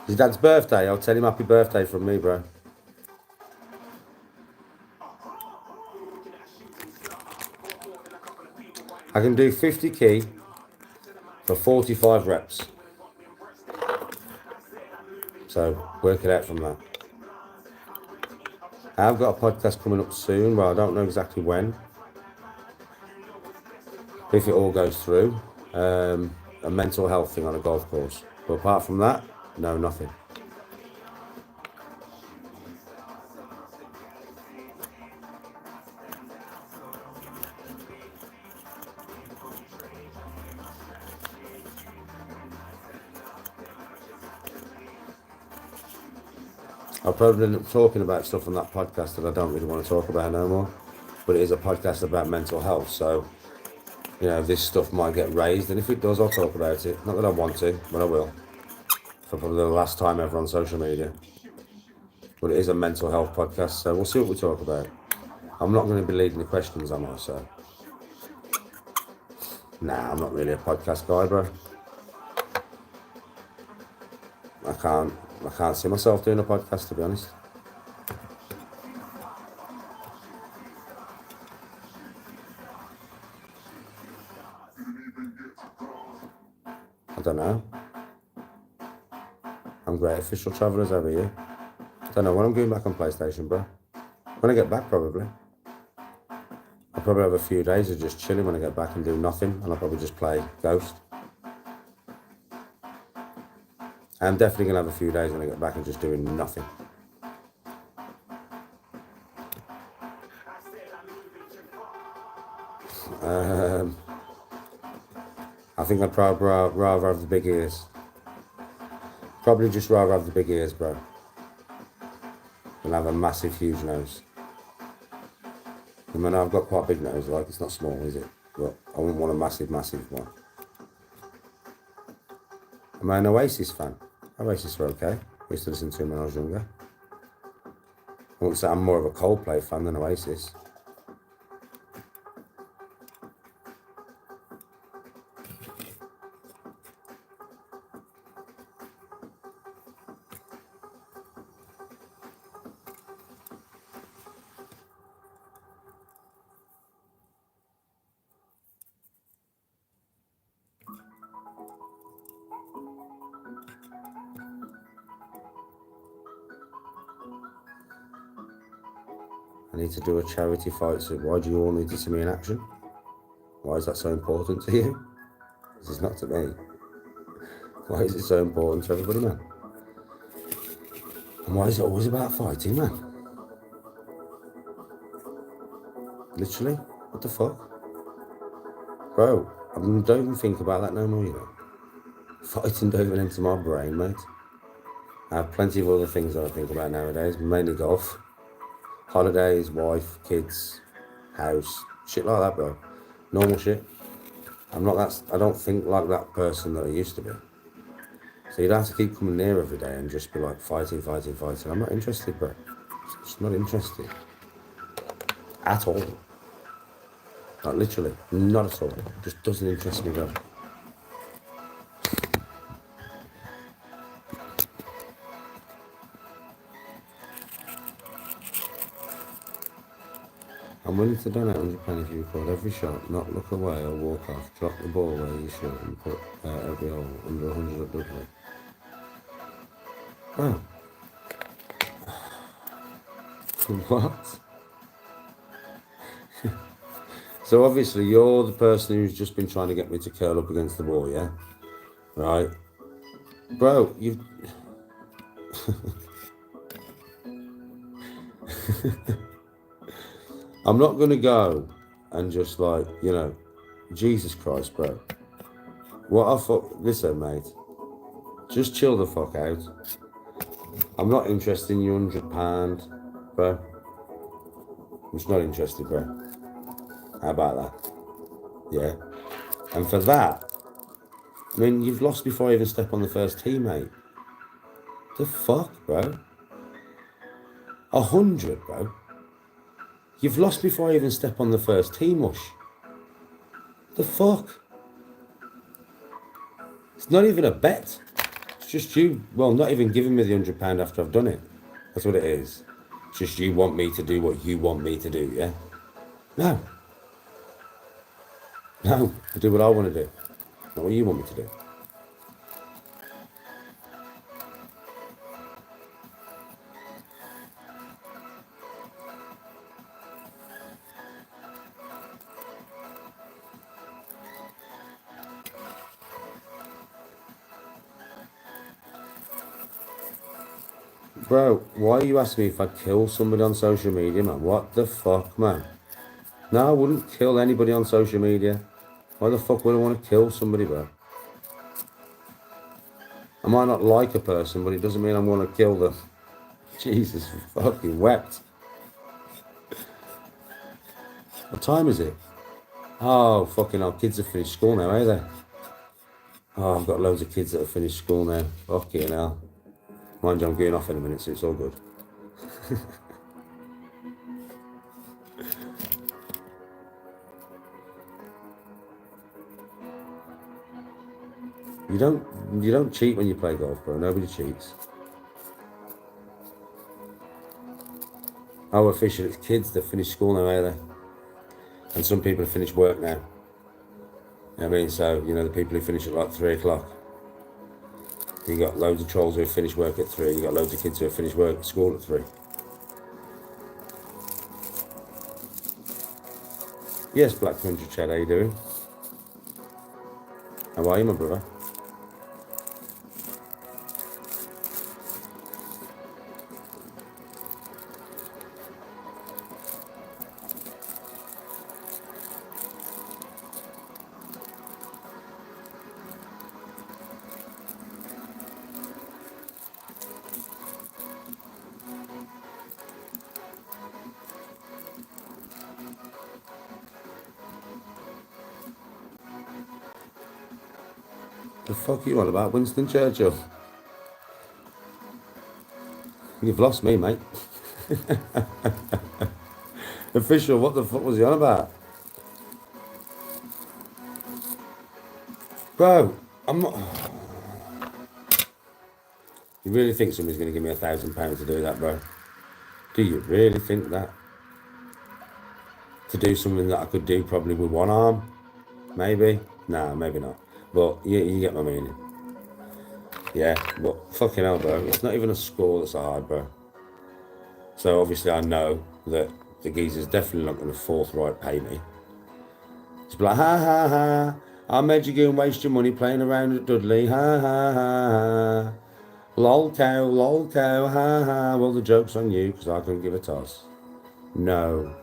His dad's birthday, I'll tell him happy birthday from me, bro. I can do 50 key for 45 reps. So work it out from that. I've got a podcast coming up soon, but I don't know exactly when. If it all goes through. A mental health thing on a golf course. But apart from that, no, nothing. I'll probably end up talking about stuff on that podcast that I don't really want to talk about no more. But it is a podcast about mental health, so, you know, this stuff might get raised, and if it does, I'll talk about it. Not that I want to, but I will. For probably the last time ever on social media. But it is a mental health podcast, so we'll see what we talk about. I'm not going to be leading the questions, am I? So, nah, I'm not really a podcast guy, bro. I can't see myself doing a podcast, to be honest. I don't know. I'm great official travellers over here. Don't know when I'm going back on PlayStation, bro. When I get back, probably. I'll probably have a few days of just chilling when I get back and do nothing, and I'll probably just play Ghost. I'm definitely going to have a few days when I get back and just doing nothing. I think I'd probably rather have the big ears. Probably just rather have the big ears, bro, than have a massive, huge nose. I mean, I've got quite a big nose, like, it's not small, is it? But I wouldn't want a massive, massive one. Am I an Oasis fan? Oasis are okay. I used to listen to them when I was younger. I wouldn't say I'm more of a Coldplay fan than Oasis. I need to do a charity fight, so why do you all need to see me in action? Why is that so important to you? This is not to me. Why is it so important to everybody, man? And why is it always about fighting, man? Literally? What the fuck? Bro, I don't even think about that no more, you know. Fighting don't even enter my brain, mate. I have plenty of other things that I think about nowadays, mainly golf. Holidays, wife, kids, house, shit like that, bro. Normal shit. I don't think like that person that I used to be. So you'd have to keep coming near every day and just be like fighting. I'm not interested, bro. Just not interested. At all. Like literally, not at all. Just doesn't interest me, bro. I'm willing to donate £100 if you record every shot, not look away or walk off, drop the ball where you should, and put every hole under 100 at Dudley. Oh. What? So obviously you're the person who's just been trying to get me to curl up against the wall, yeah? Right? Bro, you've... I'm not going to go and just like, you know, Jesus Christ, bro. Listen, mate. Just chill the fuck out. I'm not interested in your £100, bro. I'm just not interested, bro. How about that? Yeah. And for that, I mean, you've lost before I even step on the first tee, mate. The fuck, bro? 100, bro. You've lost before I even step on the first tee, mush. The fuck? It's not even a bet. It's just you, well, not even giving me the £100 after I've done it. That's what it is. It's just you want me to do what you want me to do, yeah? No. No, I do what I want to do. Not what you want me to do. Bro, why are you asking me if I'd kill somebody on social media, man? What the fuck, man? No, I wouldn't kill anybody on social media. Why the fuck would I want to kill somebody, bro? I might not like a person, but it doesn't mean I want to kill them. Jesus fucking wept. What time is it? Oh, fucking hell, kids have finished school now, ain't they? Oh, I've got loads of kids that have finished school now. Fucking hell. Mind you, I'm going off in a minute, so it's all good. You don't cheat when you play golf, bro. Nobody cheats. Oh, official, it's kids that finish school now, are they? And some people have finished work now. I mean, so, you know, the people who finish at like 3 o'clock. You got loads of trolls who have finished work at 3. You got loads of kids who have finished school at 3. Yes, Black 200 Chad, how you doing? How are you, my brother? The fuck are you on about? Winston Churchill? You've lost me, mate. Official, what the fuck was he on about? Bro, I'm not... You really think somebody's going to give me £1,000 to do that, bro? Do you really think that? To do something that I could do probably with one arm? Maybe? Nah, maybe not. But you get my meaning. Yeah, but fucking hell, bro. It's not even a score that's hard, bro. So obviously I know that the geezer's definitely not going to forthright pay me. It's like, ha ha ha. I made you go and waste your money playing around at Dudley. Ha ha ha ha. Lol cow, ha ha. Well, the joke's on you because I couldn't give a toss. No.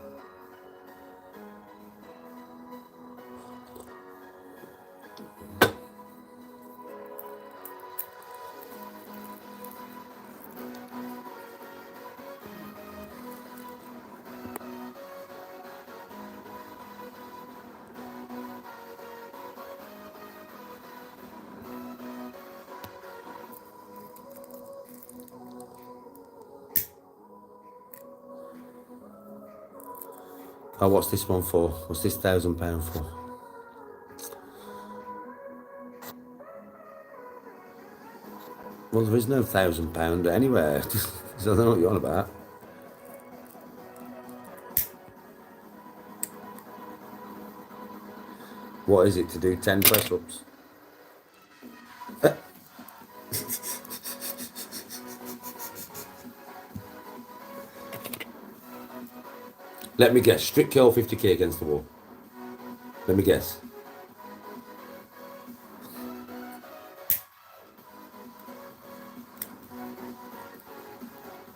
Oh, what's this one for? What's this £1,000 for? Well, there is no £1,000 anywhere. So I don't know what you're on about. What is it to do 10 press-ups? Let me guess. Strict curl 50k against the wall. Let me guess.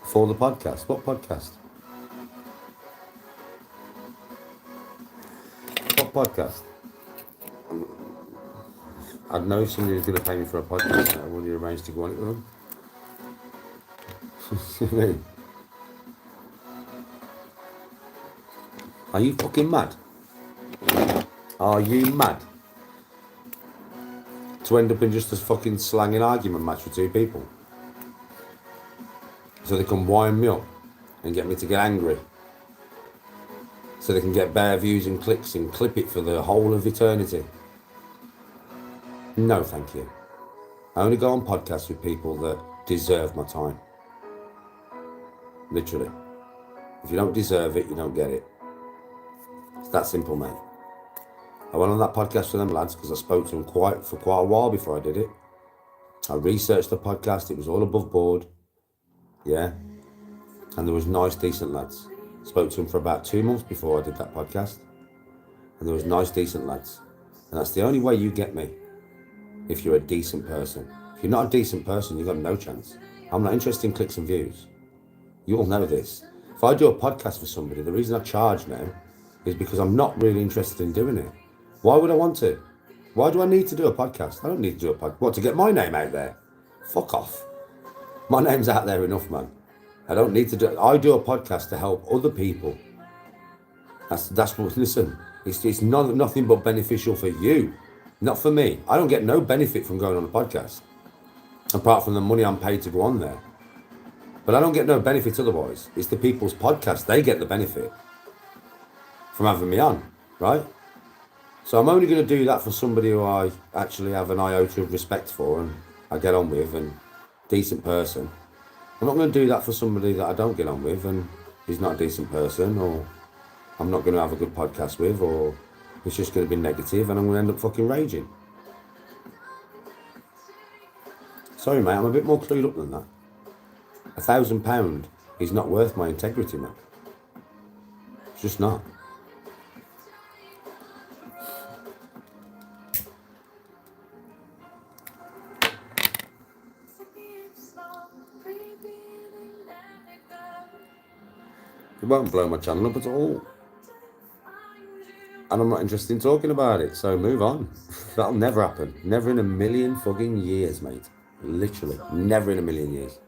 For the podcast. What podcast? What podcast? I'd know if somebody was going to pay me for a podcast. I would have arranged to go on it with them. Are you fucking mad? Are you mad? To end up in just a fucking slanging argument match with two people? So they can wind me up and get me to get angry. So they can get bare views and clicks and clip it for the whole of eternity. No, thank you. I only go on podcasts with people that deserve my time. Literally. If you don't deserve it, you don't get it. It's that simple, mate. I went on that podcast with them lads because I spoke to them for quite a while before I did it. I researched the podcast. It was all above board. Yeah. And there was nice, decent lads. Spoke to them for about 2 months before I did that podcast. And there was nice, decent lads. And that's the only way you get me. If you're a decent person. If you're not a decent person, you've got no chance. I'm not interested in clicks and views. You all know this. If I do a podcast for somebody, the reason I charge now is because I'm not really interested in doing it. Why would I want to? Why do I need to do a podcast? I don't need to do a podcast. What, to get my name out there? Fuck off. My name's out there enough, man. I don't need to do it. I do a podcast to help other people. That's what, listen, it's nothing but beneficial for you, not for me. I don't get no benefit from going on a podcast, apart from the money I'm paid to go on there. But I don't get no benefit otherwise. It's the people's podcast. They get the benefit from having me on, right? So I'm only going to do that for somebody who I actually have an iota of respect for and I get on with and decent person. I'm not going to do that for somebody that I don't get on with and he's not a decent person, or I'm not going to have a good podcast with, or it's just going to be negative and I'm going to end up fucking raging. Sorry, mate, I'm a bit more clued up than that. £1,000 is not worth my integrity, man. It's just not. It won't blow my channel up at all. And I'm not interested in talking about it, so move on. That'll never happen. Never in a million fucking years, mate. Literally, never in a million years.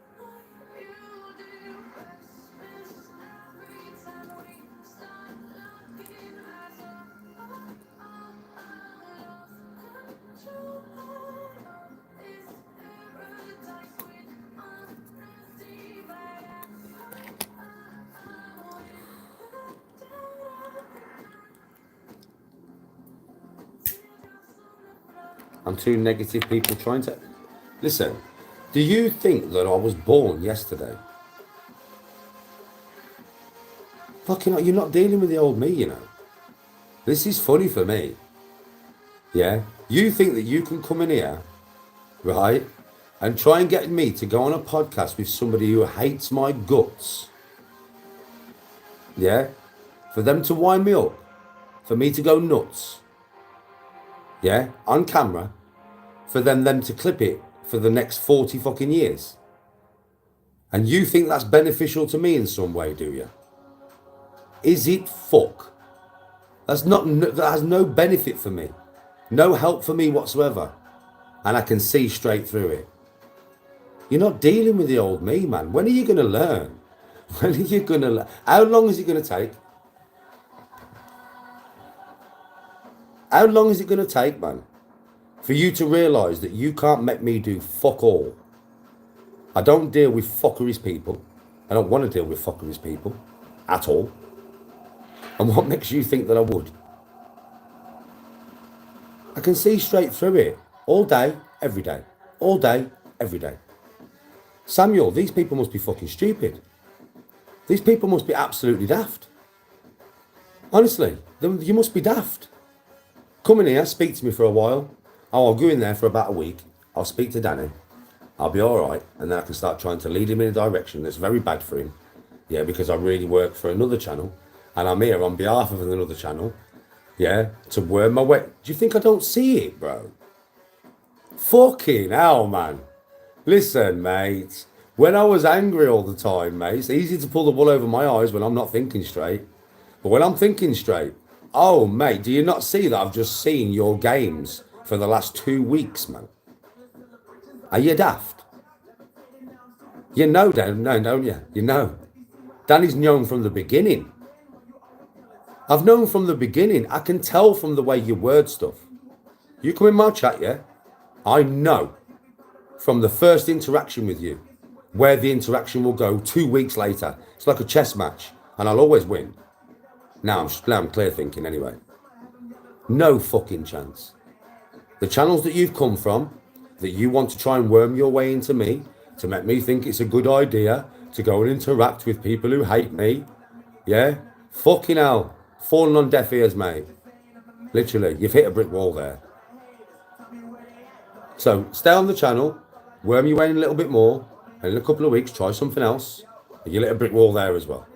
I'm two negative people trying to... Listen, do you think that I was born yesterday? Fucking hell, you're not dealing with the old me, you know. This is funny for me. Yeah? You think that you can come in here, right, and try and get me to go on a podcast with somebody who hates my guts. Yeah? For them to wind me up. For me to go nuts. Yeah? On camera. For them to clip it for the next 40 fucking years. And you think that's beneficial to me in some way, do you? Is it fuck? That has no benefit for me. No help for me whatsoever. And I can see straight through it. You're not dealing with the old me, man. When are you going to learn? When are you going to learn? How long is it going to take? How long is it going to take, man? For you to realise that you can't make me do fuck all. I don't deal with fuckeries people. I don't want to deal with fuckeries people. At all. And what makes you think that I would? I can see straight through it. All day, every day. All day, every day. Samuel, these people must be fucking stupid. These people must be absolutely daft. Honestly, you must be daft. Come in here, speak to me for a while. Oh, I'll go in there for about a week. I'll speak to Danny. I'll be all right. And then I can start trying to lead him in a direction that's very bad for him. Yeah, because I really work for another channel. And I'm here on behalf of another channel. Yeah, to worm my way. Do you think I don't see it, bro? Fucking hell, man. Listen, mate. When I was angry all the time, mate, it's easy to pull the wool over my eyes when I'm not thinking straight. But when I'm thinking straight, oh, mate, do you not see that I've just seen your games for the last 2 weeks, man? Are you daft? You know, Dan, no, don't you? You know. Danny's known from the beginning. I've known from the beginning. I can tell from the way you word stuff. You come in my chat, yeah? I know from the first interaction with you where the interaction will go 2 weeks later. It's like a chess match, and I'll always win. Now I'm clear thinking anyway. No fucking chance. The channels that you've come from, that you want to try and worm your way into me, to make me think it's a good idea to go and interact with people who hate me, yeah? Fucking hell. Falling on deaf ears, mate. Literally, you've hit a brick wall there. So, stay on the channel, worm your way in a little bit more, and in a couple of weeks, try something else, and you'll hit a brick wall there as well.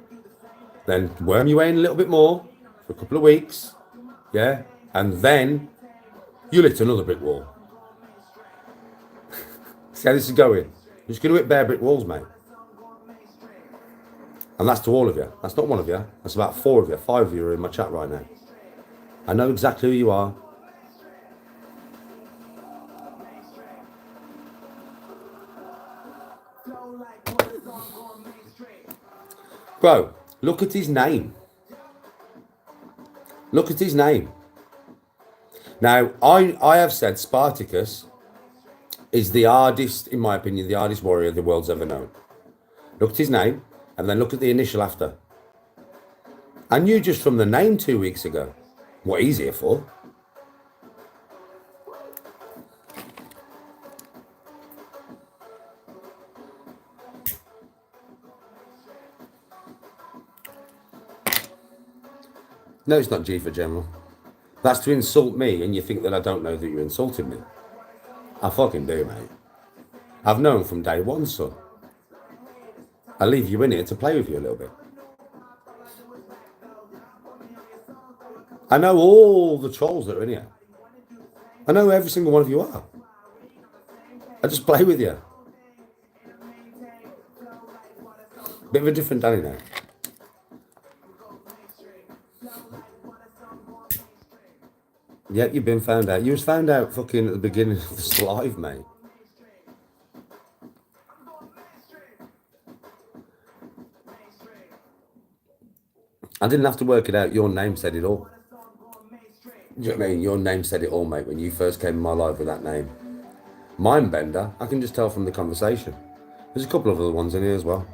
Then worm your way in a little bit more for a couple of weeks, yeah? And then you'll hit another brick wall. See how this is going? You're just going to hit bare brick walls, mate. And that's to all of you. That's not one of you. That's about 4 of you, 5 of you are in my chat right now. I know exactly who you are. Bro, look at his name. Look at his name. Now, I have said Spartacus is the hardest, in my opinion, the hardest warrior the world's ever known. Look at his name, and then look at the initial after. I knew just from the name 2 weeks ago what he's here for. No, it's not G for General. That's to insult me, and you think that I don't know that you insulted me. I fucking do, mate. I've known from day one, son. I leave you in here to play with you a little bit. I know all the trolls that are in here. I know who every single one of you are. I just play with you. Bit of a different Danny now. Yep, you've been found out. You was found out fucking at the beginning of this live, mate. I didn't have to work it out. Your name said it all. Do you know what I mean? Your name said it all, mate, when you first came in my life with that name. Mindbender, I can just tell from the conversation. There's a couple of other ones in here as well.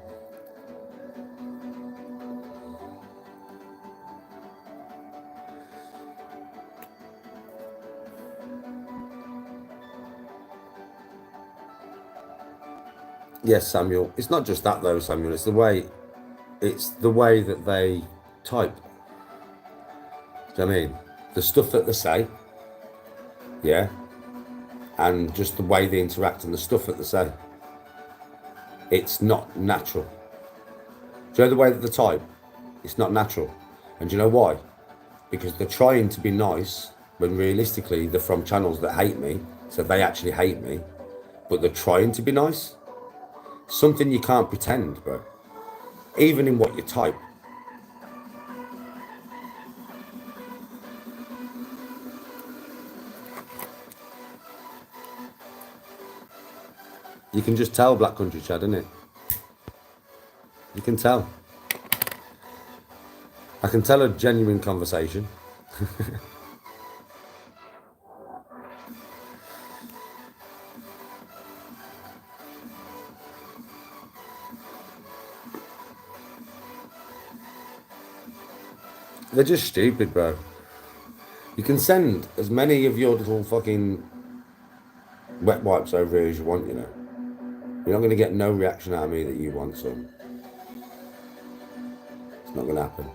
Yes, Samuel. It's not just that though, Samuel. It's the way that they type. Do you know what I mean? The stuff that they say, yeah, and just the way they interact and the stuff that they say. It's not natural. Do you know the way that they type? It's not natural. And do you know why? Because they're trying to be nice when realistically they're from channels that hate me, so they actually hate me, but they're trying to be nice. Something you can't pretend, bro. Even in what you type. You can just tell Black Country Chad, innit? You can tell. I can tell a genuine conversation. They're just stupid, bro. You can send as many of your little fucking wet wipes over here as you want, you know. You're not going to get no reaction out of me that you want, son. It's not going to happen.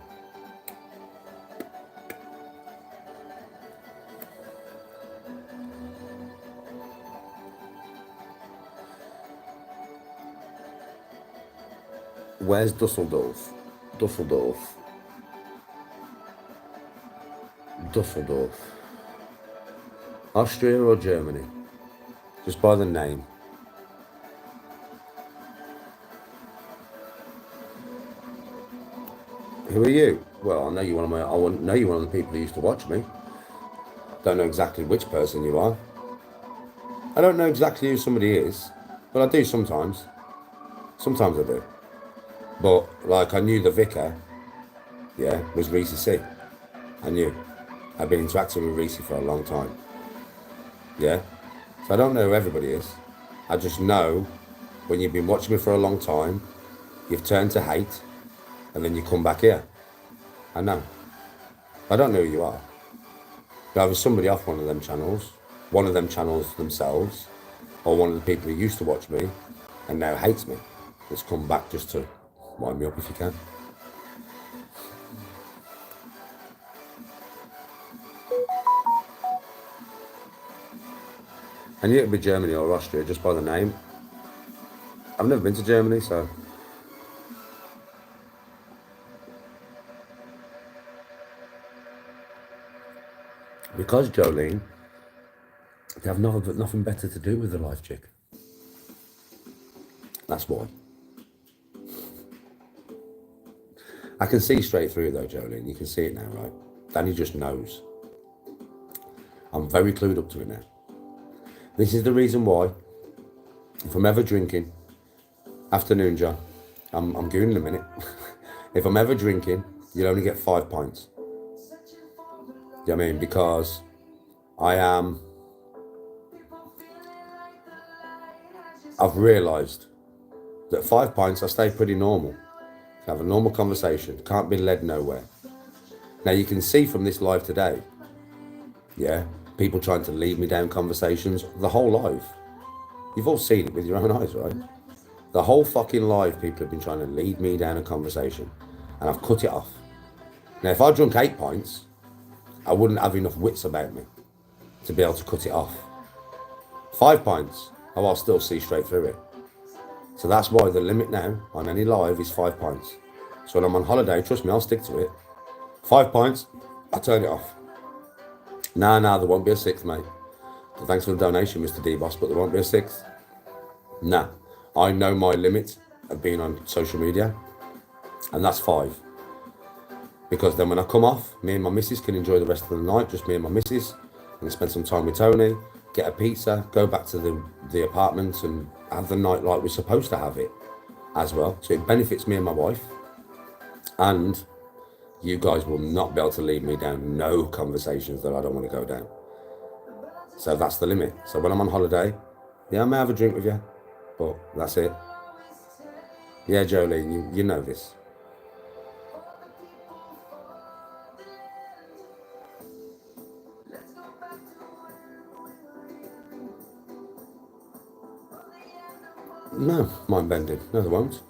Where's Dusseldorf? Dusseldorf. Austria or Germany? Just by the name. Who are you? Well, I know you're one of the people who used to watch me. Don't know exactly which person you are. I don't know exactly who somebody is, but I do sometimes. Sometimes I do. But like I knew the vicar, yeah, was Reese C. I knew. I've been interacting with Reese for a long time. Yeah? So I don't know who everybody is. I just know when you've been watching me for a long time, you've turned to hate, and then you come back here. I know. I don't know who you are. There was somebody off one of them channels themselves, or one of the people who used to watch me and now hates me, that's come back just to wind me up if you can. I knew it would be Germany or Austria just by the name. I've never been to Germany, so. Because Jolene, they have nothing better to do with the life chick. That's why. I can see straight through it though, Jolene. You can see it now, right? Danny just knows. I'm very clued up to it now. This is the reason why, if I'm ever drinking, afternoon, John, I'm going in a minute. If I'm ever drinking, you'll only get 5 pints. You know what I mean? Because I've realised At 5 pints, I stay pretty normal. Have a normal conversation. Can't be led nowhere. Now, you can see from this live today, yeah, people trying to lead me down conversations. The whole live. You've all seen it with your own eyes, right? The whole fucking live, people have been trying to lead me down a conversation. And I've cut it off. Now, if I drunk 8 pints, I wouldn't have enough wits about me to be able to cut it off. 5 pints, oh, I'll still see straight through it. So that's why the limit now on any live is 5 pints. So when I'm on holiday, trust me, I'll stick to it. 5 pints, I turn it off. Nah, there won't be a 6th, mate. So thanks for the donation, Mr. D-Boss, but there won't be a 6th. Nah, I know my limit of being on social media, and that's 5. Because then when I come off, me and my missus can enjoy the rest of the night, just me and my missus, and spend some time with Tony, get a pizza, go back to the apartment and have the night like we're supposed to have it as well. So it benefits me and my wife. And you guys will not be able to lead me down no conversations that I don't want to go down. So that's the limit. So when I'm on holiday, yeah, I may have a drink with you, but that's it. Yeah, Jolene, you know this. No, mind bending. No, they won't.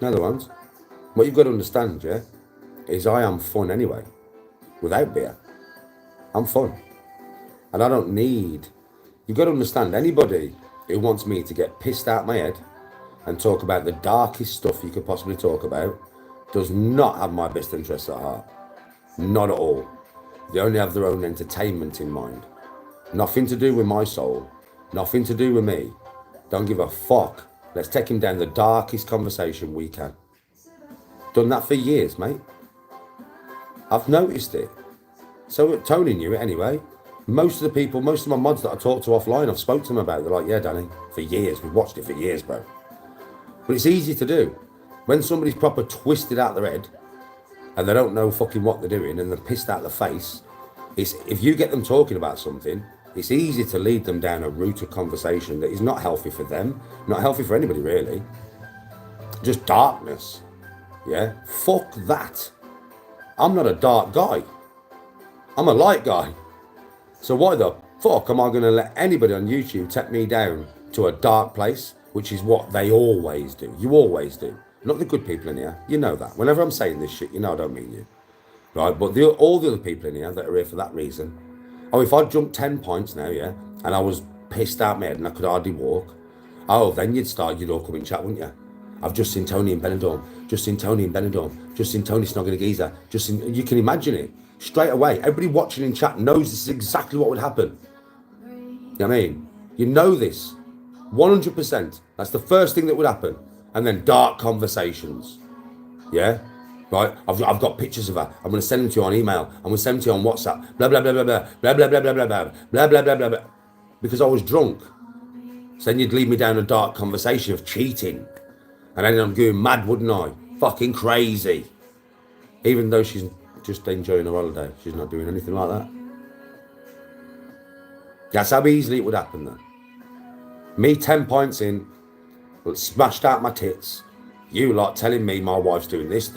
No, they won't. What you've got to understand, yeah, is I am fun anyway. Without beer, I'm fun. And I don't need... You've got to understand, anybody who wants me to get pissed out my head and talk about the darkest stuff you could possibly talk about does not have my best interests at heart. Not at all. They only have their own entertainment in mind. Nothing to do with my soul. Nothing to do with me. Don't give a fuck. Let's take him down the darkest conversation we can. Done that for years, mate. I've noticed it. So Tony knew it anyway. Most of my mods that I talked to offline, I've spoke to them about it. They're like, yeah, Danny, for years. We've watched it for years, bro. But it's easy to do. When somebody's proper twisted out their head and they don't know fucking what they're doing and they're pissed out their face, if you get them talking about something, it's easy to lead them down a route of conversation that is not healthy for them, not healthy for anybody really. Just darkness. Yeah? Fuck that. I'm not a dark guy. I'm a light guy. So why the fuck am I going to let anybody on YouTube take me down to a dark place, which is what they always do. You always do. Not the good people in here. You know that. Whenever I'm saying this shit, you know I don't mean you. Right? But all the other people in here that are here for that reason. Oh, if I jumped 10 points now, yeah, and I was pissed out my head and I could hardly walk, oh, then you'd all come in chat, wouldn't you? I've just seen Tony in Benidorm, just seen Tony in Benidorm, just seen Tony snogging a geezer, you can imagine it. Straight away, everybody watching in chat knows this is exactly what would happen. You know what I mean? You know this. 100%. That's the first thing that would happen. And then dark conversations. Yeah? Right? I've got pictures of her. I'm going to send them to you on email. I'm going to send them to you on WhatsApp. Blah, blah, blah, blah, blah. Blah, blah, blah, blah, blah, blah. Blah, blah, blah, blah, blah. Because I was drunk. So then you'd lead me down a dark conversation of cheating. And then I'm going mad, wouldn't I? Fucking crazy. Even though she's just enjoying her holiday. She's not doing anything like that. That's how easily it would happen then. Me 10 points in, smashed out my tits. You lot telling me my wife's doing this,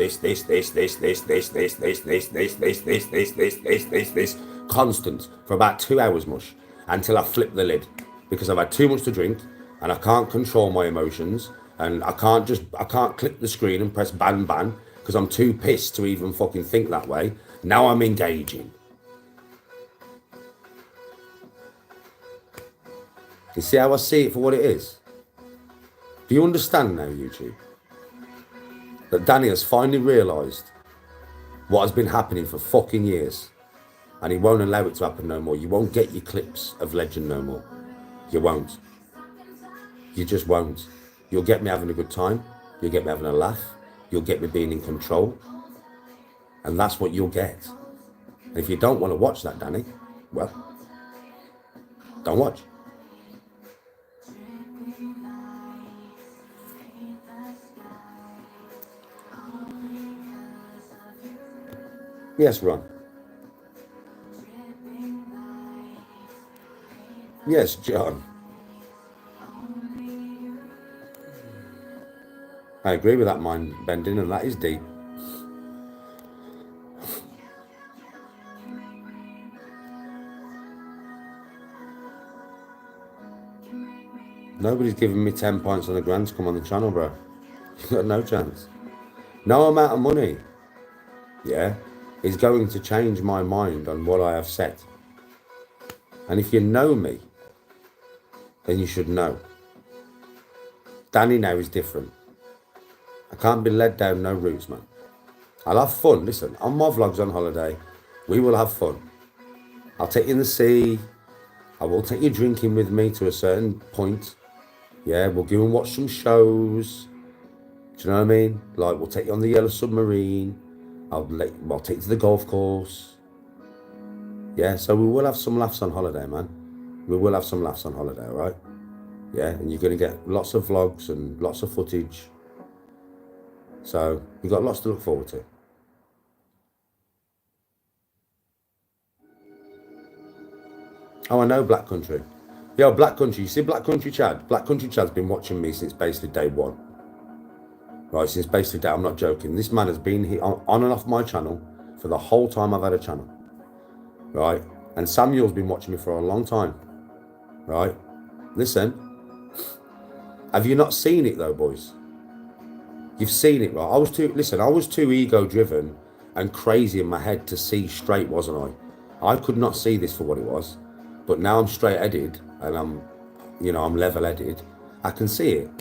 constant for about 2 hours mush until I flip the lid because I've had too much to drink and I can't control my emotions and I can't click the screen and press ban because I'm too pissed to even fucking think that way. Now I'm engaging. You see how I see it for what it is? Do you understand now, YouTube? That Danny has finally realised what has been happening for fucking years. And he won't allow it to happen no more. You won't get your clips of Legend no more. You won't. You just won't. You'll get me having a good time. You'll get me having a laugh. You'll get me being in control. And that's what you'll get. And if you don't want to watch that, Danny, well, don't watch. Yes, Ron. Yes, John. I agree with that mind bending, and that is deep. Nobody's giving me 10 points on the grand to come on the channel, bro. You've got no chance. No amount of money, yeah, is going to change my mind on what I have said. And if you know me, then you should know. Danny now is different. I can't be led down no routes, man. I'll have fun. Listen, on my vlogs on holiday, we will have fun. I'll take you in the sea. I will take you drinking with me to a certain point. Yeah, we'll go and watch some shows. Do you know what I mean? Like, we'll take you on the Yellow Submarine. I'll take you to the golf course. Yeah, so we will have some laughs on holiday, man. We will have some laughs on holiday, right? Yeah, and you're going to get lots of vlogs and lots of footage. So you've got lots to look forward to. Oh, I know Black Country. Yo, Black Country, you see Black Country Chad? Black Country Chad's been watching me since basically day one. Right, since basically day, I'm not joking. This man has been here on and off my channel for the whole time I've had a channel. Right, and Samuel's been watching me for a long time. Right, listen. Have you not seen it though, boys? You've seen it, right? I was too ego driven and crazy in my head to see straight, wasn't I? I could not see this for what it was. But now I'm straight headed and I'm level headed. I can see it.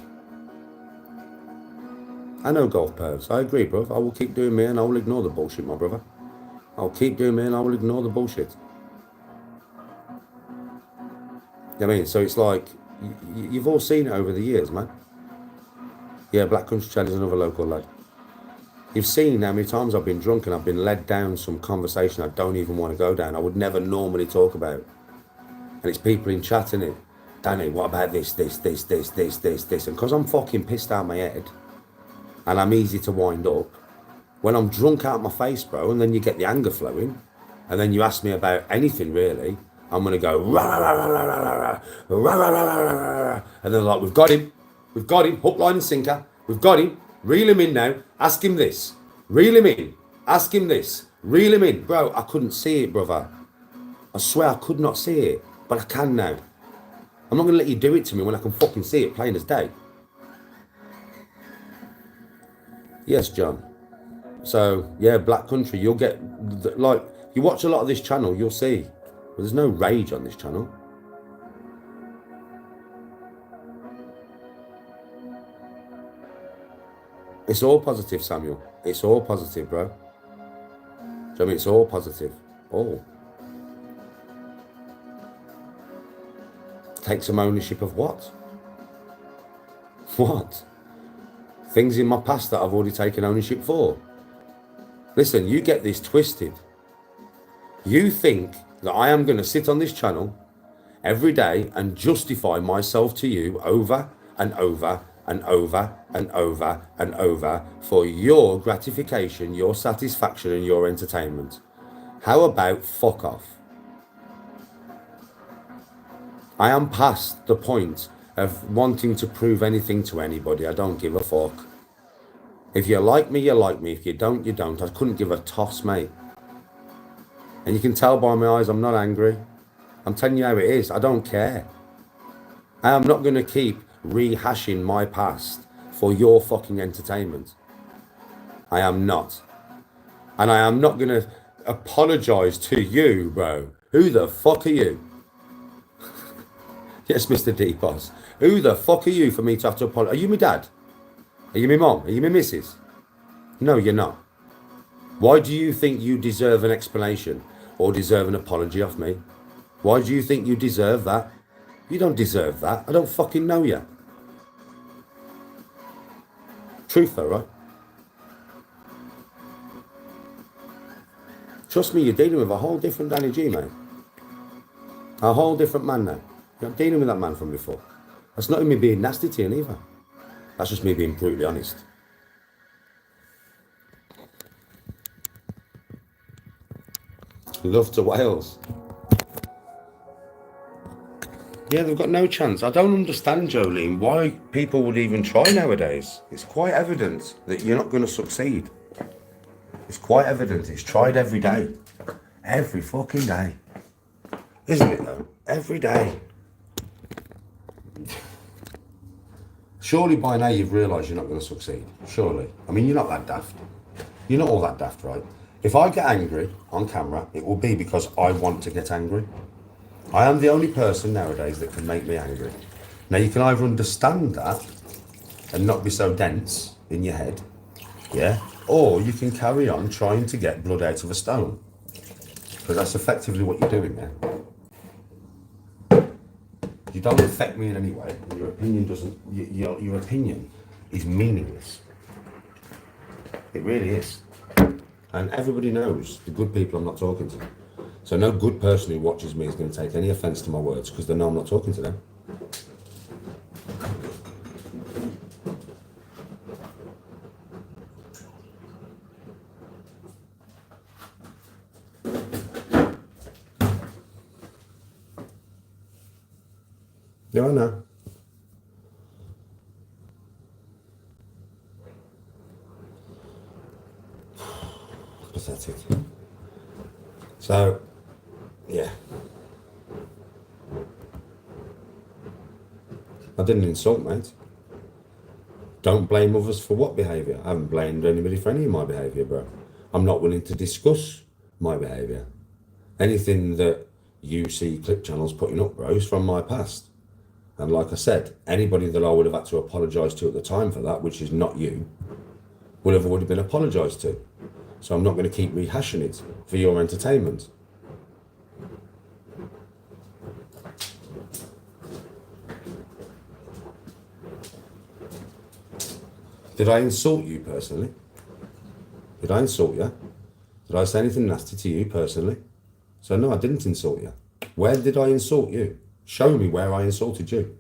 I know golf pervs. I agree, bro. I will keep doing me and I will ignore the bullshit, my brother. I'll keep doing me and I will ignore the bullshit. I mean, so it's like, you've all seen it over the years, man. Yeah, Black Country Chad is another local lad. You've seen how many times I've been drunk and I've been led down some conversation I don't even want to go down. I would never normally talk about. And it's people in chat, innit? Danny, what about this? And because I'm fucking pissed out my head and I'm easy to wind up, when I'm drunk out my face, bro, and then you get the anger flowing, and then you ask me about anything really, I'm going to go, rah, rah, rah, rah, rah, rah, rah, rah, rah, rah, rah. And they're like, we've got him, hook, line and sinker, we've got him, reel him in now, ask him this, reel him in, ask him this, reel him in. Bro, I couldn't see it, brother. I swear I could not see it, but I can now. I'm not going to let you do it to me when I can fucking see it plain as day. Yes, John. So, yeah, Black Country, you'll get, like, you watch a lot of this channel, you'll see. Well, there's no rage on this channel. It's all positive, Samuel. It's all positive, bro. Do you know what I mean? It's all positive. All. Take some ownership of what? What? Things in my past that I've already taken ownership for. Listen, you get this twisted. You think that I am going to sit on this channel every day and justify myself to you over and over and over and over and over for your gratification, your satisfaction and your entertainment. How about fuck off? I am past the point of wanting to prove anything to anybody. I don't give a fuck. If you like me, you like me. If you don't, you don't. I couldn't give a toss, mate. And you can tell by my eyes I'm not angry. I'm telling you how it is. I don't care. I am not going to keep rehashing my past for your fucking entertainment. I am not. And I am not going to apologise to you, bro. Who the fuck are you? Yes, Mr. D-Boss. Who the fuck are you for me to have to apologise? Are you my dad? Are you my mom? Are you my missus? No, you're not. Why do you think you deserve an explanation or deserve an apology off me? Why do you think you deserve that? You don't deserve that. I don't fucking know you. Truth though, right? Trust me, you're dealing with a whole different Danny G, mate. A whole different man now. You're not dealing with that man from before. That's not me being nasty to you neither. That's just me being brutally honest. Love to Wales. Yeah, they've got no chance. I don't understand, Jolene, why people would even try nowadays. It's quite evident that you're not going to succeed. It's quite evident. It's tried every day. Every fucking day. Isn't it, though? Every day. Surely by now you've realised you're not going to succeed. Surely. I mean, you're not that daft. You're not all that daft, right? If I get angry on camera, it will be because I want to get angry. I am the only person nowadays that can make me angry. Now, you can either understand that and not be so dense in your head, yeah? Or you can carry on trying to get blood out of a stone. Because that's effectively what you're doing now. You don't affect me in any way. Your opinion doesn't, your opinion is meaningless. It really is. And everybody knows the good people I'm not talking to. So no good person who watches me is going to take any offence to my words because they know I'm not talking to them. Yeah, I know. Pathetic. So, yeah. I didn't insult, mate. Don't blame others for what behaviour? I haven't blamed anybody for any of my behaviour, bro. I'm not willing to discuss my behaviour. Anything that you see clip channels putting up, bro, is from my past. And like I said, anybody that I would have had to apologise to at the time for that, which is not you, would have been apologised to. So I'm not going to keep rehashing it for your entertainment. Did I insult you personally? Did I insult you? Did I say anything nasty to you personally? So no, I didn't insult you. Where did I insult you? Show me where I insulted you.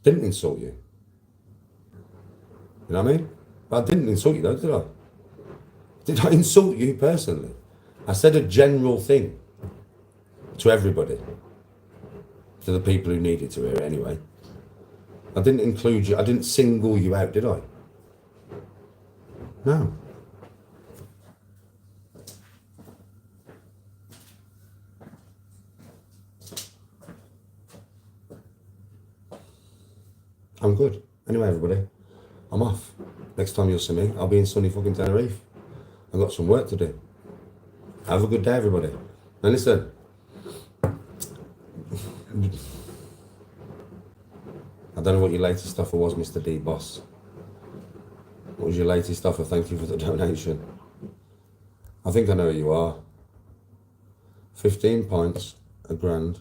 Didn't insult you. You know what I mean? But I didn't insult you though, did I? Did I insult you personally? I said a general thing to everybody. To the people who needed to hear it anyway. I didn't include you, I didn't single you out, did I? No. I'm good. Anyway, everybody, I'm off. Next time you'll see me, I'll be in sunny fucking Tenerife. I've got some work to do. Have a good day, everybody. And listen, I don't know what your latest offer was, Mr. D Boss. What was your latest offer? Thank you for the donation. I think I know who you are. 15 pints, a grand.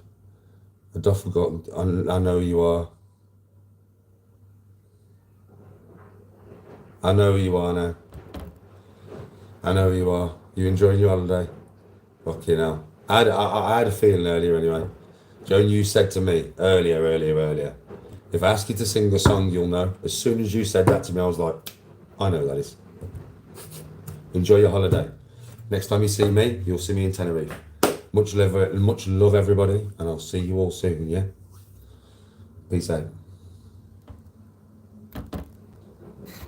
A duffel got. I know who you are. I know who you are now. I know who you are. You enjoying your holiday? Fucking hell. I had a feeling earlier anyway. Joan, you said to me earlier, if I ask you to sing the song, you'll know. As soon as you said that to me, I was like, I know that is. Enjoy your holiday. Next time you see me, you'll see me in Tenerife. Much love everybody, and I'll see you all soon, yeah? Peace out.